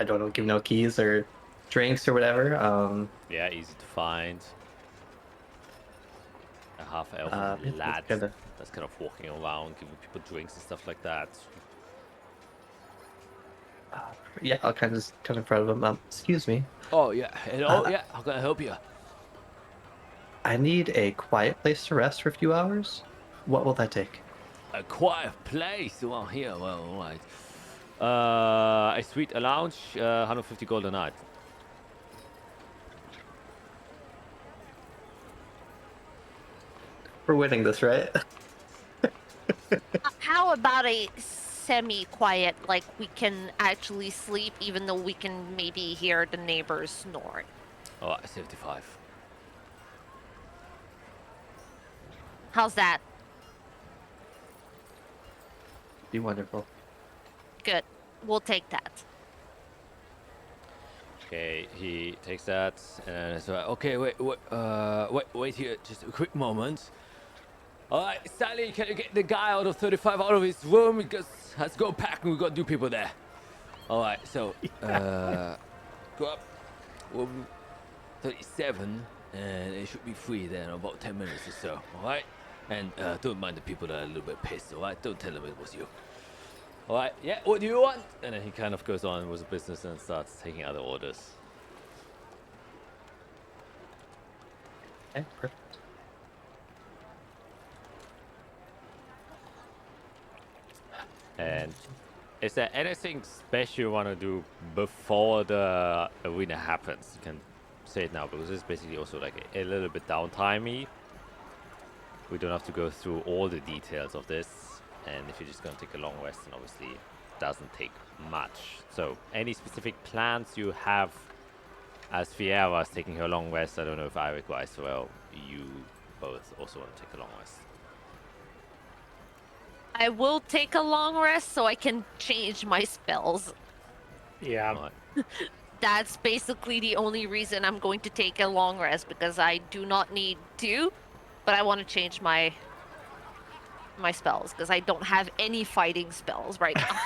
don't know, give no keys or drinks or whatever. Yeah, easy to find. A half-elf it's lad kinda- that's kind of walking around, giving people drinks and stuff like that. Yeah, I'll kind of just come in front of him. Excuse me. Oh yeah, hello, yeah, how can I help you? I need a quiet place to rest for a few hours. What will that take? A quiet place around here, well, alright. A suite, a lounge, 150 gold a night. We're winning this, right? How about a semi-quiet, like we can actually sleep even though we can maybe hear the neighbors snore? Oh, 75. How's that? Be wonderful. Good. We'll take that. Okay, he takes that and it's like, okay, wait here, just a quick moment. Alright, Sally, can you get the guy out of 35 out of his room? Because let's go pack and we got new people there. Alright, so, go up, room 37, and it should be free there in about 10 minutes or so, alright? And don't mind the people that are a little bit pissed, alright? Don't tell them it was you. Alright, yeah, what do you want? And then he kind of goes on with the business and starts taking other orders. Okay, perfect. And is there anything special you want to do before the arena happens? You can say it now because it's basically also like a little bit downtimey. We don't have to go through all the details of this. And if you're just going to take a long rest, then obviously it doesn't take much. So any specific plans you have as Fiera is taking her long rest? I don't know if Eirik or Isoel, you both also want to take a long rest. I will take a long rest so I can change my spells. Yeah. Alright. that's basically the only reason I'm going to take a long rest, because I do not need to, but I want to change my spells because I don't have any fighting spells right now.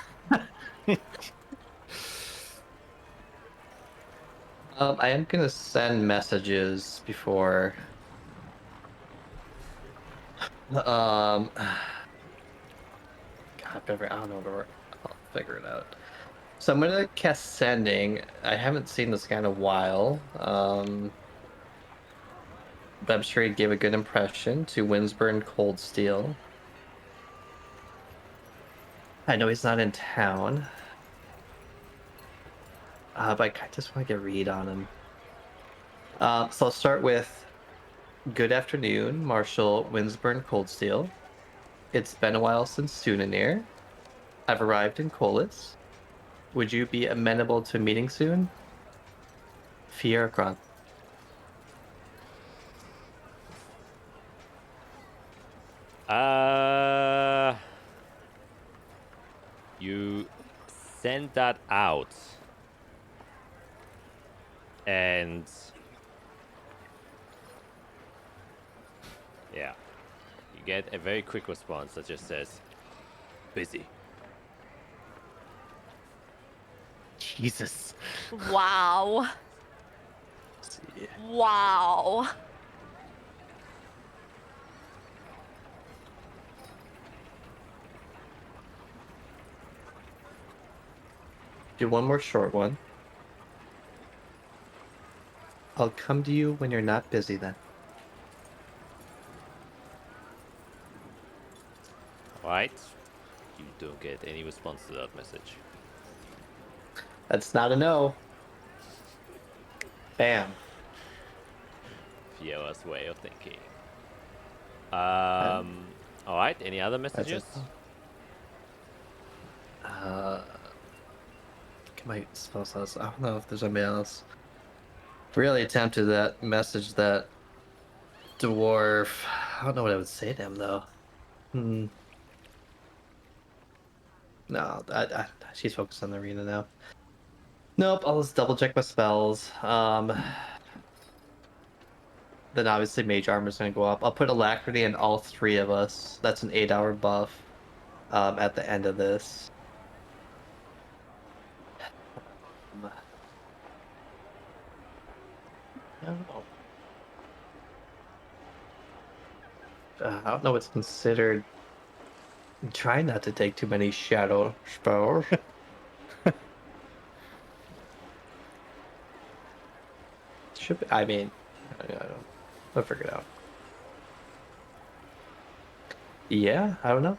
I am gonna send messages before. God, I don't know where. I'll figure it out. So I'm gonna cast sending. I haven't seen this guy in a while. But I'm sure he gave a good impression to Winsburn Coldsteel. I know he's not in town. But I just want to get a read on him. So I'll start with good afternoon, Marshal Winsburn Coldsteel. It's been a while since Sunanir. I've arrived in Colis. Would you be amenable to a meeting soon? Fierkron. You send that out, and yeah, you get a very quick response that just says, busy. Jesus. Wow. Let's see. Wow. Do one more short one. I'll come to you when you're not busy then. Alright. You don't get any response to that message. That's not a no. Bam. Fiora's way of thinking. Alright, any other messages? My spell slots. I don't know if there's anybody else. Really tempted that message that dwarf. I don't know what I would say to him though. No, she's focused on the arena now. Nope, I'll just double check my spells. Then obviously mage armor's gonna go up. I'll put alacrity in all three of us. That's an 8-hour buff at the end of this. I don't know what's considered. Try not to take too many shadow spells. Should be, I mean, I don't. I'll figure it out. Yeah, I don't know.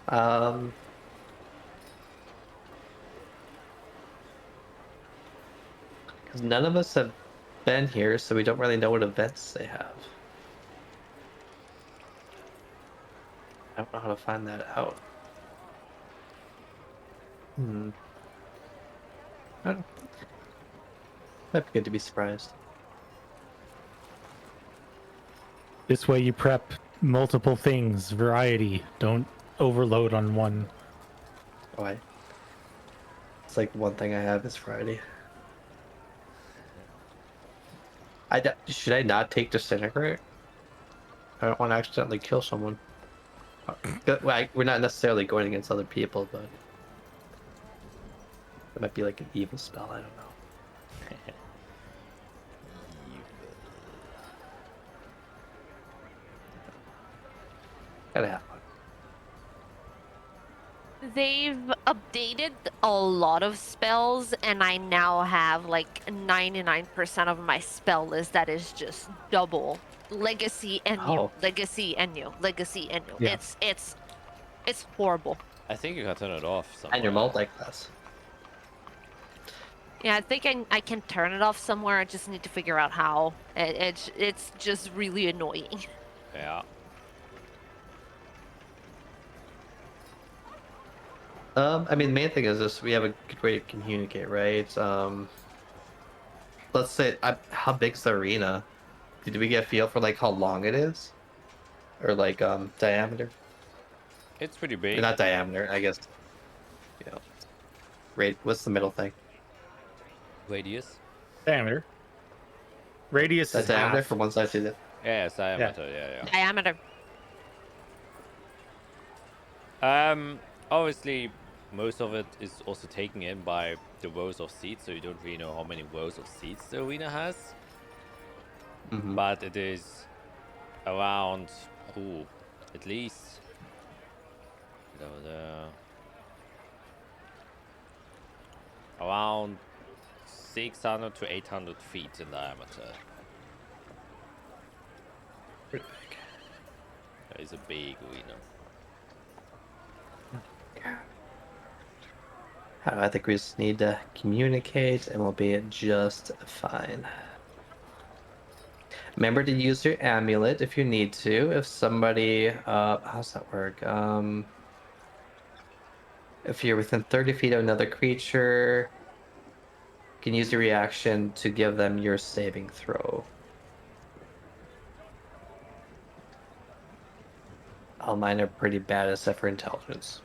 Because none of us have been here, so we don't really know what events they have. I don't know how to find that out. I don't know. Might be good to be surprised. This way you prep multiple things, variety. Don't overload on one. Why? It's like one thing I have is Friday. Should I not take Disintegrate? I don't want to accidentally kill someone. We're not necessarily going against other people, but it might be like an evil spell. I don't know. Gotta have fun. They've updated a lot of spells, and I now have like 99% of my spell list that is just double legacy and new, Oh. legacy and new, legacy and new. Yeah. It's horrible. I think you can turn it off somewhere. And your multi-class. Yeah, I think I can turn it off somewhere. I just need to figure out how. It's just really annoying. Yeah. I mean, the main thing is this: we have a good way to communicate, right? Let's say, how big's the arena? Did we get a feel for like how long it is, or like diameter? It's pretty big. Not diameter, I guess. You know, what's the middle thing? Radius. Diameter. Radius That is diameter half. from one side to the. Yes, diameter. Yeah. Diameter. Obviously, most of it is also taken in by the rows of seats, so you don't really know how many rows of seats the arena has. Mhm. But it is around, at least around 600 to 800 feet in diameter. Pretty big. That is a big arena. I think we just need to communicate and we'll be just fine. Remember to use your amulet if you need to. If somebody, how's that work? If you're within 30 feet of another creature, you can use your reaction to give them your saving throw. All mine are pretty bad except for intelligence.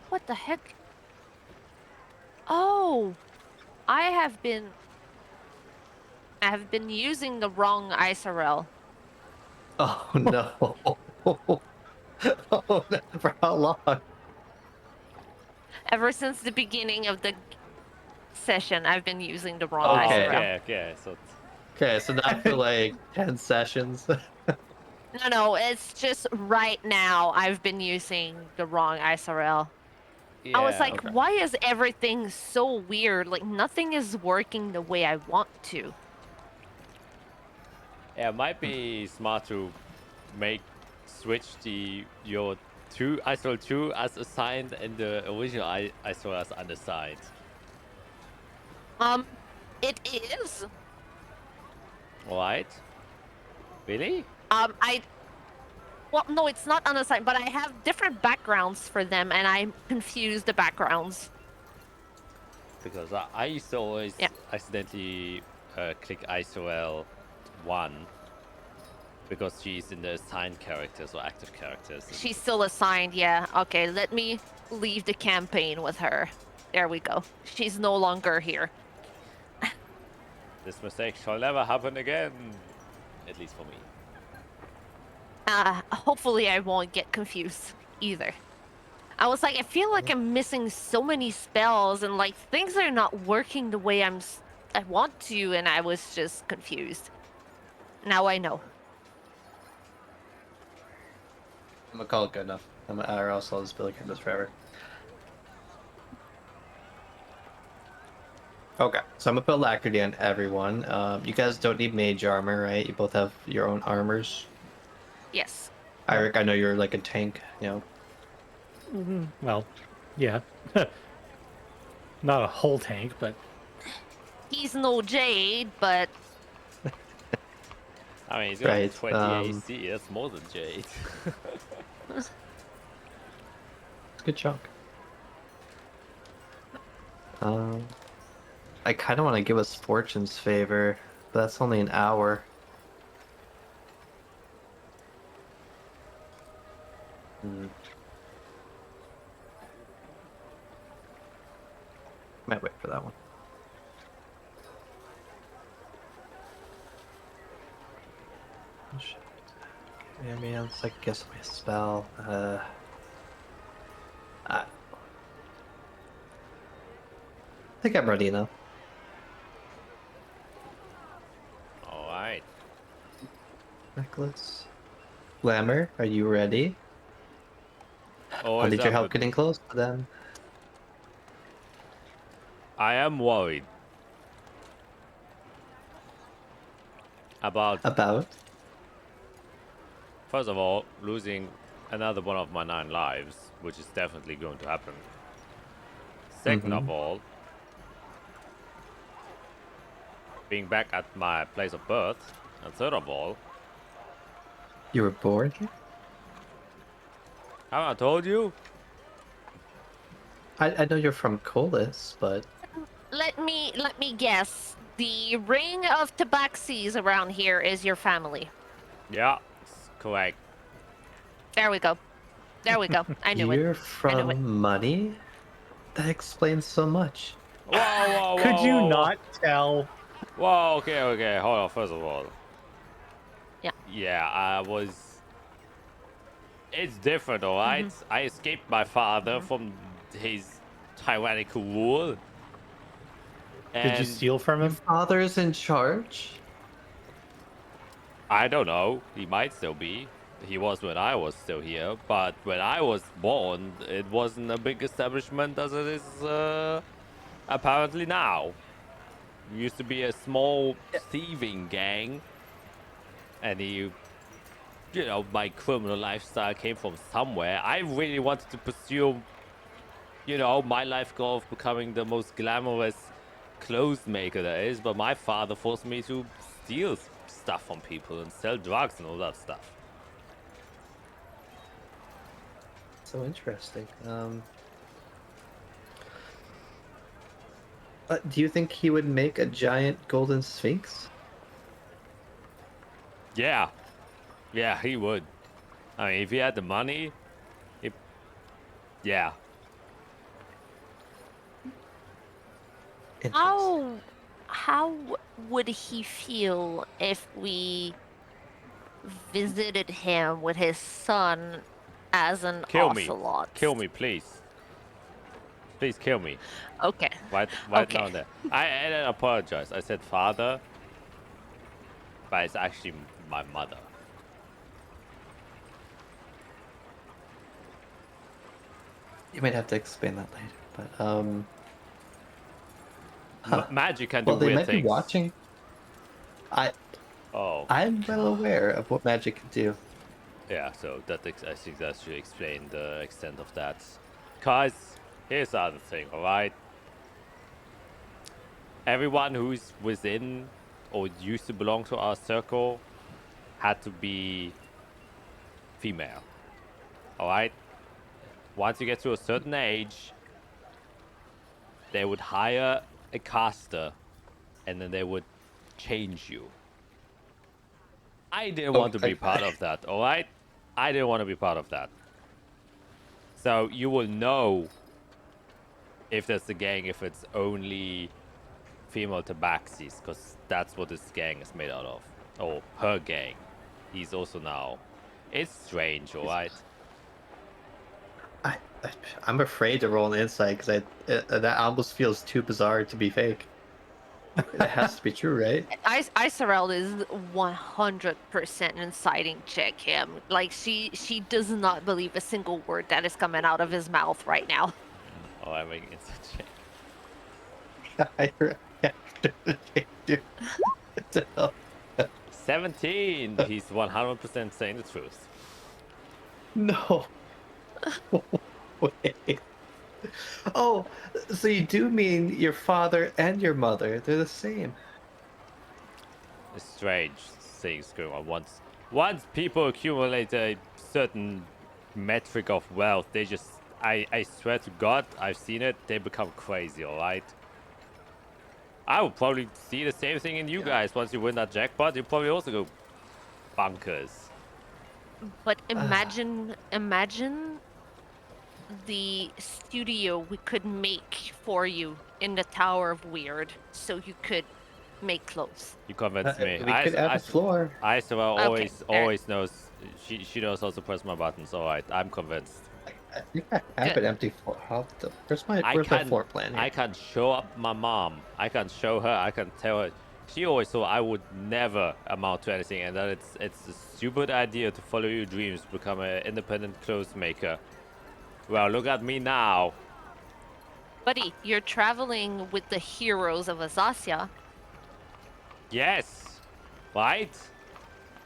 What the heck? Oh, I have been using the wrong ISRL. Oh no. Oh, for how long? Ever since the beginning of the session, I've been using the wrong Okay. ISRL. Okay, so Okay, so not for like 10 sessions. No, it's just right now I've been using the wrong ISRL. I was like, okay. why is everything so weird? Like, nothing is working the way I want to. yeah, it might be smart to switch your ISO 2 as assigned and the original ISO as unassigned. It is. Alright. Really? Well, no, it's not unassigned, but I have different backgrounds for them, and I confuse the backgrounds. Because I used to always accidentally click ISOL 1 because she's in the assigned characters or active characters. She's still assigned, yeah. Okay, let me leave the campaign with her. There we go. She's no longer here. This mistake shall never happen again. At least for me. Hopefully I won't get confused either. I was like, I feel like I'm missing so many spells and like things are not working the way I want to, and I was just confused. Now I know. I'm gonna call it good enough. Or else I'll just be looking at this forever. Okay, so I'm gonna put alacrity on everyone. You guys don't need mage armor, right? You both have your own armors. Yes. Eric, I know you're like a tank, you know. Well, yeah. Not a whole tank, but He's no Jade, but I mean, he's got Right, 20 AC. That's more than Jade. It's a good chunk. I kind of want to give us Fortune's favor, but that's only an hour. Might wait for that one. Oh, shit. Okay, I mean, it's like guess my spell. I think I'm ready now. Alright. Necklace. Glamour, are you ready? Oh, I need your help getting close to them. I am worried about, first of all, losing another one of my 9 lives, which is definitely going to happen. Second of all, being back at my place of birth. And third of all, You were born here? haven't I told you? I know you're from Colis, but let me guess. The ring of tabaxis around here is your family. Yeah, it's correct. There we go. There we go. I knew it. You're I knew it. from money? That explains so much. Whoa, whoa, whoa! Could you whoa. not tell? Whoa, okay. Hold on. First of all. Yeah. Yeah, I was. It's different, alright? I escaped my father from his tyrannical rule. Did you And steal from Your him? father's in charge? I don't know. He might still be. He was when I was still here, but when I was born, it wasn't a big establishment as it is apparently now. It used to be a small thieving gang, and my criminal lifestyle came from somewhere. I really wanted to pursue, my life goal of becoming the most glamorous clothes maker there is, but my father forced me to steal stuff from people and sell drugs and all that stuff. So interesting. Do you think he would make a giant golden sphinx? Yeah, he would. I mean, if he had the money, yeah. Interesting. How would he feel if we visited him with his son as an Kill me. ocelot? Kill me, please. Please kill me. Okay. Right Okay. now and there. I apologize. I said father, but it's actually my mother. You might have to explain that later, but Magic can do well, they weird might things. be watching. Oh. I'm well aware of what magic can do. Yeah, so I think that should explain the extent of that. Cause here's the other thing, alright? Everyone who's within or used to belong to our circle had to be female. Alright? Once you get to a certain age, they would hire a caster and then they would change you. I didn't want to be part of that, alright? I didn't want to be part of that. So you will know if there's a gang, if it's only female tabaxis, because that's what this gang is made out of. Or her gang. He's also now. It's strange, alright? I'm afraid to roll an insight because that almost feels too bizarre to be fake. It has to be true, right? Isorel is 100% inciting check him. Like she does not believe a single word that is coming out of his mouth right now. Oh, I'm making it such a... 17! He's 100% saying the truth. No. Wait. Oh, so you do mean your father and your mother? They're the same. Strange things going on. Once people accumulate a certain metric of wealth, they just... I swear to God, I've seen it. They become crazy, alright? I would probably see the same thing in you guys. Once you win that jackpot, you'll probably also go bonkers. But imagine the studio we could make for you in the Tower of Weird, so you could make clothes. You convinced me. We could add a floor. Isabel Okay, always knows. She knows how to press my buttons. All right, I'm convinced. I think I have Good. an empty floor. Where's my floor plan here? I can show up my mom. I can show her. I can tell her. She always thought I would never amount to anything, and that it's a stupid idea to follow your dreams, become an independent clothes maker. Well, look at me now. Buddy, you're traveling with the heroes of Azathia. Yes, right?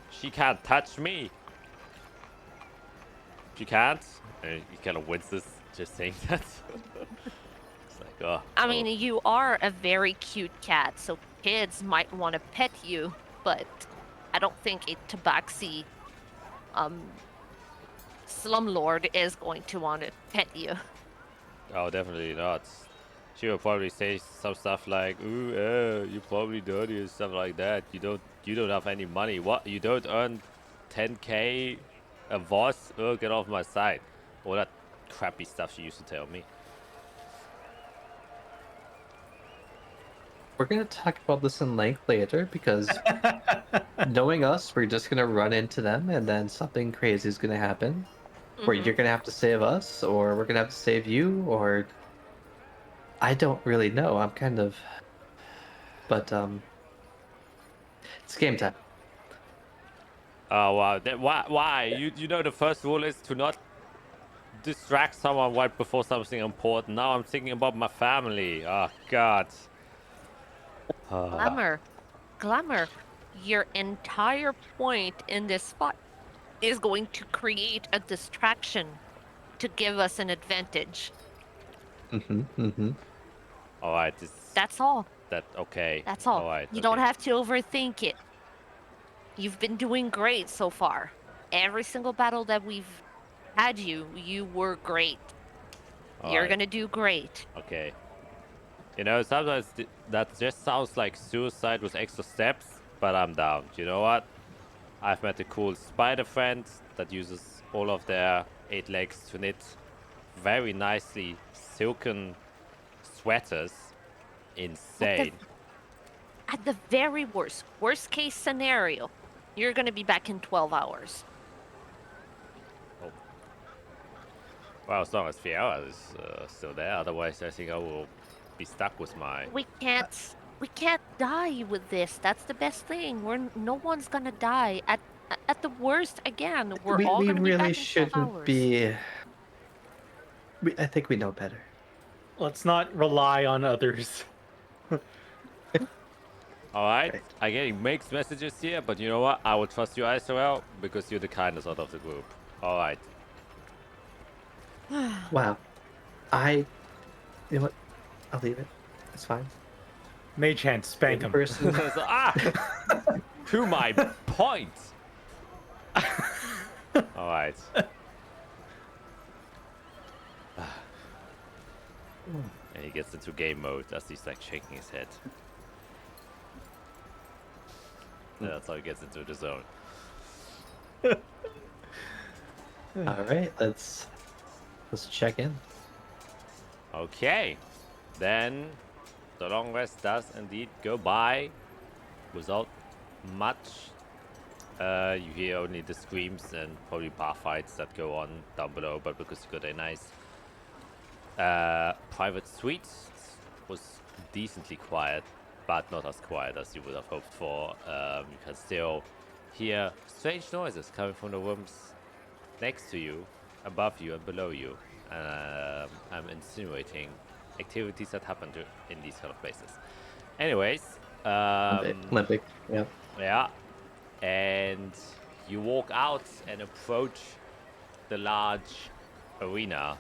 She can't touch me. She can't. And he kind of winces just saying that. It's like, oh. I mean, you are a very cute cat, so kids might want to pet you, but I don't think a tabaxi slumlord is going to want to pet you. Oh, definitely not. She will probably say some stuff like, "Ooh, you're probably dirty" or stuff like that. You don't have any money. What? You don't earn 10k a boss? Oh, get off my side. All that crappy stuff she used to tell me. We're gonna talk about this in length later because knowing us, we're just gonna run into them and then something crazy is gonna happen. Where Mhm. you're gonna have to save us, or we're gonna have to save you, or I don't really know. I'm kind of, but it's game time. Oh wow! Why? You know the first rule is to not distract someone right before something important. Now I'm thinking about my family. Oh God. Glamour, your entire point in this fight is going to create a distraction to give us an advantage. All right. That's all. Okay. That's all. All right. You Okay. don't have to overthink it. You've been doing great so far. Every single battle that we've had you were great. All You're right. gonna do great. Okay. You know, sometimes that just sounds like suicide with extra steps, but I'm down. You know what? I've met a cool spider friend that uses all of their 8 legs to knit very nicely silken sweaters. Insane. At the very worst case scenario, you're gonna be back in 12 hours. Oh. Well, as long as Fiera is still there, otherwise I think I will be stuck with my... We can't die with this. That's the best thing. No one's gonna die. At the worst, again, we're all We gonna be really back in 12 shouldn't hours. be. I think we know better. Let's not rely on others. All right, Right. I'm getting mixed messages here, but you know what? I will trust you, Israel, because you're the kindest out of the group. All right. Wow. You know what? I'll leave it. It's fine. Mage hand, spank him. Person. So, to my point. All right. And he gets into game mode as he's like shaking his head. That's how he gets into the zone. All right, let's check in. Okay, then the long rest does indeed go by without much. You hear only the screams and probably bar fights that go on down below, but because you got a nice private suite, it was decently quiet, but not as quiet as you would have hoped for. You can still hear strange noises coming from the rooms next to you, above you, and below you. I'm insinuating activities that happen in these kind of places. Anyways, Olympic. Yeah. yeah, and you walk out and approach the large arena,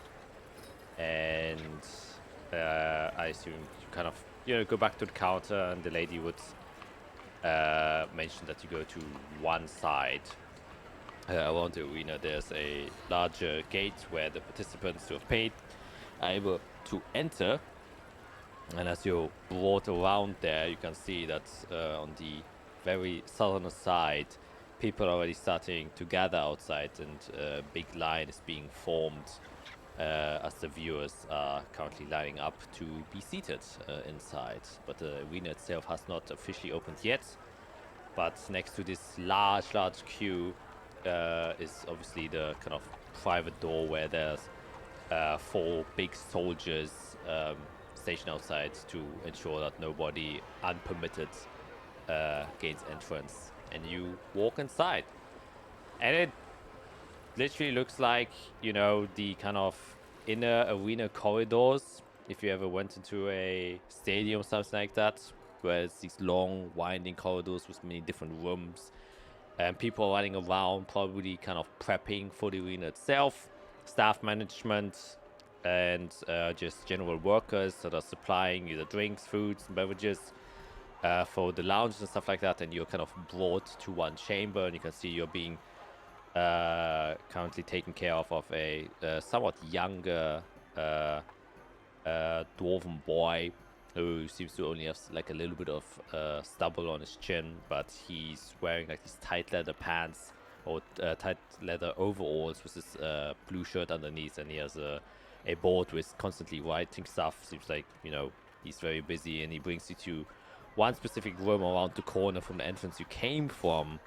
and I assume you kind of go back to the counter, and the lady would mention that you go to one side. Around the arena, there's a larger gate where the participants who have paid are able to enter. And as you're brought around there, you can see that on the very southern side, people are already starting to gather outside, and a big line is being formed as the viewers are currently lining up to be seated inside. But the arena itself has not officially opened yet. But next to this large queue is obviously the kind of private door where there's 4 big soldiers stationed outside to ensure that nobody unpermitted gains entrance. And you walk inside, and it literally looks like the kind of inner arena corridors if you ever went into a stadium or something like that, where it's these long winding corridors with many different rooms. And people running around, probably kind of prepping for the arena itself, staff management, and just general workers that are supplying either drinks, foods, and beverages for the lounge and stuff like that. And you're kind of brought to one chamber, and you can see you're being currently taken care of a somewhat younger dwarven boy who seems to only have like a little bit of stubble on his chin, but he's wearing like these tight leather pants or tight leather overalls with his blue shirt underneath, and he has a board with constantly writing stuff. Seems like, you know, he's very busy, and he brings you to one specific room around the corner from the entrance you came from,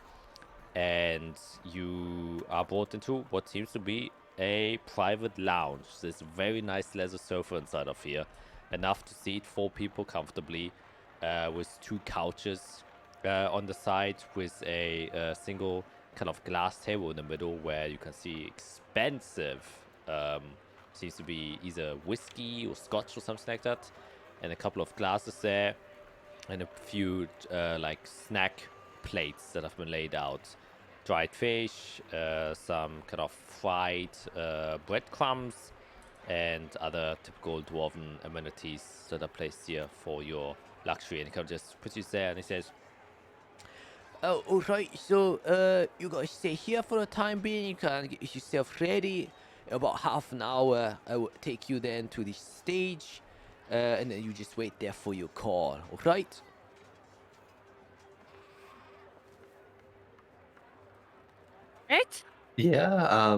and you are brought into what seems to be a private lounge. There's a very nice leather sofa inside of here, enough to seat 4 people comfortably, with 2 couches on the side, with a single kind of glass table in the middle where you can see expensive, seems to be either whiskey or scotch or something like that, and a couple of glasses there, and a few like snack plates that have been laid out. Dried fish, some kind of fried breadcrumbs, and other typical dwarven amenities that are placed here for your luxury. And he kind of just puts you there, and he says, "Oh, all right. So, you guys stay here for the time being. You can get yourself ready. In about half an hour, I will take you then to the stage, and then you just wait there for your call. All right?" Right? Yeah.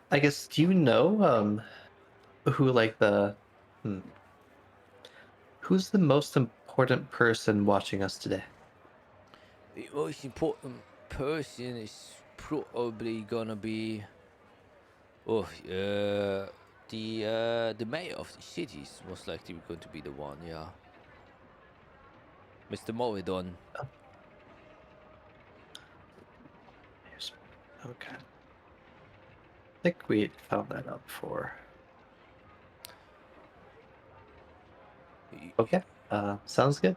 I guess, do you know who like who's the most important person watching us today? The most important person is probably gonna be, the mayor of the city is most likely going to be the one. Yeah, Mr. Moridon. Okay. I think we found that out before. Okay. Sounds good.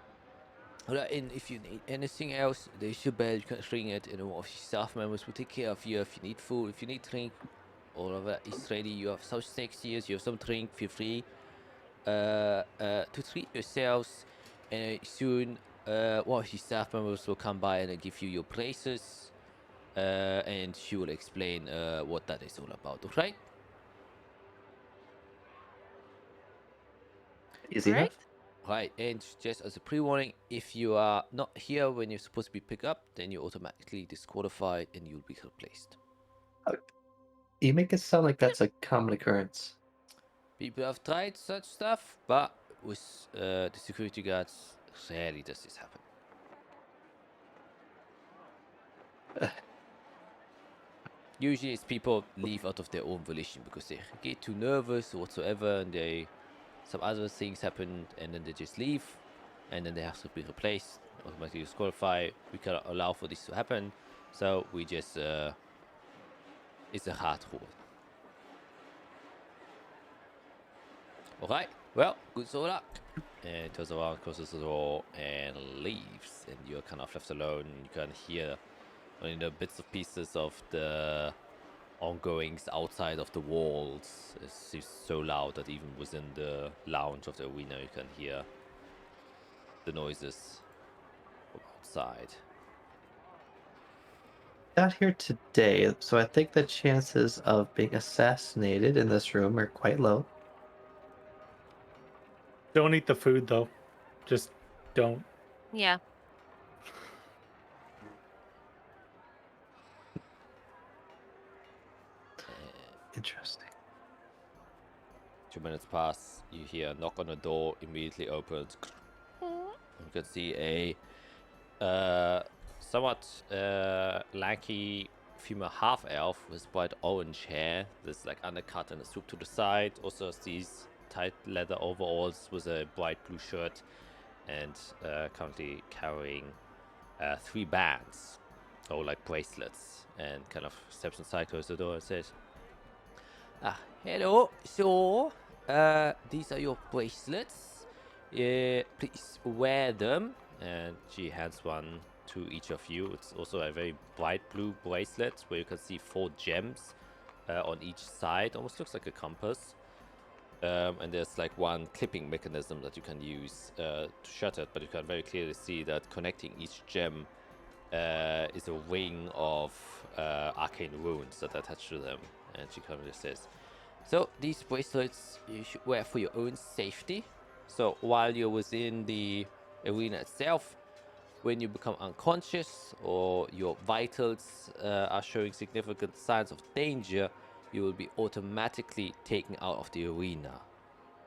Alright, and if you need anything else, there's your bell. You can ring it, and one of your staff members will take care of you. If you need food, if you need drink, all of that is ready. You have some snacks here, you have some drink. Feel free to treat yourselves, and soon one of your staff members will come by and give you your braces, and she will explain what that is all about. Alright? Easy Right? enough. Right, and just as a pre-warning, if you are not here when you're supposed to be picked up, then you're automatically disqualified and you'll be replaced. You make it sound like that's a common occurrence. People have tried such stuff, but with the security guards, rarely does this happen. Usually it's people leave out of their own volition because they get too nervous or whatsoever, and some other things happen, and then they just leave, and then they have to be replaced, automatically disqualified. We cannot allow for this to happen, so we just it's a hard rule. Alright, well, good luck. And turns around, closes the door, and leaves, and you're kind of left alone. You can hear only the bits and pieces of the ongoings outside of the walls. It's so loud that even within the lounge of the arena you can hear the noises from outside. Got here today, so I think the chances of being assassinated in this room are quite low. Don't eat the food though. Just don't. Yeah. Interesting. 2 minutes pass, you hear a knock on the door, immediately opens. You can see a somewhat lanky female half-elf with bright orange hair. There's like undercut and a swoop to the side. Also these tight leather overalls with a bright blue shirt, and currently carrying 3 bands, or like bracelets, and kind of steps inside, closes the door, and says, hello, so these are your bracelets. Please wear them. And she hands one to each of you. It's also a very bright blue bracelet where you can see 4 gems on each side. Almost looks like a compass. And there's like one clipping mechanism that you can use to shut it, but you can very clearly see that connecting each gem is a ring of arcane runes that attach to them. And she kind of just says, so these bracelets you should wear for your own safety. So while you're within the arena itself, when you become unconscious or your vitals are showing significant signs of danger, you will be automatically taken out of the arena.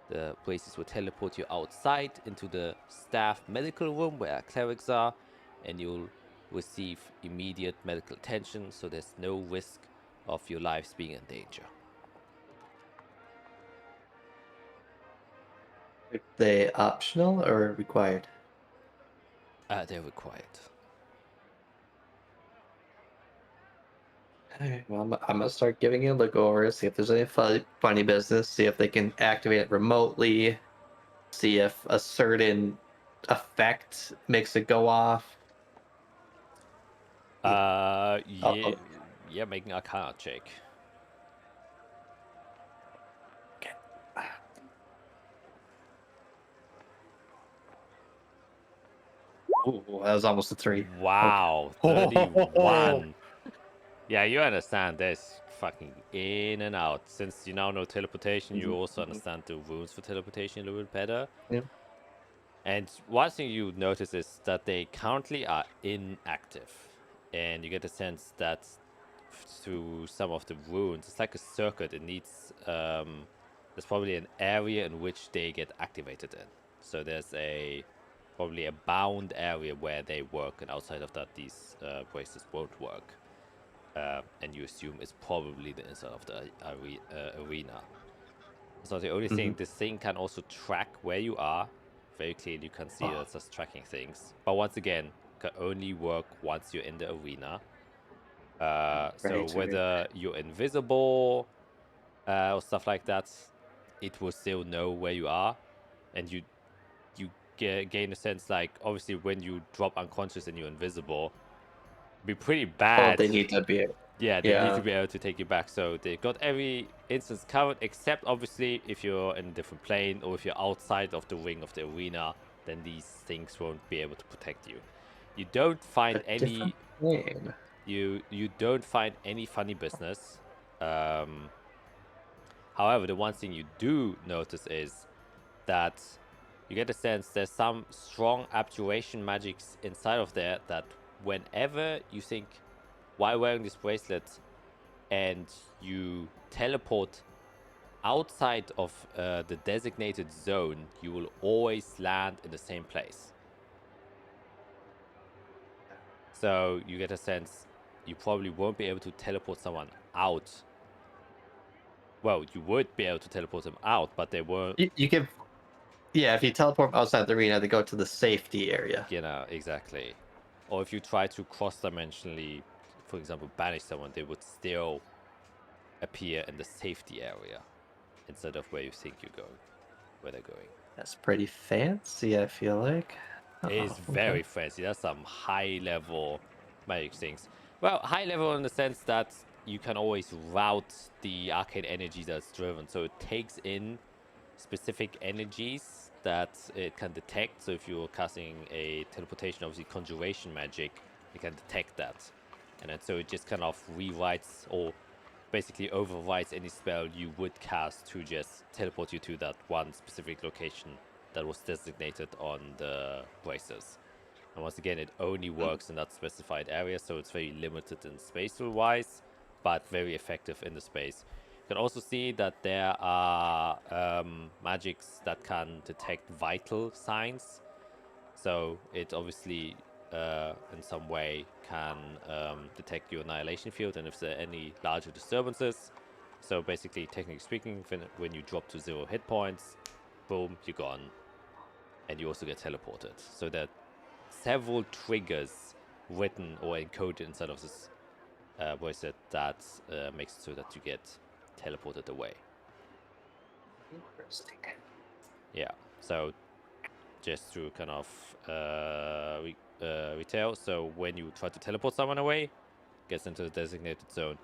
The braces will teleport you outside into the staff medical room where clerics are, and you'll receive immediate medical attention, so there's no risk of your lives being in danger. Are they optional or required? They're required. Alright, well, I'm gonna start giving it a look over, see if there's any funny business, see if they can activate it remotely, see if a certain effect makes it go off. Yeah, yeah, make an Arcana check. Okay. Ooh, that was almost a 3. Wow, Okay. 31. Yeah, you understand this fucking in and out. Since you now know teleportation, you also understand the rules for teleportation a little bit better. Yeah. And one thing you notice is that they currently are inactive. And you get a sense that through some of the runes, it's like a circuit. It needs, there's probably an area in which they get activated in. So there's probably a bound area where they work, and outside of that, these braces won't work. And you assume it's probably the inside of the arena. So the only thing, this thing can also track where you are. Very clearly, you can see that it's just tracking things. But once again, can only work once you're in the arena. So whether you're invisible or stuff like that, it will still know where you are, and you gain a sense, like, obviously when you drop unconscious and you're invisible, it'd be pretty bad. Oh, they need to be. Yeah, they need to be able to take you back. So they got every instance covered, except obviously if you're in a different plane or if you're outside of the ring of the arena, then these things won't be able to protect you. You don't find any. You don't find any funny business. However, the one thing you do notice is that you get a sense there's some strong abjuration magics inside of there that whenever you think, while wearing this bracelet, and you teleport outside of the designated zone, you will always land in the same place. So you get a sense you probably won't be able to teleport someone out. Well, you would be able to teleport them out, but they won't. You can, yeah. If you teleport outside the arena, they go to the safety area. You know, exactly. Or if you try to cross-dimensionally, for example, banish someone, they would still appear in the safety area instead of where you think you're going, where they're going. That's pretty fancy, I feel like. It is very fancy. That's some high-level magic things. Well, high-level in the sense that you can always route the arcane energy that's driven. So it takes in specific energies that it can detect. So if you're casting a teleportation, obviously conjuration magic, it can detect that. And then so it just kind of rewrites or basically overrides any spell you would cast to just teleport you to that one specific location that was designated on the braces. And once again, it only works in that specified area, so it's very limited in spatial wise, but very effective in the space. You can also see that there are magics that can detect vital signs. So it obviously in some way can detect your annihilation field and if there are any larger disturbances. So basically, technically speaking, when you drop to 0 hit points, boom, you're gone. And you also get teleported. So there are several triggers written or encoded inside of this bracelet that makes it so that you get teleported away. Interesting. Yeah, so just to kind of retail, so when you try to teleport someone away, gets into the designated zone.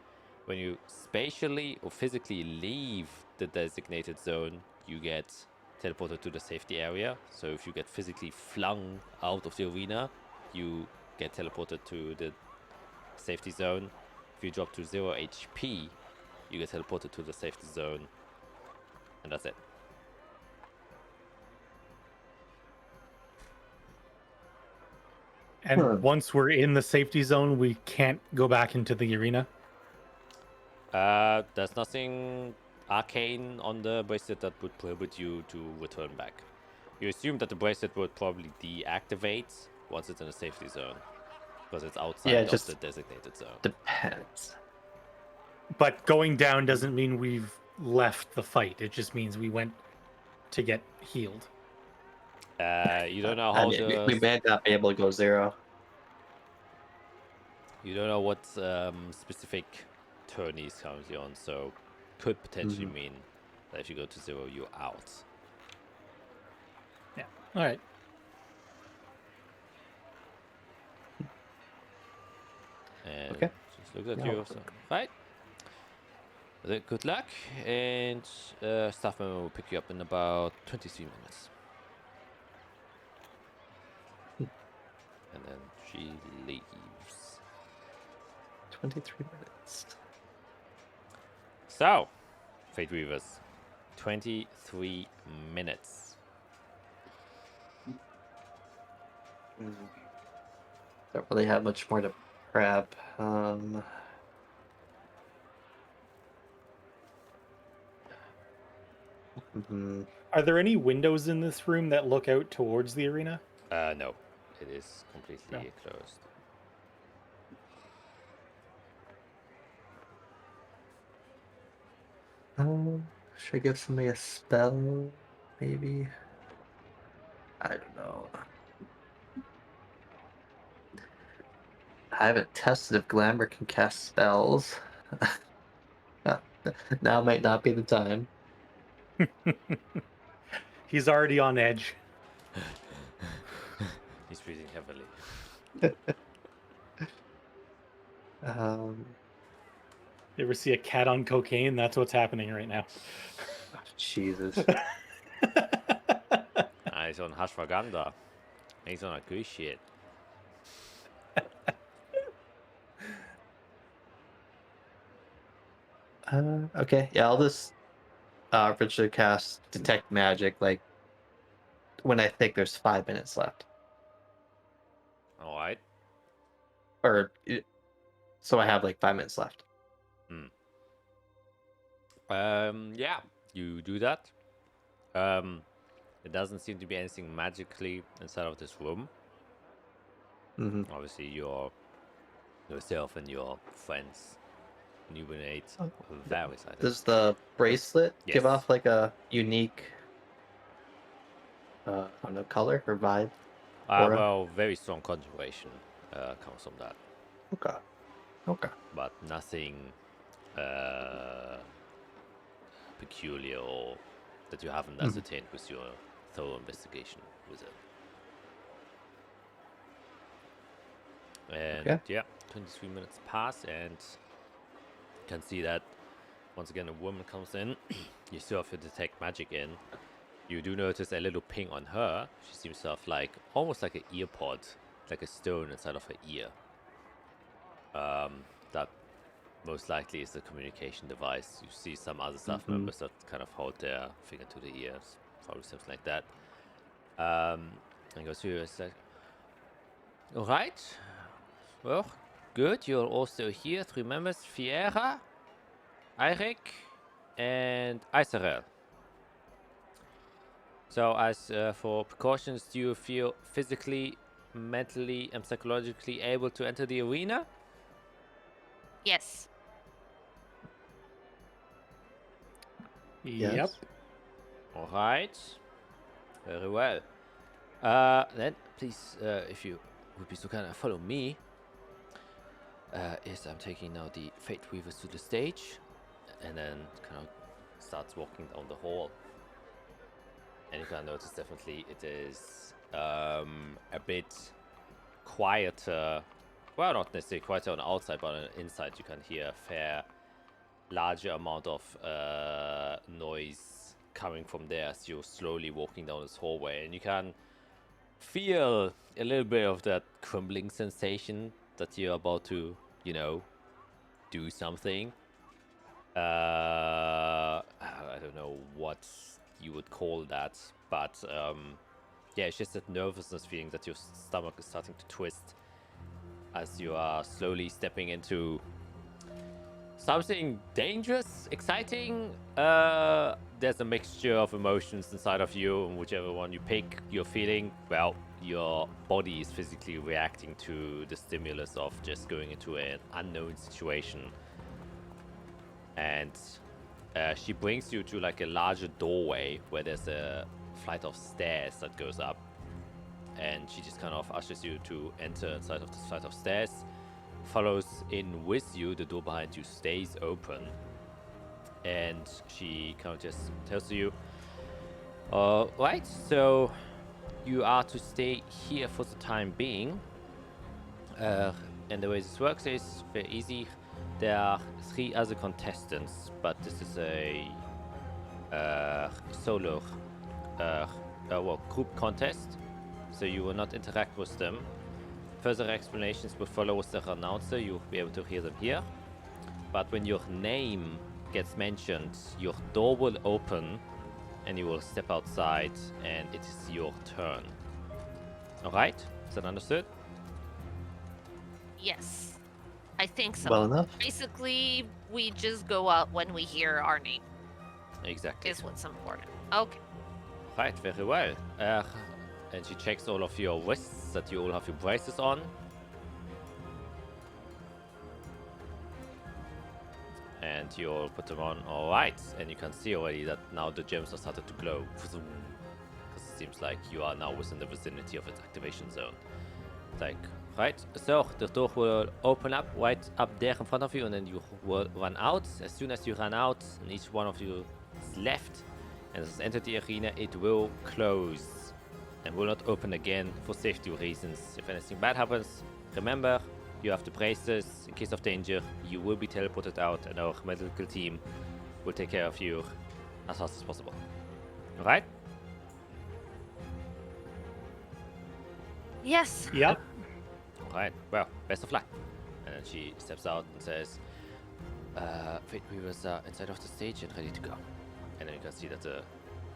When you spatially or physically leave the designated zone, you get teleported to the safety area. So if you get physically flung out of the arena, you get teleported to the safety zone. If you drop to 0 HP, you get teleported to the safety zone, and that's it. And once we're in the safety zone, we can't go back into the arena. There's nothing arcane on the bracelet that would prohibit you to return back. You assume that the bracelet would probably deactivate once it's in a safety zone, because it's outside of just the designated zone. depends. But going down doesn't mean we've left the fight. It just means we went to get healed. You don't know I how mean, we may not be able to go 0. You don't know what specific turn he's currently on, so could potentially mean that if you go to 0, you're out. Yeah. All right. And Okay. just look at Yeah, you. So, right. Good luck, and staff member will pick you up in about 23 minutes. And then she leaves. 23 minutes. So, Fate Weavers, 23 minutes. Don't really have much more to prep. Are there any windows in this room that look out towards the arena? No, it is completely closed. Should I give somebody a spell? Maybe. I don't know. I haven't tested if Glamour can cast spells. Now might not be the time. He's already on edge. He's breathing heavily. You ever see a cat on cocaine? That's what's happening right now. Jesus. He's on Hashwagandha. He's on a good shit. Okay, yeah, I'll just originally cast Detect Magic like when I think there's 5 minutes left. All right. So I have like 5 minutes left. Yeah, you do that. It doesn't seem to be anything magically inside of this room. Obviously, yourself and your friends illuminate various items. Does the bracelet give Yes. off like a unique, I don't know, color or vibe? Aura? Well, very strong concentration comes from that, Okay. but nothing peculiar or that you haven't ascertained with your thorough investigation with it. And yeah, 23 minutes pass, and you can see that once again a woman comes in. You still have to detect magic in. You do notice a little ping on her. She seems to have like almost like an ear pod, like a stone inside of her ear. That most likely is the communication device. You see some other staff members that kind of hold their finger to the ears, probably something like that. And goes through. It's like, all right. Well, good. You're also here. 3 members: Fiera, Eirik, and Iserel. So, as for precautions, do you feel physically, mentally, and psychologically able to enter the arena? Yes. Yep. All right. Very well. Then, please, if you would be so kind of follow me. Yes, I'm taking now the Fate Weavers to the stage, and then kind of starts walking down the hall. And you can notice definitely it is a bit quieter. Well, not necessarily quieter on the outside, but on the inside you can hear a fair larger amount of noise coming from there as you're slowly walking down this hallway, and you can feel a little bit of that crumbling sensation that you're about to, do something. I don't know what you would call that, but yeah, it's just that nervousness feeling that your stomach is starting to twist as you are slowly stepping into something dangerous, exciting. There's a mixture of emotions inside of you, and whichever one you pick, you're feeling, well, your body is physically reacting to the stimulus of just going into an unknown situation. And she brings you to like a larger doorway where there's a flight of stairs that goes up. And she just kind of ushers you to enter inside of this flight of stairs. Follows in with you, the door behind you stays open, and she kind of just tells you, right, so you are to stay here for the time being, and the way this works is very easy. There are 3 other contestants, but this is a solo group contest, so you will not interact with them. Further explanations will follow with the announcer. You'll be able to hear them here. But when your name gets mentioned, your door will open and you will step outside and it is your turn. Alright? Is that understood? Yes. I think so. Well enough. Basically, we just go out when we hear our name. Exactly. Is what's important. Okay. Right, very well. And she checks all of your wrists, that you all have your braces on. And you all put them on. Alright, and you can see already that now the gems are started to glow. Because it seems like you are now within the vicinity of its activation zone. Like, right, so the door will open up right up there in front of you, and then you will run out. As soon as you run out, and each one of you is left and has entered the arena, it will close. And will not open again for safety reasons. If anything bad happens, remember, you have the braces. In case of danger, you will be teleported out, and our medical team will take care of you as fast as possible. Alright? Yes. Yep. Alright, well, best of luck. And then she steps out and says, wait, we was inside of the stage and ready to go. And then you can see that the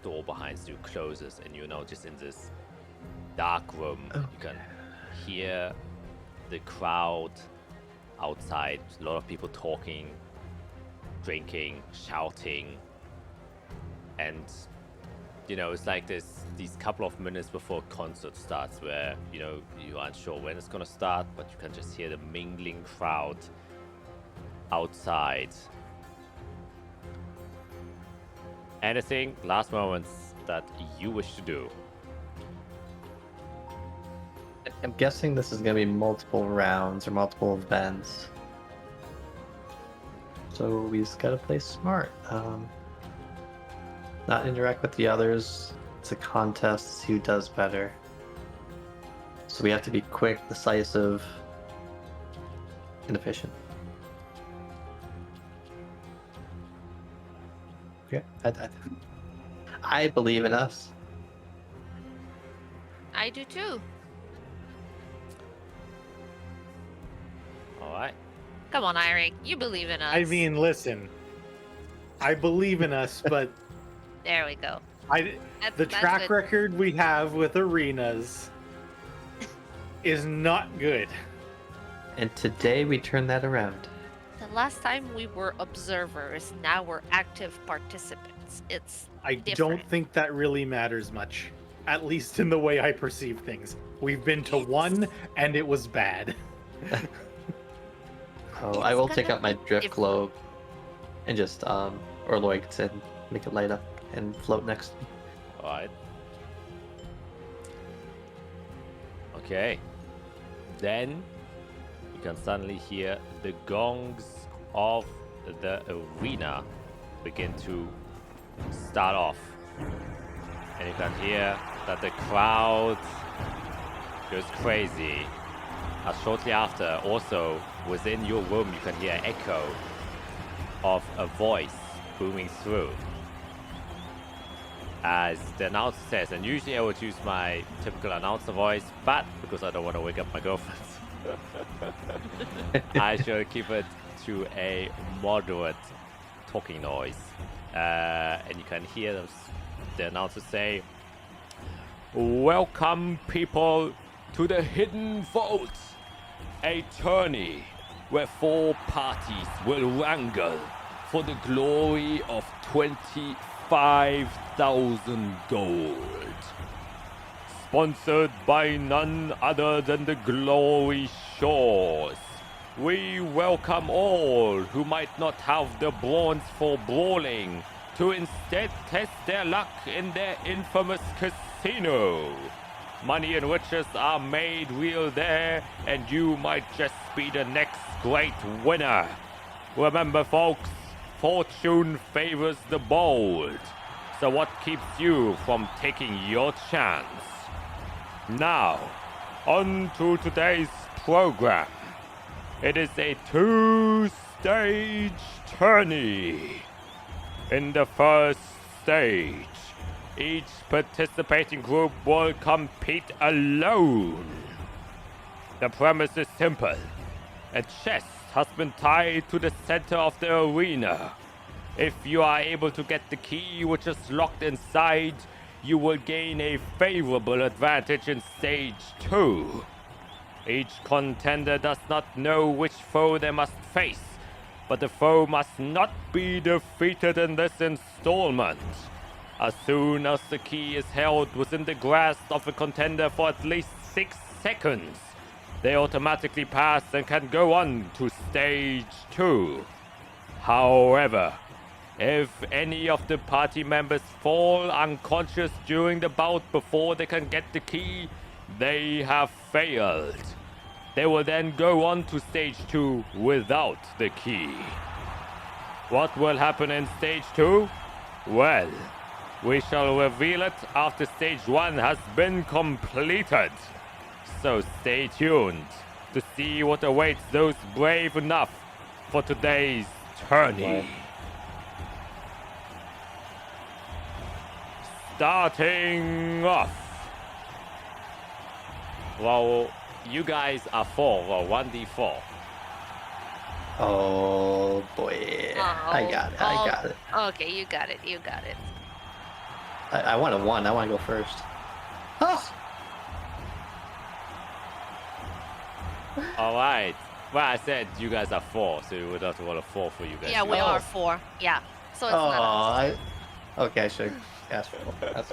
door behind you closes, and you're now just in this dark room. You can hear the crowd outside. A lot of people talking, drinking, shouting, and you know, it's like these couple of minutes before concert starts where, you know, you aren't sure when it's gonna start, but you can just hear the mingling crowd outside. Anything, last moments that you wish to do? I'm guessing this is going to be multiple rounds or multiple events. So we just got to play smart. Not interact with the others. It's a contest, who does better. So we have to be quick, decisive, and efficient. Okay, I believe in us. I do too. Alright. Come on, Eric. You believe in us. I mean, listen. I believe in us, but There we go. the That's track good. record we have with arenas is not good. And today we turn that around. The last time we were observers, now we're active participants. It's I different. don't think that really matters much. At least in the way I perceive things. We've been to one, and it was bad. Oh, I will take gonna out my be drift different. globe and just or Loic and make it light up and float next to me. Alright. Okay. Then you can suddenly hear the gongs of the arena begin to start off. And you can hear that the crowd goes crazy. As shortly after, also within your room, you can hear an echo of a voice booming through. As the announcer says, and usually I would use my typical announcer voice, but because I don't want to wake up my girlfriend, I shall keep it to a moderate talking noise. And you can hear the announcer say, Welcome, people, to the Hidden Vault, a tourney where 4 parties will wrangle for the glory of 25,000 gold. Sponsored by none other than the Glory Shores. We welcome all who might not have the bronze for brawling to instead test their luck in their infamous casino. Money and riches are made real there, and you might just be the next great winner. Remember, folks, fortune favors the bold. So what keeps you from taking your chance? Now, on to today's program. It is a 2-stage tourney. In the first stage, each participating group will compete alone. The premise is simple. A chest has been tied to the center of the arena. If you are able to get the key which is locked inside, you will gain a favorable advantage in stage 2. Each contender does not know which foe they must face, but the foe must not be defeated in this installment. As soon as the key is held within the grasp of a contender for at least 6 seconds, they automatically pass and can go on to stage 2. However, if any of the party members fall unconscious during the bout before they can get the key, they have failed. They will then go on to stage 2 without the key. What will happen in stage 2? Well, we shall reveal it after stage 1 has been completed. So stay tuned to see what awaits those brave enough for today's tourney. Starting off. Well, you guys are 4, or 1d4. Oh boy. I got it. Okay, you got it. I want a 1. I want to go first. Oh! Alright. Well, I said you guys are 4, so you would have to roll a 4 for you guys. Yeah, we Oh. are 4. Yeah. So it's not us. Okay, I should ask for it.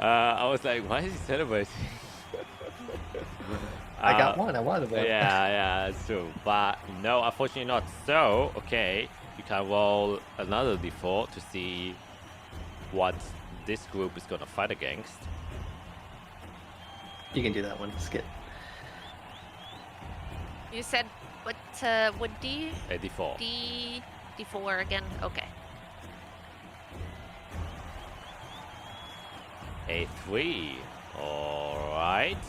I was like, why is he celebrating? I got 1. I wanted 1. Yeah, that's true. But no, unfortunately not. So, okay, you can roll another d4 to see what this group is gonna fight against. You can do that one. Skip. You said what D? A d4. D4 again. Okay. A 3. Alright.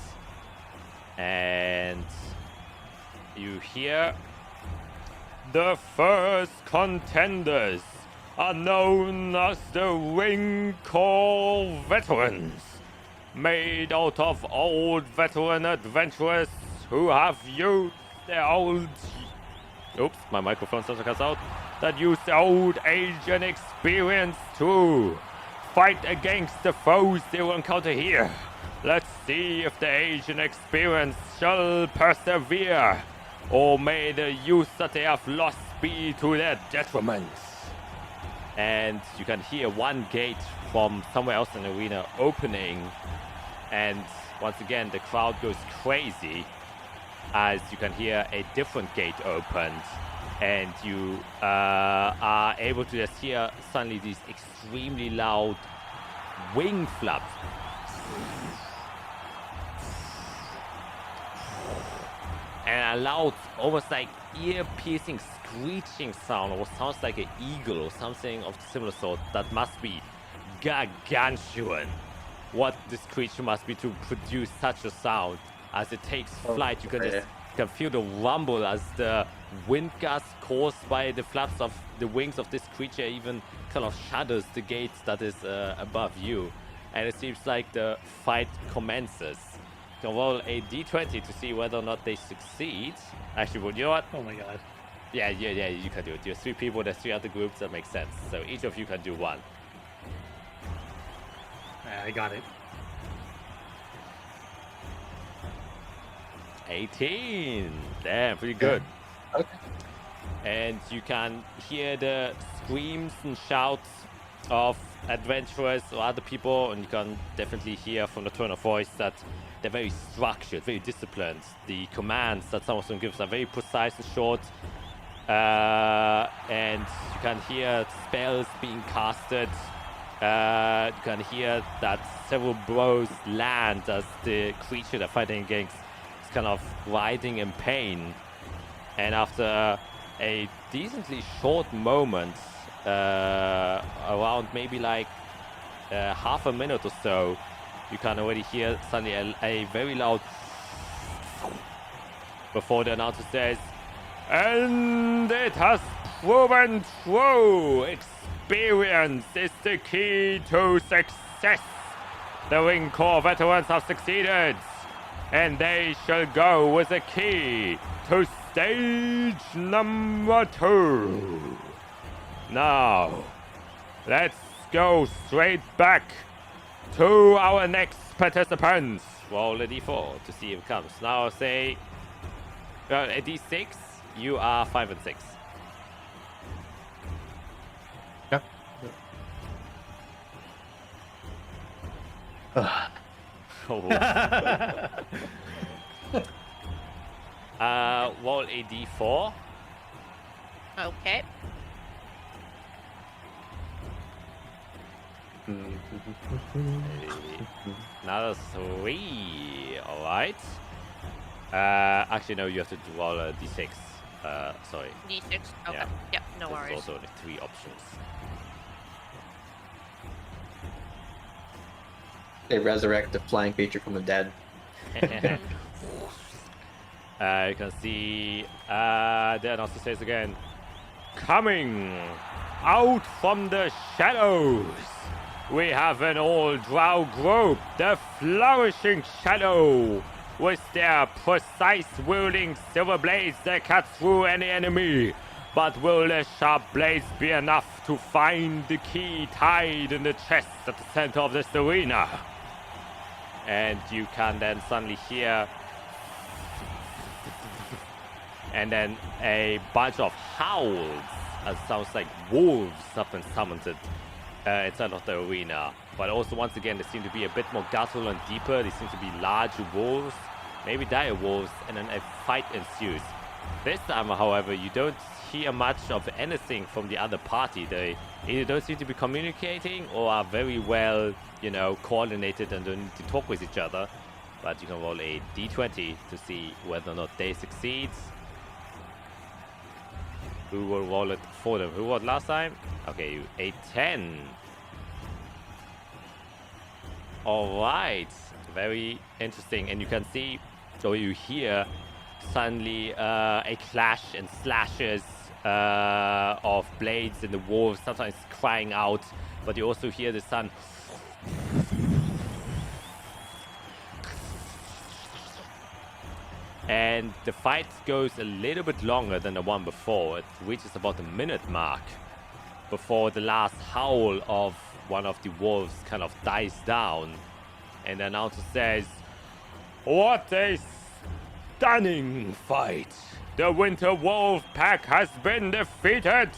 And you hear the first contenders are known as the Ring Call Veterans, made out of old veteran adventurers who have used their old... Oops, my microphone sometimes cuts out. That use their old age and experience to fight against the foes they will encounter here. Let's see if the age and experience shall persevere, or may the youth that they have lost be to their detriment. And you can hear one gate from somewhere else in the arena opening, and once again the crowd goes crazy as you can hear a different gate opened, and you are able to just hear suddenly these extremely loud wing flaps. And a loud, almost like ear-piercing screeching sound, or sounds like an eagle or something of the similar sort. That must be gargantuan. What this creature must be to produce such a sound. As it takes flight, you can feel the rumble as the wind gust caused by the flaps of the wings of this creature even kind of shadows the gates that is above you. And it seems like the fight commences. You can roll a d20 to see whether or not they succeed. Actually, well, you know what? Oh my god. Yeah, you can do it. You're 3 people, there's 3 other groups, that makes sense. So each of you can do 1. I got it. 18. Damn, pretty good. Okay. And you can hear the screams and shouts of adventurers or other people, and you can definitely hear from the tone of voice that they're very structured, very disciplined. The commands that some of them gives are very precise and short, and you can hear spells being casted. You can hear that several blows land as the creature they're fighting against is kind of writhing in pain. And after a decently short moment, around maybe like half a minute or so, you can already hear suddenly a very loud before the announcer says, "And it has proven true. Experience is the key to success. The Ring Corps veterans have succeeded, and they shall go with the key to stage number 2. Now, let's go straight back to our next participants. Roll a d4 to see if it comes. Now say a d6. You are 5 and 6. Yep. Roll a d4. Okay. Another 3. All right. Actually, no. You have to roll a d6. Sorry. D6. Okay. Yeah. Yep. No There's worries. also only 3 options. They resurrect a flying creature from the dead. You can see the announcer says again, "Coming out from the shadows, we have an old drow group, the Flourishing Shadow. With their precise wielding silver blades, they cut through any enemy. But will the sharp blades be enough to find the key tied in the chest at the center of this arena?" And you can then suddenly hear, and then a bunch of howls. It sounds like wolves have been summoned inside of the arena. But also, once again, they seem to be a bit more guttural and deeper. They seem to be larger wolves, maybe dire wolves, and then a fight ensues. This time, however, you don't hear much of anything from the other party. They either don't seem to be communicating or are very well, coordinated and don't need to talk with each other. But you can roll a d20 to see whether or not they succeed. Who will roll it for them? Who rolled last time? Okay, a 10. All right, very interesting. And you can see, or you hear, suddenly a clash and slashes of blades and the wolves sometimes crying out. But you also hear the sun and the fight goes a little bit longer than the one before. It reaches about the minute mark before the last howl of one of the wolves kind of dies down, and the announcer says, "What a stunning fight! The Winter Wolf Pack has been defeated,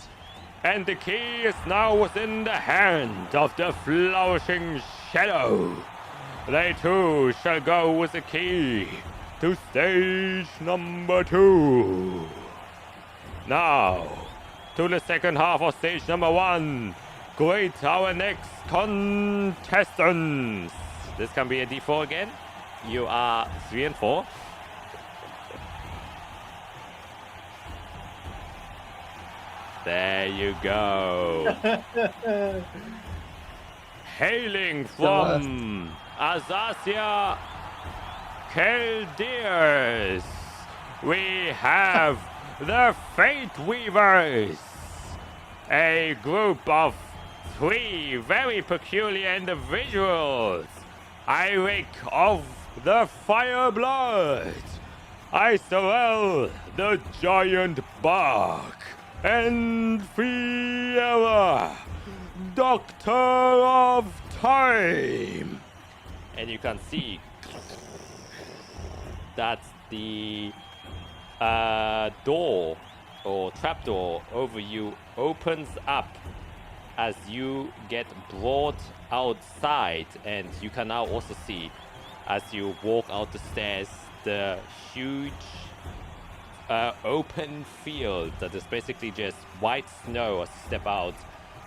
and the key is now within the hand of the Flourishing Shadow. They too shall go with the key to stage number 2. Now, to the second half of stage number 1. Greet our next contestants." This can be a d4 again. You are 3 and 4. There you go. Hailing from Azathia, Chaldeers, we have the Fate Weavers, a group of 3 very peculiar individuals. Eirik of the Fireblood, Isorel the Giant Bark, and Fiera, Doctor of Time. And you can see that the door or trapdoor over you opens up as you get brought outside, and you can now also see, as you walk out the stairs, the huge open field that is basically just white snow as you step out.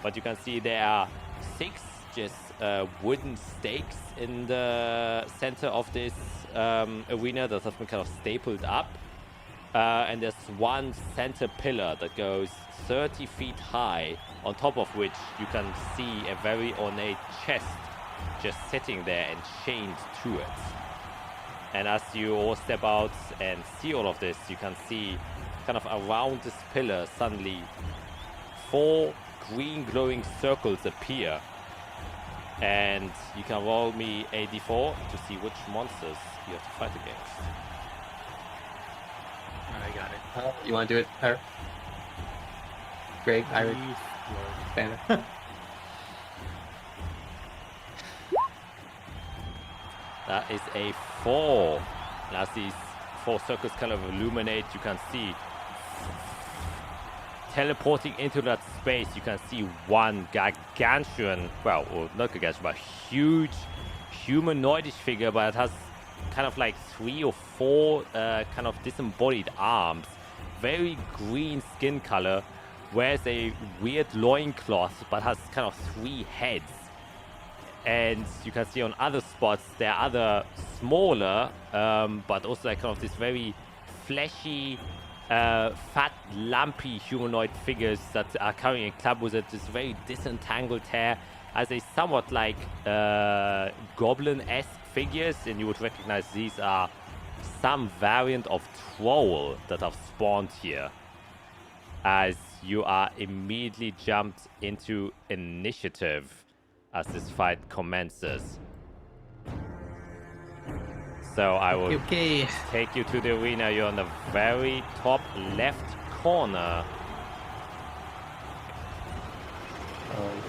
But you can see there are 6 just wooden stakes in the center of this arena that have been kind of stapled up. And there's one center pillar that goes 30 feet high, on top of which you can see a very ornate chest just sitting there and chained to it. And as you all step out and see all of this, you can see kind of around this pillar suddenly 4 green glowing circles appear. And you can roll me a d4 to see which monsters you have to fight against. I got it. You want to do it, Eric? Greg, Eric, Banner. That is a 4. And as these 4 circles kind of illuminate, you can see teleporting into that space, you can see one gargantuan, well, or not gargantuan, but huge humanoidish figure, but it has kind of like 3 or 4 kind of disembodied arms, very green skin color, wears a weird loincloth, but has kind of 3 heads. And you can see on other spots there are other smaller, but also like kind of this very fleshy, fat, lumpy humanoid figures that are carrying a club with it. This very disentangled hair, as a somewhat like goblin-esque figures, and you would recognize these are some variant of troll that have spawned here. As you are immediately jumped into initiative as this fight commences. So I will take you to the arena. You're on the very top left corner.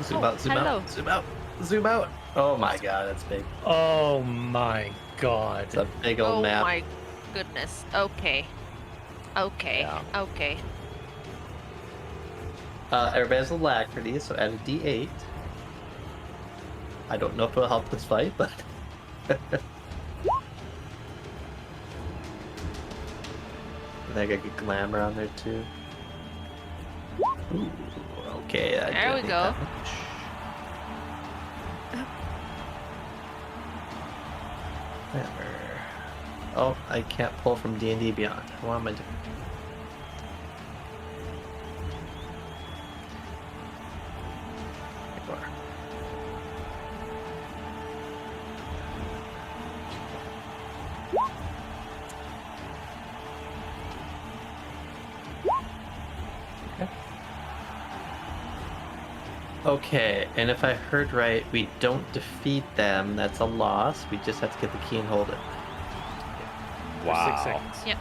Zoom out, zoom hello. out, zoom out, zoom out. Oh my god, that's big. Oh my god. It's a big old map. Oh my goodness. Okay. Okay. Yeah. Okay. Everybody has alacrity, so add a d8. I don't know if it'll help this fight, but... I think I get glamour on there too. Ooh, okay. There we go. Glamour. Oh, I can't pull from DnD Beyond. What am I doing? There you are. Okay, and if I heard right, we don't defeat them. That's a loss. We just have to get the key and hold it. Wow. 6 seconds. Yep.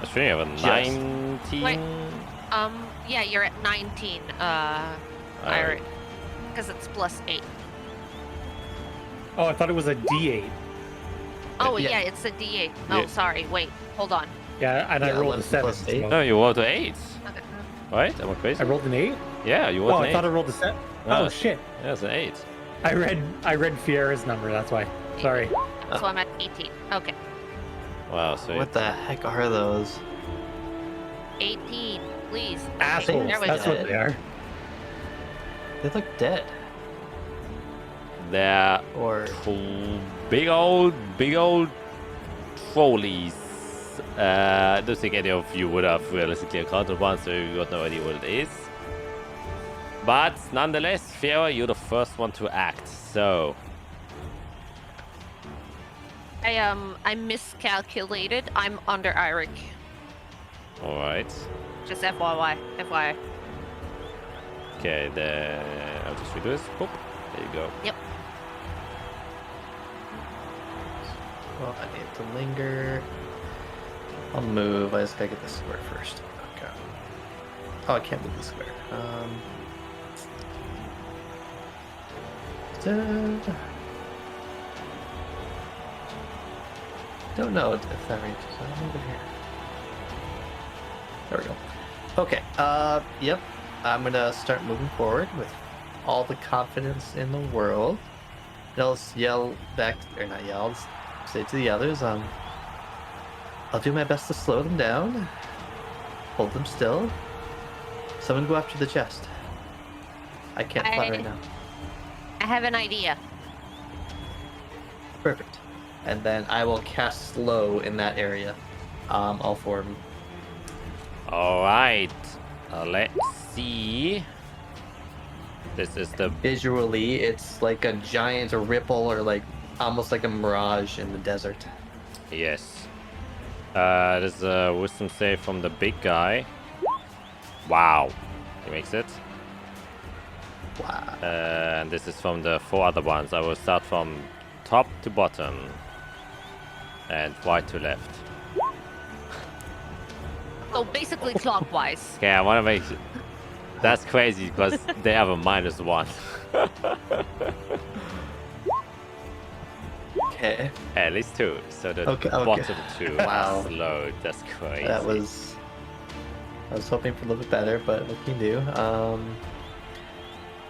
That's really a 19. Wait. Yeah, you're at 19. Alright. Because it's +8. Oh, I thought it was a D8. Oh Yeah. yeah, it's a D8. Oh, Yeah. sorry. Wait, hold on. Yeah, and I Yeah, rolled 11 a 7. plus 8. No, you rolled an 8. Okay. Right? Am I crazy? I rolled an 8? Yeah, you Oh, rolled I an thought I 8. rolled a 7. No. Oh shit. Yeah, it's an 8. I read Fiera's number, that's why. Sorry. So I'm at 18. Okay. Wow, sweet. What the heck are those? 18, please. Assholes. There we That's go. what they are. They look dead. They're Or big old trolleys. I don't think any of you would have realistically encountered one, so you got no idea what it is. But nonetheless, Fiera, you're the first one to act, so... I miscalculated. I'm under Iric. Alright. Just FYI. FYI. Okay, then I'll just redo this. Boop. There you go. Yep. well, I need to linger. I'll move. I just gotta get the square first. Okay. Oh, I can't move the square. Don't know if that reaches. I'm over here. There we go. Okay. Yep. I'm gonna start moving forward with all the confidence in the world. And I'll just yell back, or not yell. I'll just say to the others, I'll do my best to slow them down, hold them still. Someone go after the chest. I can't fly right now. I have an idea. Perfect. And then I will cast slow in that area. All four of them. Alright. Let's see. This is the... Visually, it's like a giant ripple or like almost like a mirage in the desert. Yes. There's a wisdom save from the big guy. Wow. He makes it. Wow. And this is from the 4 other ones. I will start from top to bottom. And right to left. So basically clockwise. Okay, I want to make... That's crazy because they have a -1. Okay. At least 2. So the Okay. bottom 2 Wow. are slow. That's crazy. That was... I was hoping for a little bit better, but what can you do?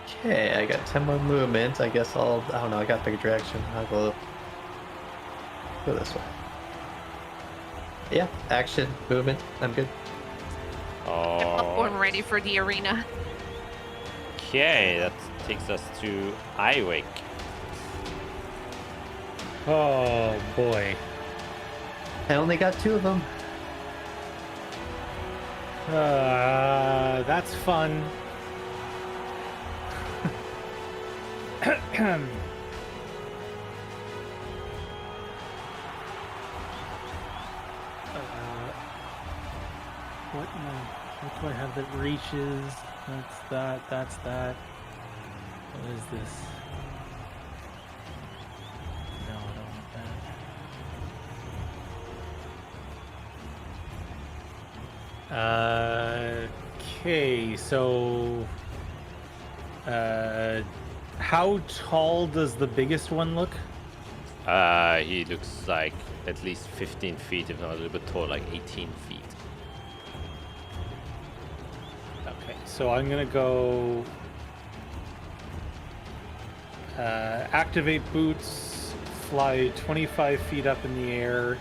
Okay, I got 10 more movement. I guess I don't know, I gotta pick a direction. I'll go this way. Yeah, action, movement, I'm good. Popcorn ready for the arena. Okay, that takes us to Iwick. Oh boy. I only got 2 of them. That's fun. What do I have that reaches? That's that. That's that. What is this? No, I don't want that. Okay, so how tall does the biggest one look? He looks like at least 15 feet, if not a little bit tall, like 18 feet. Okay, so I'm gonna go activate boots, fly 25 feet up in the air.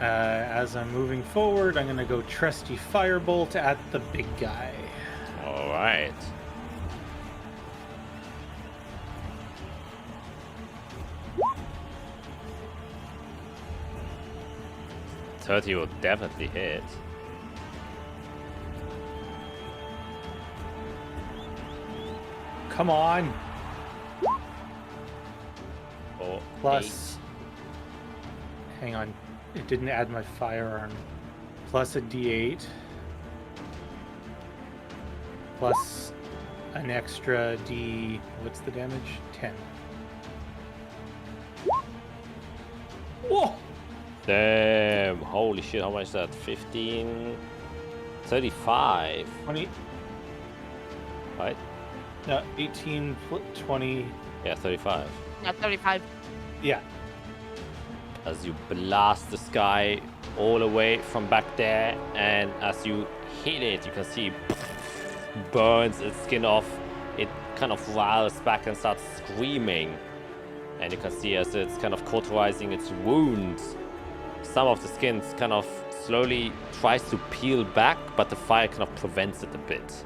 As I'm moving forward, I'm gonna go trusty firebolt at the big guy. All right. .30 will definitely hit. Come on. Or Plus, hang on, it didn't add my firearm. Plus a D8. Plus an extra D. What's the damage? 10. Whoa! Damn, holy shit, how much is that? 15, 35, 20. right? No, 18, 20. Yeah, 35. Yeah, 35. Yeah. As you blast the sky all the way from back there, and as you hit it, you can see burns its skin off. It kind of riles back and starts screaming. And you can see as it's kind of cauterizing its wounds, some of the skin kind of slowly tries to peel back, but the fire kind of prevents it a bit.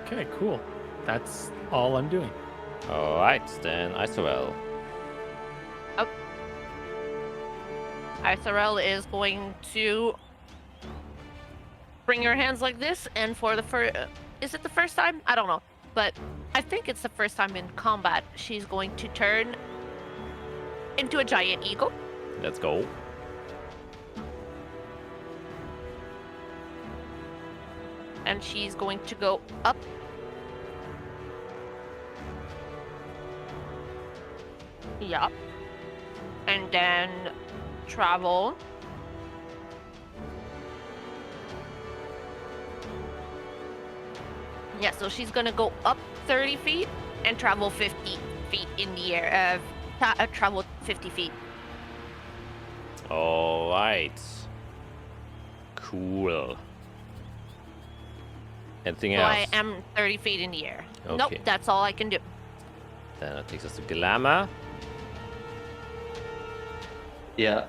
Okay, cool. That's all I'm doing. Alright, then Isorel. Isorel is going to bring her hands like this, and for the first... is it the first time? I don't know. But I think it's the first time in combat. She's going to turn into a giant eagle. Let's go. And she's going to go up. Yup. And then travel. Yeah, so she's gonna go up 30 feet and travel 50 feet in the air. Travel 50 feet. All right. Cool. Anything So else? I am 30 feet in the air. Okay. Nope, that's all I can do. Then that takes us to Glamour. Yeah,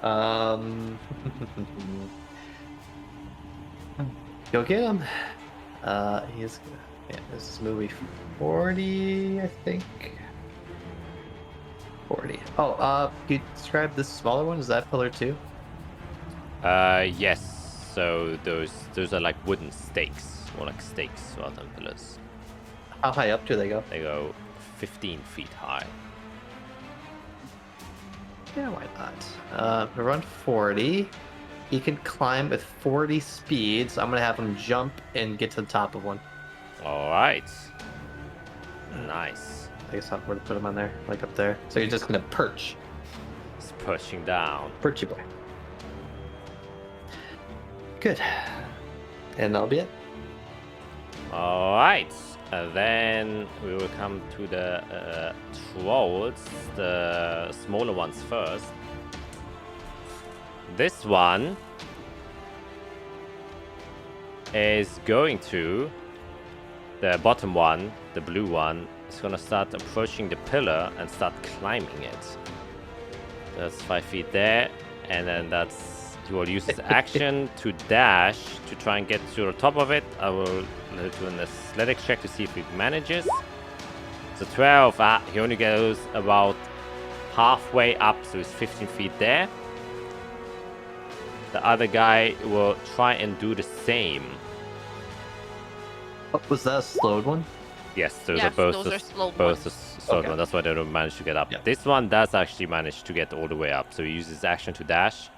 go get him. He's this is movie 40, I think. 40. Oh, can you describe this smaller one? Is that pillar 2? Yes. So those are like wooden stakes, more like stakes rather than pillars. How high up do they go? They go 15 feet high. Yeah, why not? Around 40. He can climb with 40 speed, so I'm gonna have him jump and get to the top of one. All right. Nice. I guess I'll have where to put him on there, like up there. So you're just gonna perch. It's pushing down. Perchy boy. Good. And that'll be it. All right. And then we will come to the trolls, the smaller ones first. This one is going to, the bottom one, the blue one, is going to start approaching the pillar and start climbing it. That's 5 feet there, and then that's, he will use his action to dash to try and get to the top of it. I will do an athletics check to see if he manages. So 12, he only goes about halfway up, so he's 15 feet there. The other guy will try and do the same. Oh, was that a slowed one? Yes, those Yes, are both those the, are slowed both ones. the slowed Okay. one. That's why they don't manage to get up. Yeah. This one does actually manage to get all the way up, so he uses action to dash.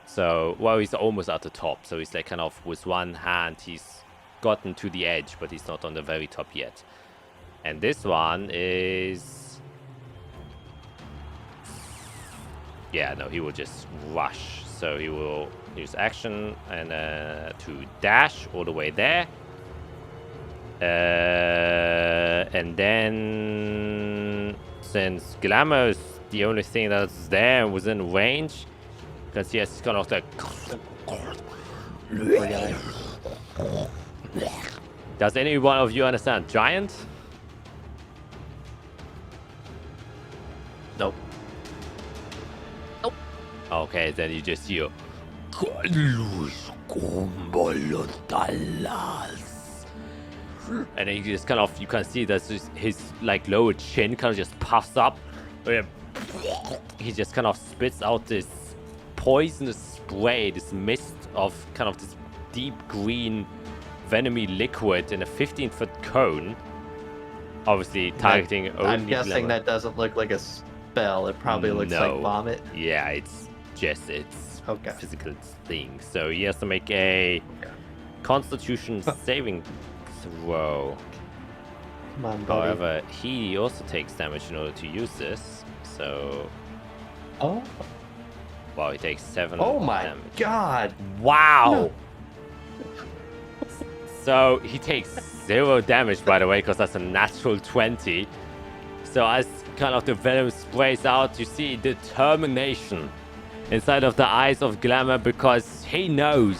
So, well, he's almost at the top, so he's like kind of with one hand, he's gotten to the edge, but he's not on the very top yet. And this one is... Yeah, no, he will just rush. So he will use action and to dash all the way there. And then, since Glamour is the only thing that's there and within range, because he has kind of like... Does any one of you understand giant? Nope. Okay, then you just hear... And then you just kind of, you can see that his like lower chin kind of just puffs up. He just kind of spits out this poisonous spray, this mist of kind of this deep green venomy liquid in a 15-foot cone. Obviously targeting only... I'm guessing that doesn't look like a spell. It probably looks like No. vomit. Yeah, it's just its Okay. physical thing. So he has to make a Constitution saving throw. Come on, buddy. However, he also takes damage in order to use this. So, Oh. wow, he takes 7 Oh my damage. god. Wow! So he takes 0 damage, by the way, because that's a natural 20. So as kind of the venom sprays out, you see determination inside of the eyes of Glamour, because he knows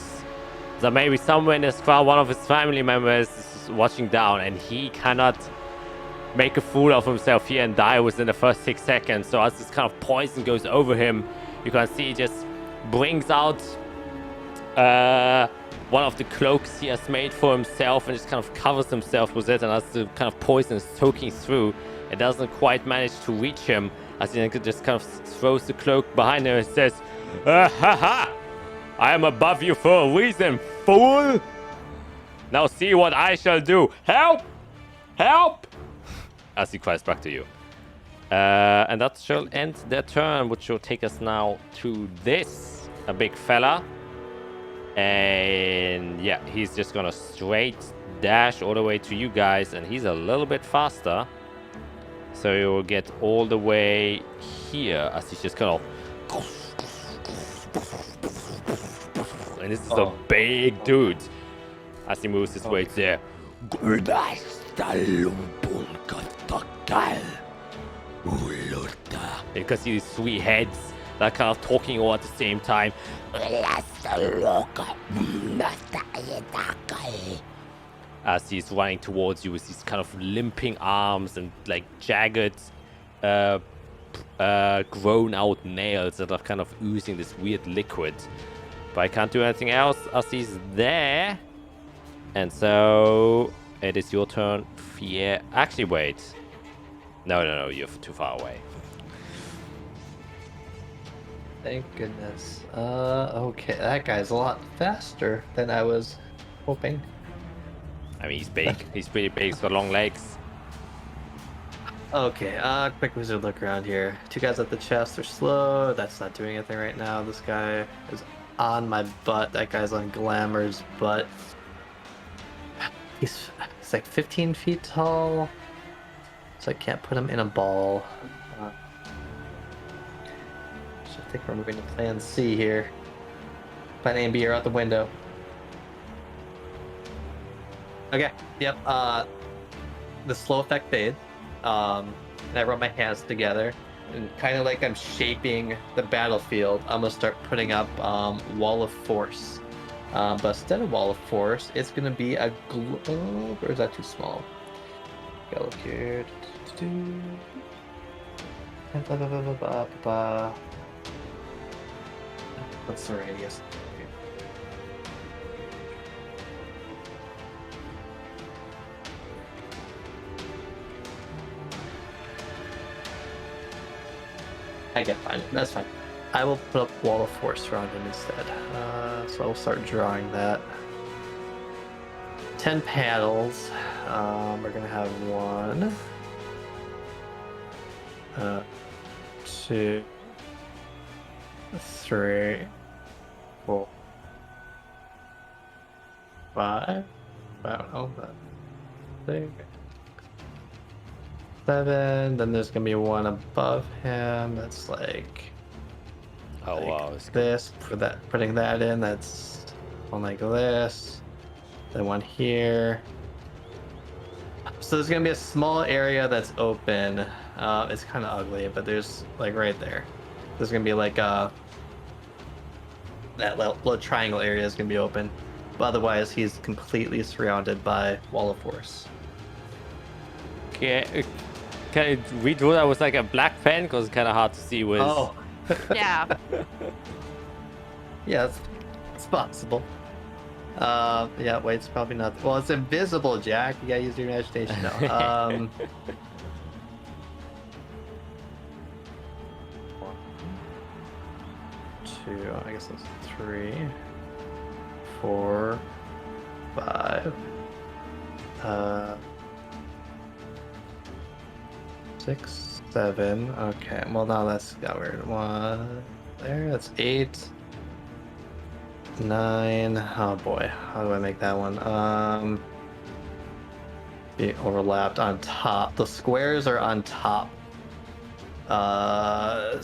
that maybe somewhere in this crowd, one of his family members is watching down, and he cannot make a fool of himself here and die within the first 6 seconds. So as this kind of poison goes over him, you can see he just brings out one of the cloaks he has made for himself and just kind of covers himself with it, and as the kind of poison is soaking through, it doesn't quite manage to reach him, as he just kind of throws the cloak behind him and says, ha ha! I am above you for a reason, fool! Now see what I shall do. Help! Help! As he cries back to you. And that shall end their turn, which will take us now to this, a big fella. And yeah, he's just gonna straight dash all the way to you guys, and he's a little bit faster. So he will get all the way here, as he's just kind of... And this is a big dude. As he moves his way there. You can see these three heads that are kind of talking all at the same time. As he's running towards you with these kind of limping arms and like jagged, grown out nails that are kind of oozing this weird liquid. But I can't do anything else as he's there. And so it is your turn, Fear. Actually, wait. No, you're too far away. Thank goodness. Okay, that guy's a lot faster than I was hoping. I mean, he's big. He's pretty big. He's got long legs. Okay, quick wizard look around here. Two guys at the chest are slow. That's not doing anything right now. This guy is on my butt. That guy's on Glamour's butt. He's like 15 feet tall, so I can't put him in a ball. So I think we're moving to plan C here. Plan A and B are out the window. Okay, yep, the slow effect fade. And I rub my hands together, and kind of like I'm shaping the battlefield, I'm gonna start putting up Wall of Force. But instead of Wall of Force, it's gonna be a globe, or is that too small? Gotta look here. What's the radius? I get fine. That's fine. I will put up Wall of Force around him instead. So I'll start drawing that. 10 paddles. We're gonna have 1, 2, 3, 4, 5. I don't know, but 6, 7. Then there's gonna be one above him. That's like. Oh like wow! This for that, putting that in. That's one like this. Then one here. So there's gonna be a small area that's open. It's kind of ugly, but there's like right there. There's gonna be like that little triangle area is gonna be open. But otherwise, he's completely surrounded by Wall of Force. Okay, can I redraw that with like a black pen? Because it's kind of hard to see with. Oh. Yeah. Yeah, it's possible. Yeah, wait, it's probably not. Well, it's invisible, Jack. You gotta use your imagination now. 1, 2, I guess that's 3, 4, 5, 6, 7. Okay, well now that's got weird. 1 there. That's 8, 9. Oh boy, how do I make that one? Be overlapped on top. The squares are on top. Yeah,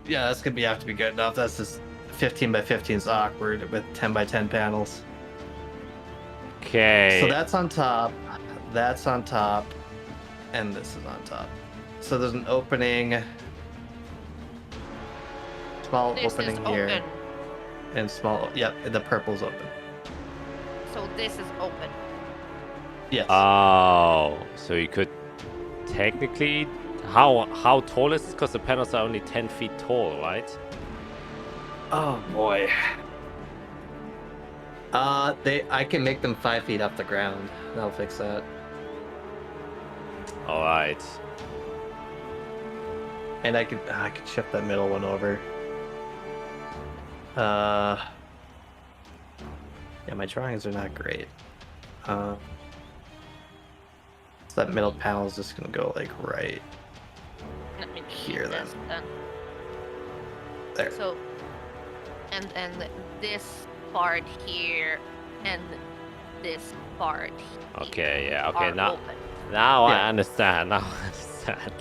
that's gonna have to be good enough. That's just 15 by 15 is awkward with 10 by 10 panels. Okay. So that's on top. That's on top, and this is on top. So there's an opening. Small This opening is here. open. And small, yep, the purple's open. So this is open. Yes. Oh, so you could technically. How tall is this? Because the panels are only 10 feet tall, right? Oh boy. I can make them 5 feet off the ground. That'll fix that. All right. And I could shift that middle one over. Yeah, my drawings are not great. So that middle panel is just gonna go like right Let me here do this then. there. So, and this part here and this part here Okay, yeah, okay, are now open. I Yeah. understand. Now I understand.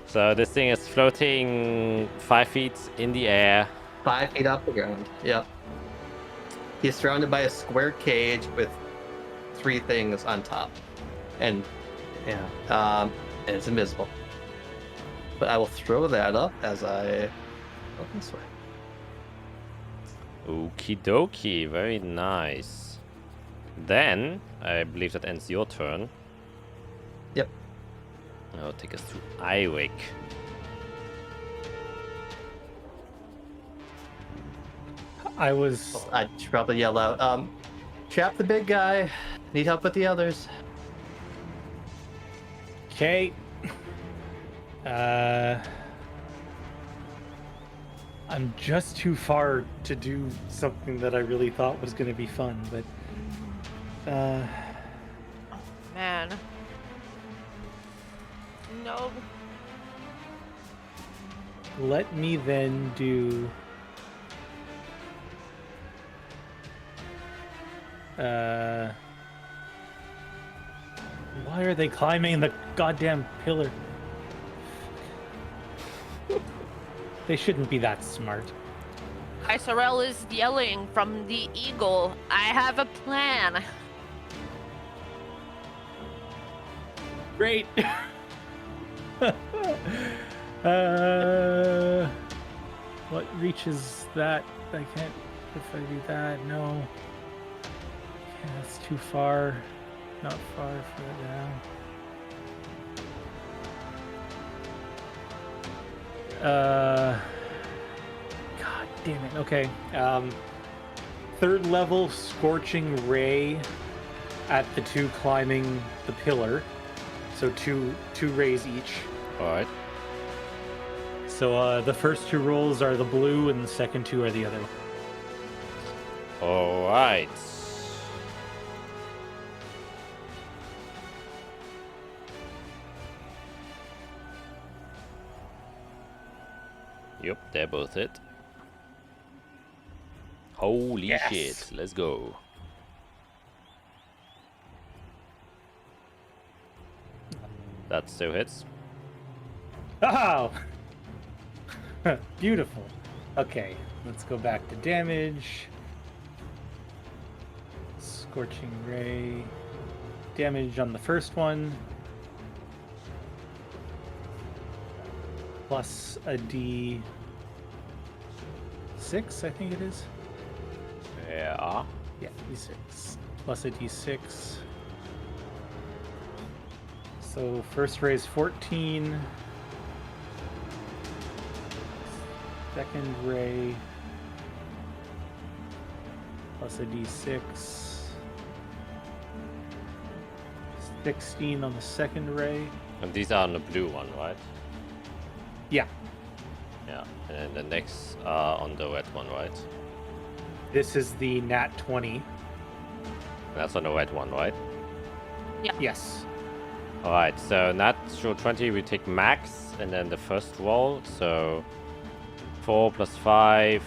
So this thing is floating 5 feet in the air. 5 feet off the ground. Yep. He's surrounded by a square cage with 3 things on top, and yeah, and it's invisible. But I will throw that up as I go this way. Okie dokie, very nice. Then, I believe that ends your turn. Yep. I'll take us to Iwick. I was I should probably yell out, trap the big guy. Need help with the others. okay. I'm just too far to do something that I really thought was going to be fun, but Man. No. let me then do why are they climbing the goddamn pillar? They shouldn't be that smart. Isorel is yelling from the eagle. I have a plan. Great. What reaches that? I can't. If I do that, no. Yeah, that's too far. Not far further down. God damn it. Okay. Third level scorching ray at the two climbing the pillar. So two rays each. Alright. So the first two rolls are the blue and the second two are the other one. Alright. Yep, they're both it. Holy Yes. shit, let's go. That still hits. Oh! Beautiful. Okay, let's go back to damage. Scorching ray. Damage on the first one. Plus a D6, I think it is. Yeah. Yeah, D6. Plus a D6. So first ray is 14. Second ray plus a D6. 16 on the second ray. And these are on the blue one, right? Yeah, Yeah. And then the next are on the red one, right? this is the nat 20. That's on the red one, right? Yes. Alright, so natural 20 we take max, and then the first roll, so 4 plus 5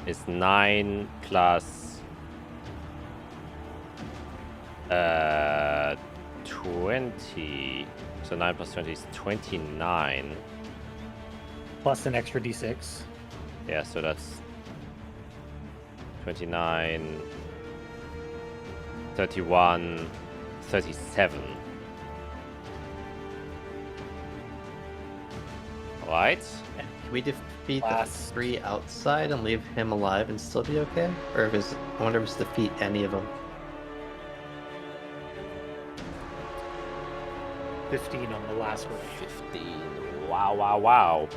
is 9 plus 20. So 9 plus 20 is 29. Plus an extra D6. Yeah, so that's 29, 31, 37. Alright. Can we defeat the Last. 3 outside and leave him alive and still be okay? Or if it's, I wonder if it's defeat any of them. 15 on the last one. 15. Wow, wow, wow.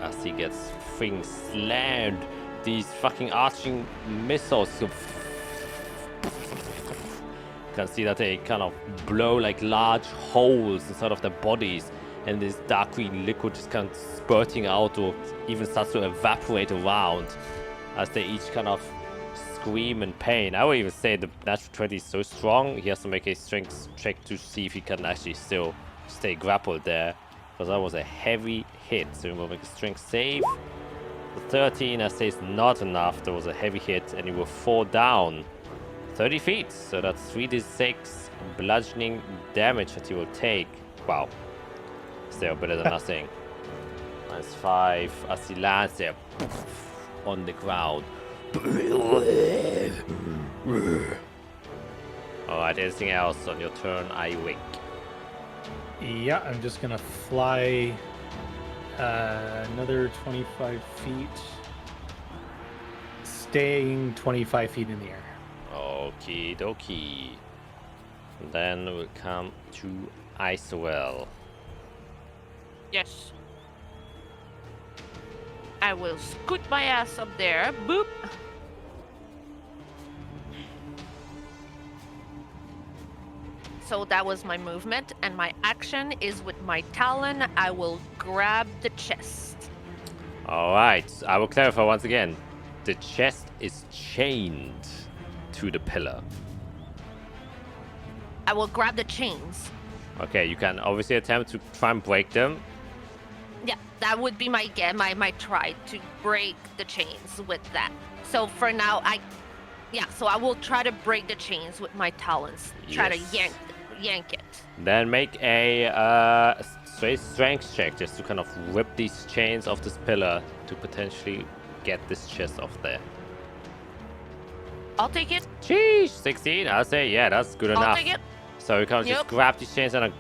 As he gets things slammed, these fucking arching missiles. You can see that they kind of blow like large holes inside of their bodies, and this dark green liquid just kind of spurting out or even starts to evaporate around as they each kind of scream in pain. I would even say the natural 20 is so strong, he has to make a strength check to see if he can actually still stay grappled there, because that was a heavy hit. So we will make a strength save. The 13, I say, is not enough. There was a heavy hit, and he will fall down 30 feet. So that's 3d6 bludgeoning damage that he will take. Wow. Still better than nothing. Minus 5 as he lands there on the ground. Alright, anything else on your turn, Iwick? Yeah, I'm just gonna fly another 25 feet, staying 25 feet in the air. Okie dokie. Then we'll come to Isowell. Yes. I will scoot my ass up there. Boop. So that was my movement, and my action is with my talon. I will grab the chest. Alright, I will clarify once again. The chest is chained to the pillar. I will grab the chains. Okay, you can obviously attempt to try and break them. Yeah, that would be my try to break the chains with that. So for now, so I will try to break the chains with my talons. Try to yank it. Then make a straight strength check just to kind of rip these chains off this pillar to potentially get this chest off there. I'll take it. Sheesh, 16. I'll say, yeah, that's good enough. I'll take it. So you can just grab these chains and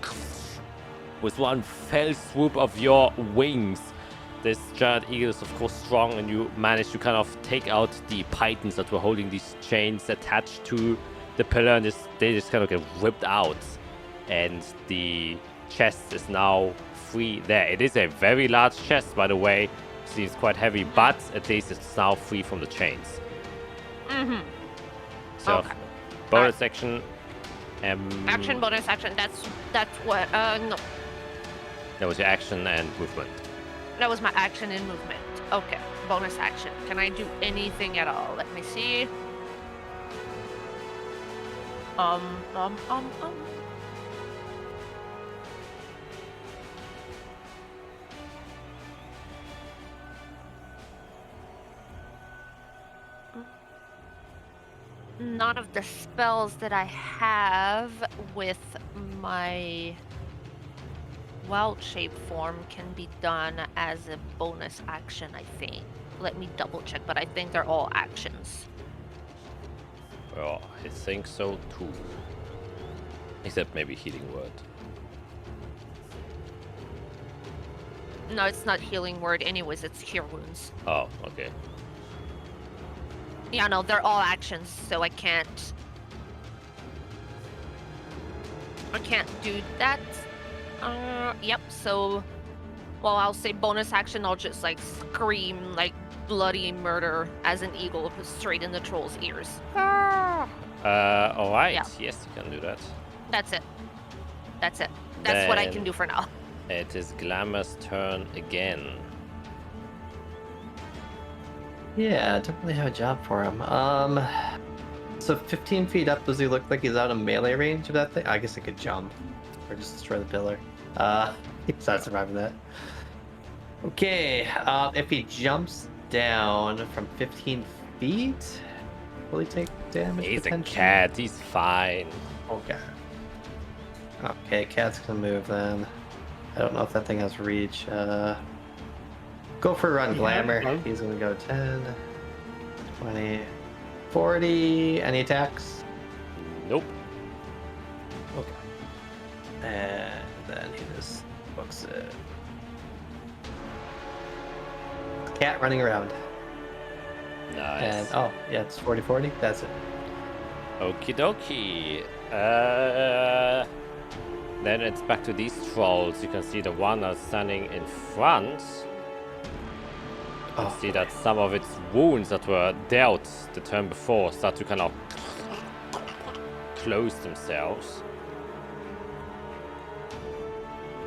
with one fell swoop of your wings, this giant eagle is of course strong, and you manage to kind of take out the pythons that were holding these chains attached to the pillar, and they just kind of get ripped out, and the chest is now free there. It is a very large chest, by the way. Seems quite heavy, but at least it's now free from the chains. Mm-hmm. So Okay. bonus action. Action, bonus action. That's what. No, That was your action and movement. that was my action and movement. Okay, bonus action. Can I do anything at all? Let me see. None of the spells that I have with my wild shape form can be done as a bonus action, I think. Let me double check, but I think they're all actions. Well, I think so too. Except maybe healing word. No, it's not healing word anyways, it's cure wounds. Oh, okay. Yeah, no, they're all actions, so I can't do that. Yep, so, well, I'll say bonus action, I'll just, like, scream, like, bloody murder as an eagle straight in the troll's ears. Alright, Yeah. yes, you can do that. That's it. That's it. That's what I Then- can do for now. It is Glamour's turn again. Yeah, I don't really have a job for him. So 15 feet up, does he look like he's out of melee range of that thing? I guess I could jump or just destroy the pillar. He's not surviving that. Okay, if he jumps down from 15 feet, will he take damage? He's a potentially? cat, he's fine. Okay. Okay, cat's gonna move then. I don't know if that thing has reach. Go for a run, Yeah, Glamour. no. He's gonna go 10, 20, 40. Any attacks? Nope. Okay. And then he just books it. Cat running around. Nice. And oh, yeah, it's 40-40. That's it. Okie dokie. Then it's back to these trolls. You can see the one that's standing in front. You can see that some of its wounds that were dealt the turn before start to kind of close themselves.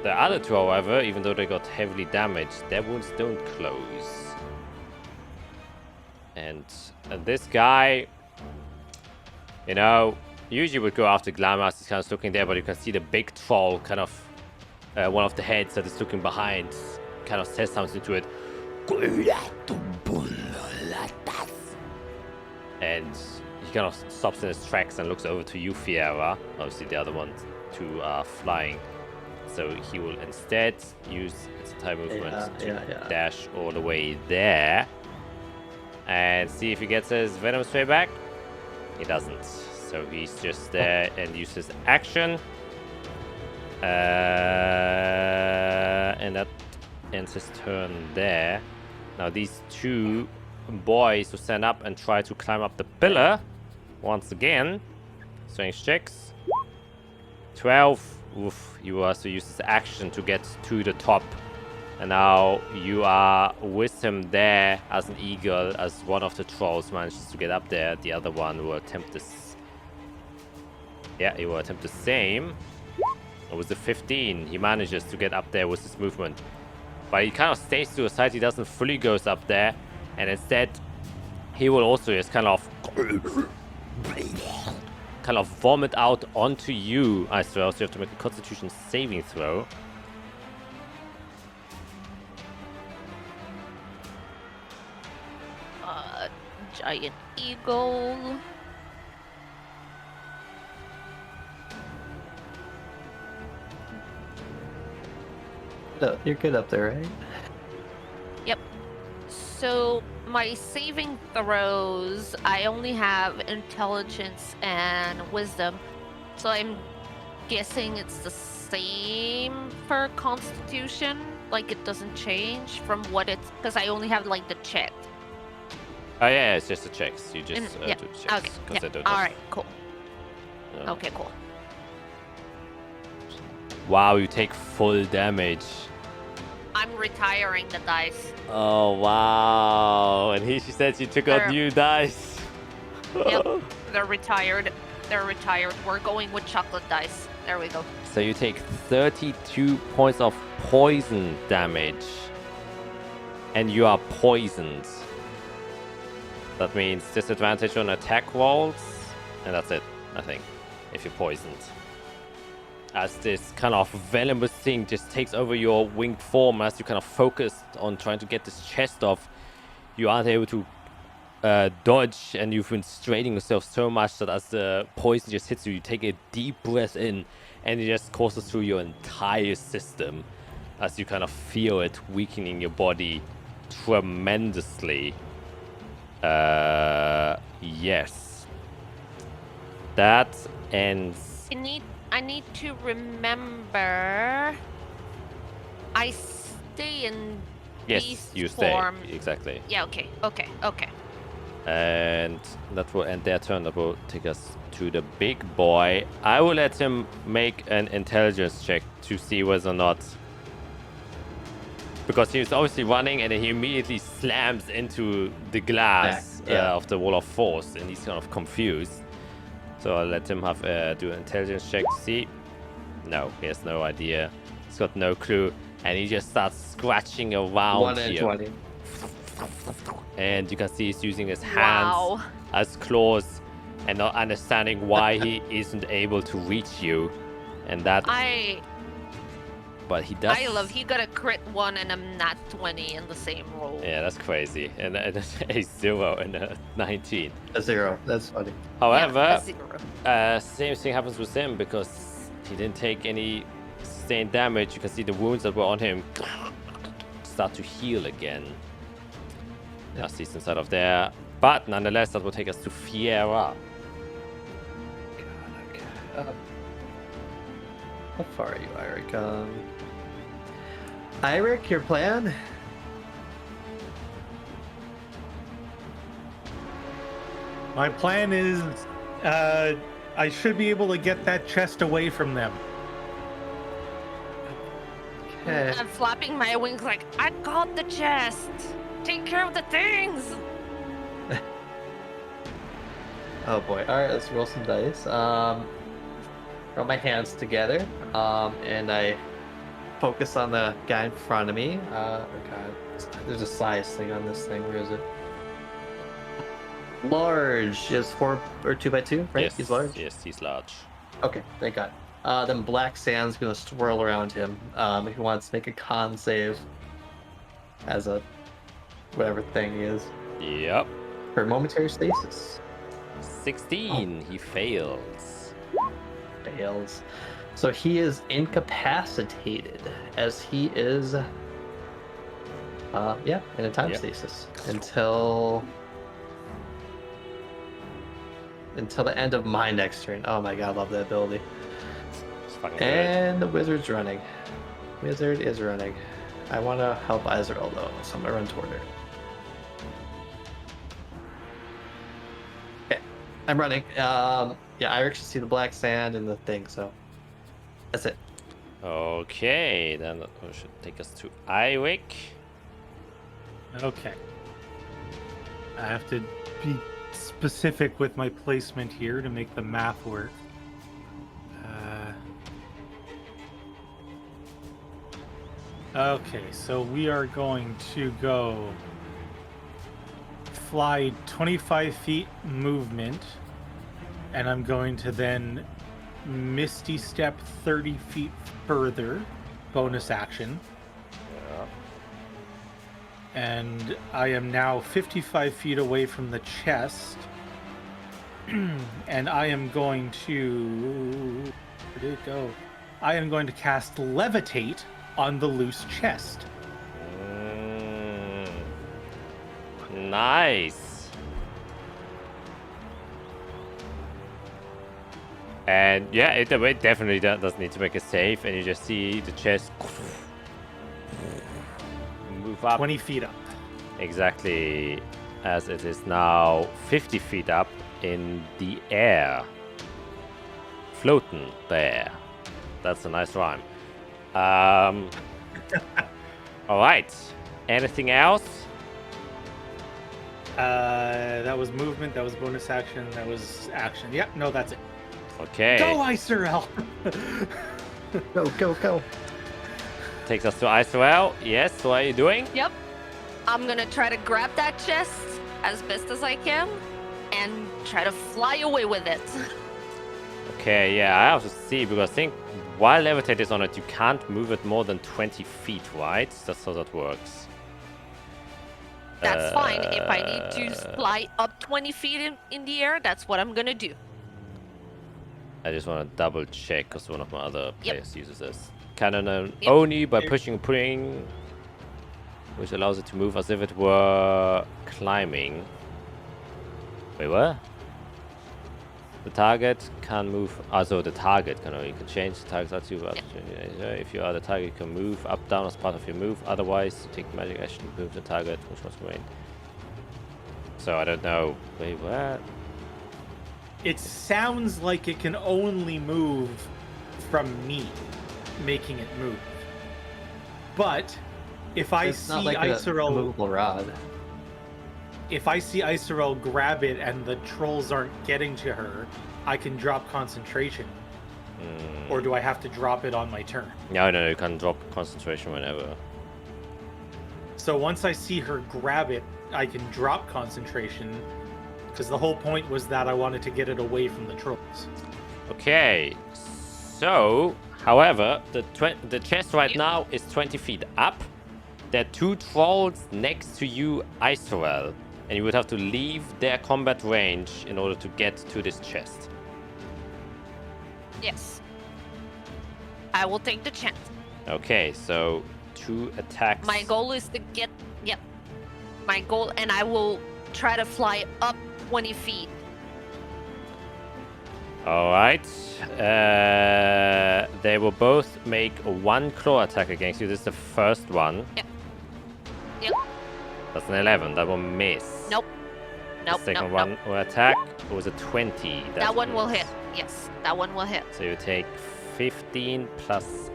The other two, however, even though they got heavily damaged, their wounds don't close. And this guy, you know, usually would go after Glamour as he's kind of looking there, but you can see the big troll kind of, one of the heads that is looking behind, kind of says something to it. And he kind of stops in his tracks and looks over to you, Fiera. Obviously the other ones two are flying. So he will instead use its entire movement to dash all the way there. And see if he gets his Venom Spray back. He doesn't. So he's just there and uses action And that ends his turn there. Now these two boys who stand up and try to climb up the pillar once again. Strength checks. 12. Oof, you also use this action to get to the top. And now you are with him there as an eagle, as one of the trolls manages to get up there. The other one will attempt this. Yeah, he will attempt the same. It was a 15. He manages to get up there with his movement. But he kind of stays to the side. He doesn't fully goes up there. And instead, he will also just kind of vomit out onto you as well. So you have to make a Constitution saving throw. Giant eagle. No, you're good up there, right? Yep. So my saving throws, I only have intelligence and wisdom. So I'm guessing it's the same for Constitution. Like it doesn't change from what it's, because I only have like the check. Oh yeah, it's just the checks. You just do the checks. Okay. Yeah. All right. Cool. Okay. Cool. Wow, you take full damage. I'm retiring the dice. Oh wow! And she said she took out new dice. Yep. They're retired. They're retired. We're going with chocolate dice. There we go. So you take 32 points of poison damage, and you are poisoned. That means disadvantage on attack rolls, and that's it, I think, if you're poisoned. As this kind of venomous thing just takes over your winged form, as you kind of focus on trying to get this chest off, you aren't able to dodge, and you've been straining yourself so much that as the poison just hits you, you take a deep breath in, and it just courses through your entire system, as you kind of feel it weakening your body tremendously. Yes. That ends. I need to remember. I stay in beast you stay. form. Exactly. Yeah. Okay. And that will end their turn. That will take us to the big boy. I will let him make an intelligence check to see whether or not, because he was obviously running and then he immediately slams into the glass of the wall of force, and he's kind of confused. So I'll let him have do an intelligence check to see. No, he has no idea. He's got no clue, and he just starts scratching around 1 and here. 20. And you can see he's using his hands as claws, and not understanding why he isn't able to reach you. And that. But he does. He got a crit 1 and a nat 20 in the same roll. Yeah, that's crazy. And a 0 and a 19. A 0. That's funny. However, same thing happens with him, because he didn't take any sustained damage. You can see the wounds that were on him start to heal again. As he's inside of there. But nonetheless, that will take us to Fiera. Okay. How far are you, Eirik? Eirik, your plan? My plan is, I should be able to get that chest away from them. Okay. I'm flapping my wings like, I got the chest. Take care of the things. Oh boy. Alright, let's roll some dice. Roll my hands together. And I focus on the guy in front of me. Oh god. There's a size thing on this thing. Where is it? Large is 4 or 2 by 2, right? Yes, He's large? Yes, he's large. Okay, thank god. Then black sand's gonna swirl around him. If he wants to make a con save as a whatever thing he is. Yep. For momentary stasis. 16. He fails. Fails. So he is incapacitated as he is in a time stasis until the end of my next turn. Oh my god, I love that ability. Fucking good. And the wizard's running. Wizard is running. I want to help Izrael though, so I'm gonna run toward her. Okay, I'm running. Yeah, I actually see the black sand and the thing, so that's it. Okay, then that should take us to Iwick. Okay. I have to be specific with my placement here to make the math work. Okay, so we are going to go fly 25 feet movement, and I'm going to then Misty Step 30 feet further, bonus action. Yeah. And I am now 55 feet away from the chest. And I am going to... Where did it go? I am going to cast Levitate on the loose chest. Nice. And yeah, it definitely does need to make a save, and you just see the chest move up 20 feet up. exactly as it is now 50 feet up in the air, floating there. That's a nice rhyme. All right. Anything else? That was movement, that was bonus action, that was action. Yep, no, that's it. Okay. Go, Isurel! Go. Takes us to Isurel. Yes, what are you doing? Yep. I'm gonna try to grab that chest as best as I can and try to fly away with it. Okay, yeah, I have to see, because I think while Levitate is on it, you can't move it more than 20 feet, right? That's how that works. That's fine. If I need to fly up 20 feet in the air, that's what I'm gonna do. I just want to double check, because one of my other Yep. players uses this. Cannon Yep. only by pushing and pulling, which allows it to move as if it were climbing. Wait, what? The target can move. Also, the target can only change the target's attitude. If you are the target, you can move up, down as part of your move. Otherwise, you take magic action to move the target, which must remain. So I don't know. Wait, what? It sounds like it can only move from me, making it move. But if I It's see not like a Isurel, movable rod. if I see Isurel grab it and the trolls aren't getting to her, I can drop concentration. Or do I have to drop it on my turn? No, you can drop concentration whenever. So once I see her grab it, I can drop concentration, because the whole point was that I wanted to get it away from the trolls. Okay, so, however, the chest right now is 20 feet up. There are two trolls next to you, Isurel, and you would have to leave their combat range in order to get to this chest. Yes. I will take the chance. Okay, so 2 attacks. My goal is to get... Yep. My goal, and I will try to fly up 20 feet. All right. They will both make 1 claw attack against you. This is the first one. Yep. That's an 11. That will miss. Nope. Nope. The second nope, one nope. will attack. It was a 20. That one will hit. Yes, that one will hit. So you take 15 plus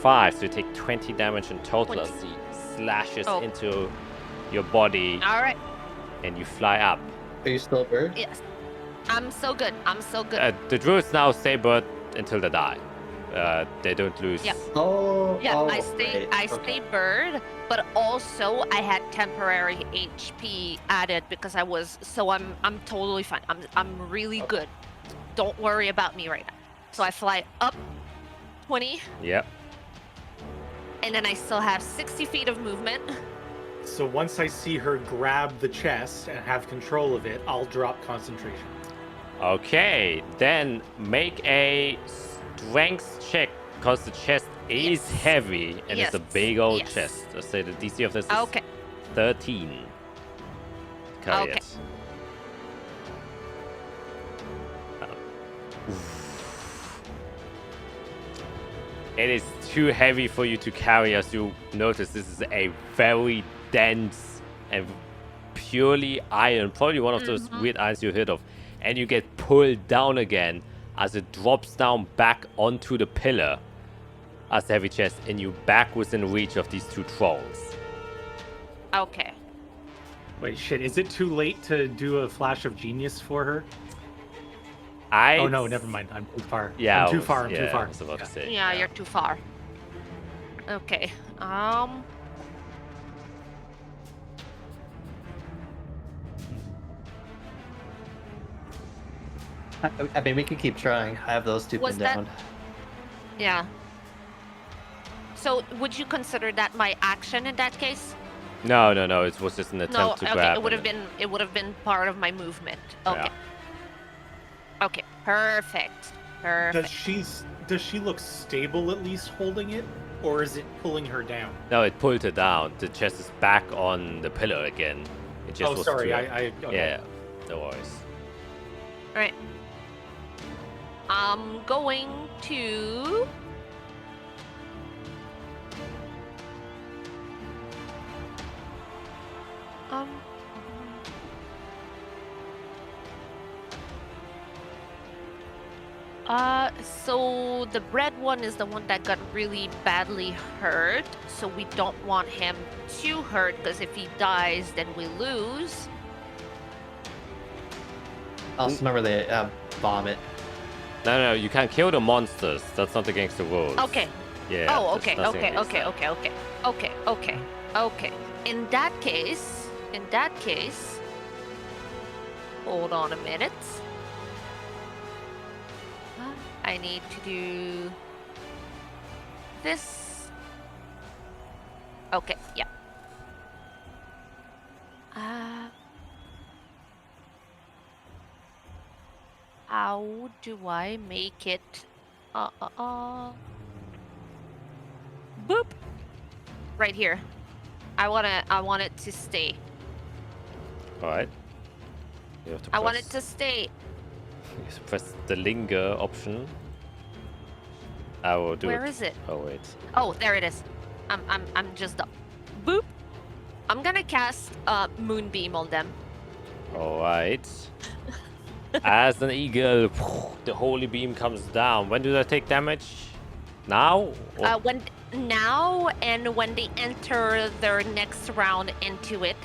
5. So you take 20 damage in total 20. as he slashes Oh. into your body All right. and you fly up. Are you still a bird? Yes. I'm so good. I'm so good. The druids now stay bird until they die. They don't lose. Yep. Oh, Yeah, oh, I stay. right. I Okay. stay bird, but also I had temporary HP added because I was. So I'm totally fine. I'm really good. Don't worry about me right now. So I fly up 20, Yep. and then I still have 60 feet of movement. So once I see her grab the chest and have control of it, I'll drop concentration. Okay, then make a strength check because the chest is Yes. heavy and it's a Yes. big old Yes. chest. Let's say the DC of this is Okay. 13. Carry Okay. it. It is too heavy for you to carry, as you notice this is a very dense and purely iron, probably one of those weird irons you heard of, and you get pulled down again as it drops down back onto the pillar as a heavy chest, and you back within reach of these two trolls. Okay. Wait, shit, is it too late to do a flash of genius for her? Oh Oh no, never mind. I'm too far. Yeah, I'm too far. I was about to say. Yeah, you're too far. Okay. I mean, we can keep trying. I have those two Was pinned that- down. Yeah. So would you consider that my action in that case? No. It was just an attempt No. to Okay. grab. It would have been part of my movement. Okay. Yeah. Okay. Perfect. Perfect. Does she look stable at least holding it, or is it pulling her down? No, it pulled her down. The chest is back on the pillar again. It just Oh, was sorry. too- Okay. Yeah, no worries. All right. I'm going to. So the bread one is the one that got really badly hurt. So we don't want him too hurt, because if he dies, then we lose. Also, remember the vomit. No, you can kill the monsters. That's not against the rules. Okay. Yeah. Oh, there's okay, nothing okay, against okay, that. okay. In that case, hold on a minute. I need to do this. Okay, yeah. How do I make it? Boop. Right here. I want it to stay. All right. You have to I want it press- to stay. You have to press the linger option. I will do Where it. is it? Oh wait. Oh, there it is. I'm just done. Boop. I'm gonna cast Moonbeam on them. All right. As an eagle, the holy beam comes down. When do they take damage? Now? Or- When now and when they enter their next round into it.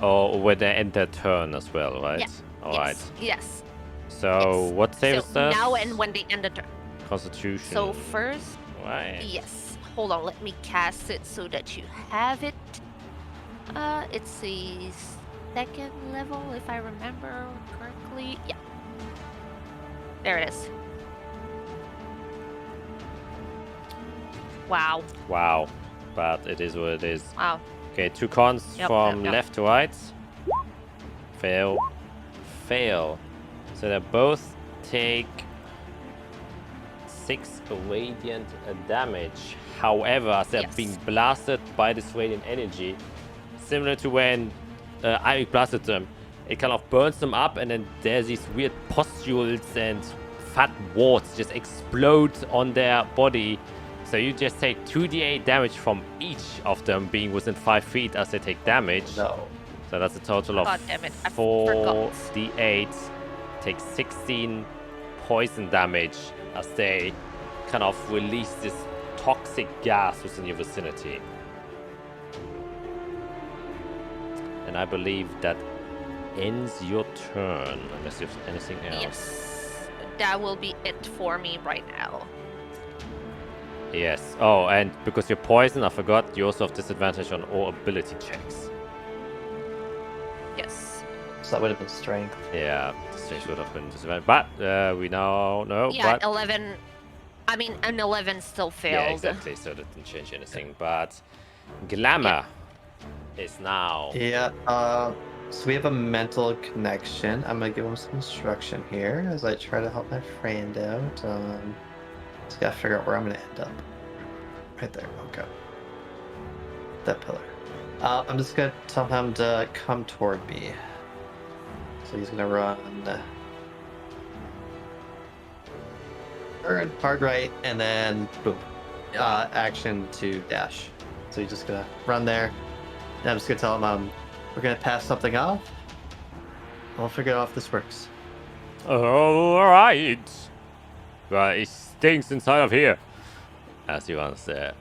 Or when they end their turn as well, right? Yeah. All yes. right. Yes. So Yes. what save is So that? now and when they end the turn. Constitution. So first, Right. yes. Hold on. Let me cast it so that you have it. It's a second level, if I remember correctly. Yeah. There it is. Wow. Wow. But it is what it is. Wow. Okay, two cons Yep, from yep. left to right. Fail. Fail. So they both take 6 radiant damage. However, as they're Yes. being blasted by this radiant energy, similar to when Eirik blasted them, it kind of burns them up, and then there's these weird pustules and fat warts just explode on their body. So you just take 2d8 damage from each of them being within 5 feet as they take damage. No. So that's a total of God damn it, I forgot. 4d8. Take 16 poison damage as they kind of release this toxic gas within your vicinity. And I believe that ends your turn, unless you have anything else. Yes. That will be it for me right now. Yes. Oh, and because you're poisoned, I forgot, you also have disadvantage on all ability checks. Yes. So that would have been strength. Yeah, the strength would have been disadvantage. But we now know. Yeah, but 11. I mean, an 11 still failed. yeah, exactly. So that didn't change anything. But glamour is now. Yeah. So we have a mental connection. I'm gonna give him some instruction here as I try to help my friend out. Just gotta figure out where I'm gonna end up. Right there. Okay. That pillar. I'm just gonna tell him to come toward me. So he's gonna run. Turn hard right, and then boom. action to dash. So you're just gonna run there, and I'm just gonna tell him we're gonna pass something off. I'll figure out if this works. All right. But it stinks inside of here, as you answer.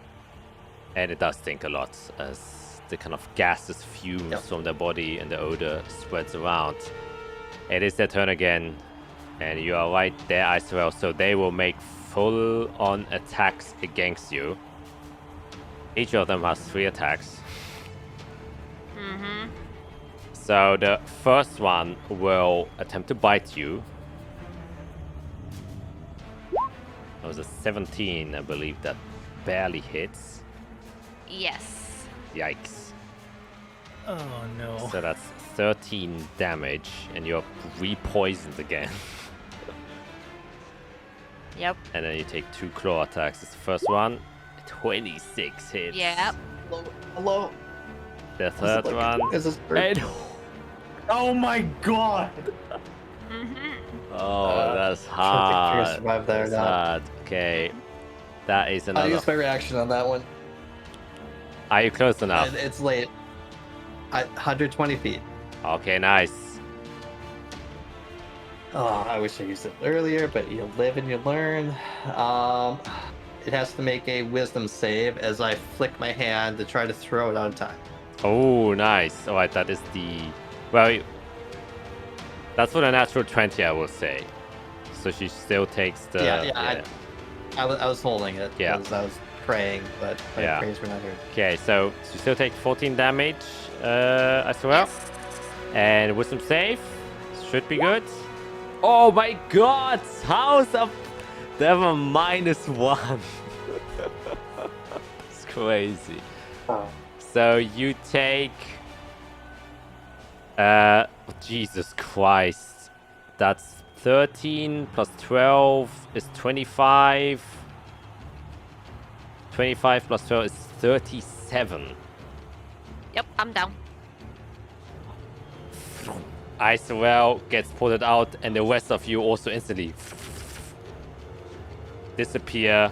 And it does stink a lot as the kind of gases fumes from their body and the odor spreads around. It is their turn again, and you are right there as well. So they will make full-on attacks against you. Each of them has 3 attacks. Mm-hmm. So the first one will attempt to bite you. That was a 17, I believe, that barely hits. Yes. Yikes. Oh no. So that's 13 damage, and you're re-poisoned again. Yep. And then you take 2 claw attacks. It's the first one, 26 hits. Yep. Hello. The third one. Is this And... Oh my god! Mm-hmm. Oh, that's I don't think you're hard. gonna survive that or That's not. hard. Okay. That is I'll another. use my reaction on that one. Are you close enough? And it's late. 120 feet. Okay, nice. Oh, I wish I used it earlier, but you live and you learn. It has to make a wisdom save as I flick my hand to try to throw it on time. Oh, nice. Alright, that is the... Well, that's for the natural 20, I will say. So she still takes the... Yeah. I was holding it Yeah. because I was praying, but my Yeah. prayers were not heard. Okay, so she still takes 14 damage as well. And wisdom save should be good. Oh my god! How's up? They have a -1. It's crazy. Oh. So you take... Jesus Christ. That's 13 plus 12 is 25. 25 plus 12 is 37. Yep, I'm down. Icewell gets pulled out, and the rest of you also instantly disappear,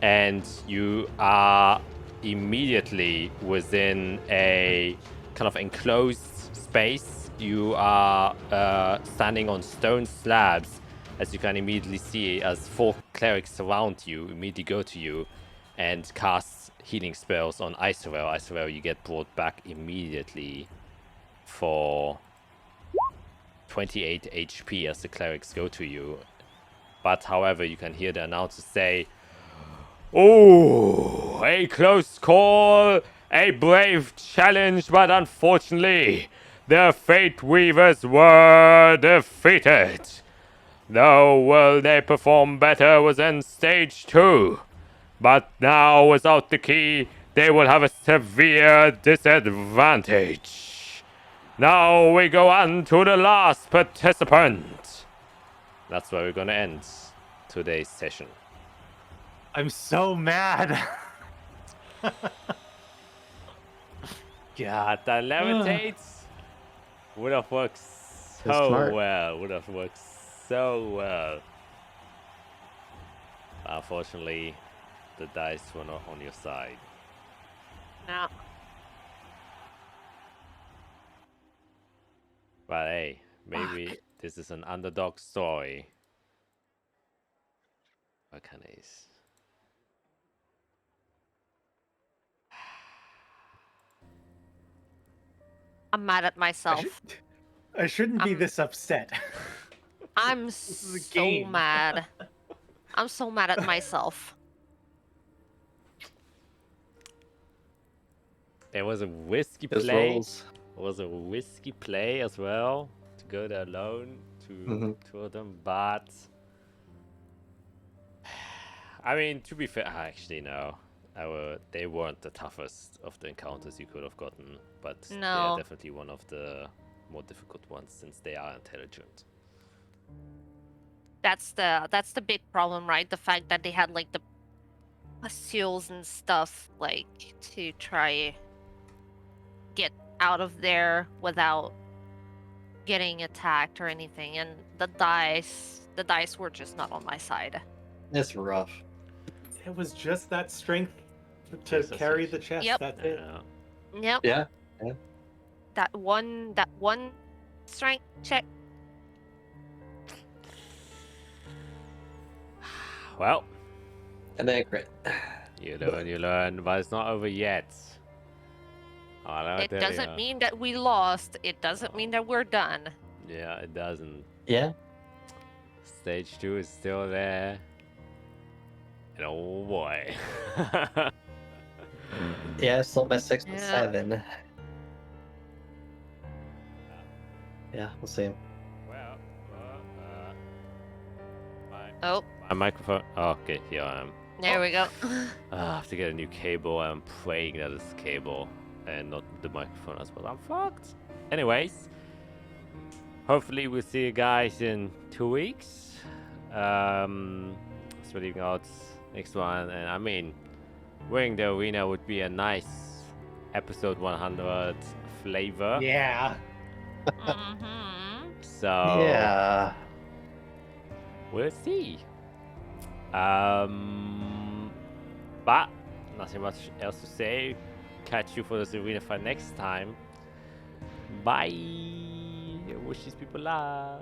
and you are immediately within a kind of enclosed space. You are standing on stone slabs, as you can immediately see as 4 clerics surround you, immediately go to you, and cast healing spells on Icewell. Icewell, you get brought back immediately for 28 HP as the clerics go to you. But however, you can hear the announcer say, "Oh, a close call, a brave challenge, but unfortunately, the Fate Weavers were defeated. Though will they perform better within stage 2, but now without the key, they will have a severe disadvantage. Now we go on to the last participant." That's where we're gonna end today's session. I'm so mad. God, that levitates would have worked That's so smart. well. Would have worked so well. Unfortunately, the dice were not on your side. No. But hey, maybe this is an underdog story. What can I say? I'm mad at myself. I shouldn't be this upset. I'm is a so game. mad. I'm so mad at myself. It was a risky Those play. rolls. It was a risky play as well to go there alone to two of them, but I mean, to be fair, actually no, they weren't the toughest of the encounters you could have gotten, but they No. are definitely one of the more difficult ones since they are intelligent. That's the big problem, right? The fact that they had like the seals and stuff, like to try get out of there without getting attacked or anything, and the dice were just not on my side. It's rough. It was just that strength to Jesus, carry yes. the chest. Yep. That's it. Yeah. Yep. Yeah. That one strength check. Well, And then crit. you learn, but it's not over yet. It doesn't mean that we lost. It doesn't mean that we're done. Yeah, it doesn't. Yeah. Stage 2 is still there. And oh boy. Yeah, still my 6 and Yeah. 7. Yeah, we'll see. Well, Oh, my microphone. Oh, okay, here I am. there we go. I have to get a new cable. I'm praying that it's the cable and not the microphone as well. I'm fucked. Anyways, hopefully we'll see you guys in 2 weeks. Splitting out next one, and I mean, winning the arena would be a nice episode 100 flavor. Yeah. Mm-hmm. So Yeah. we'll see. But nothing much else to say. Catch you for this arena fight next time. Bye. Wish these people luck.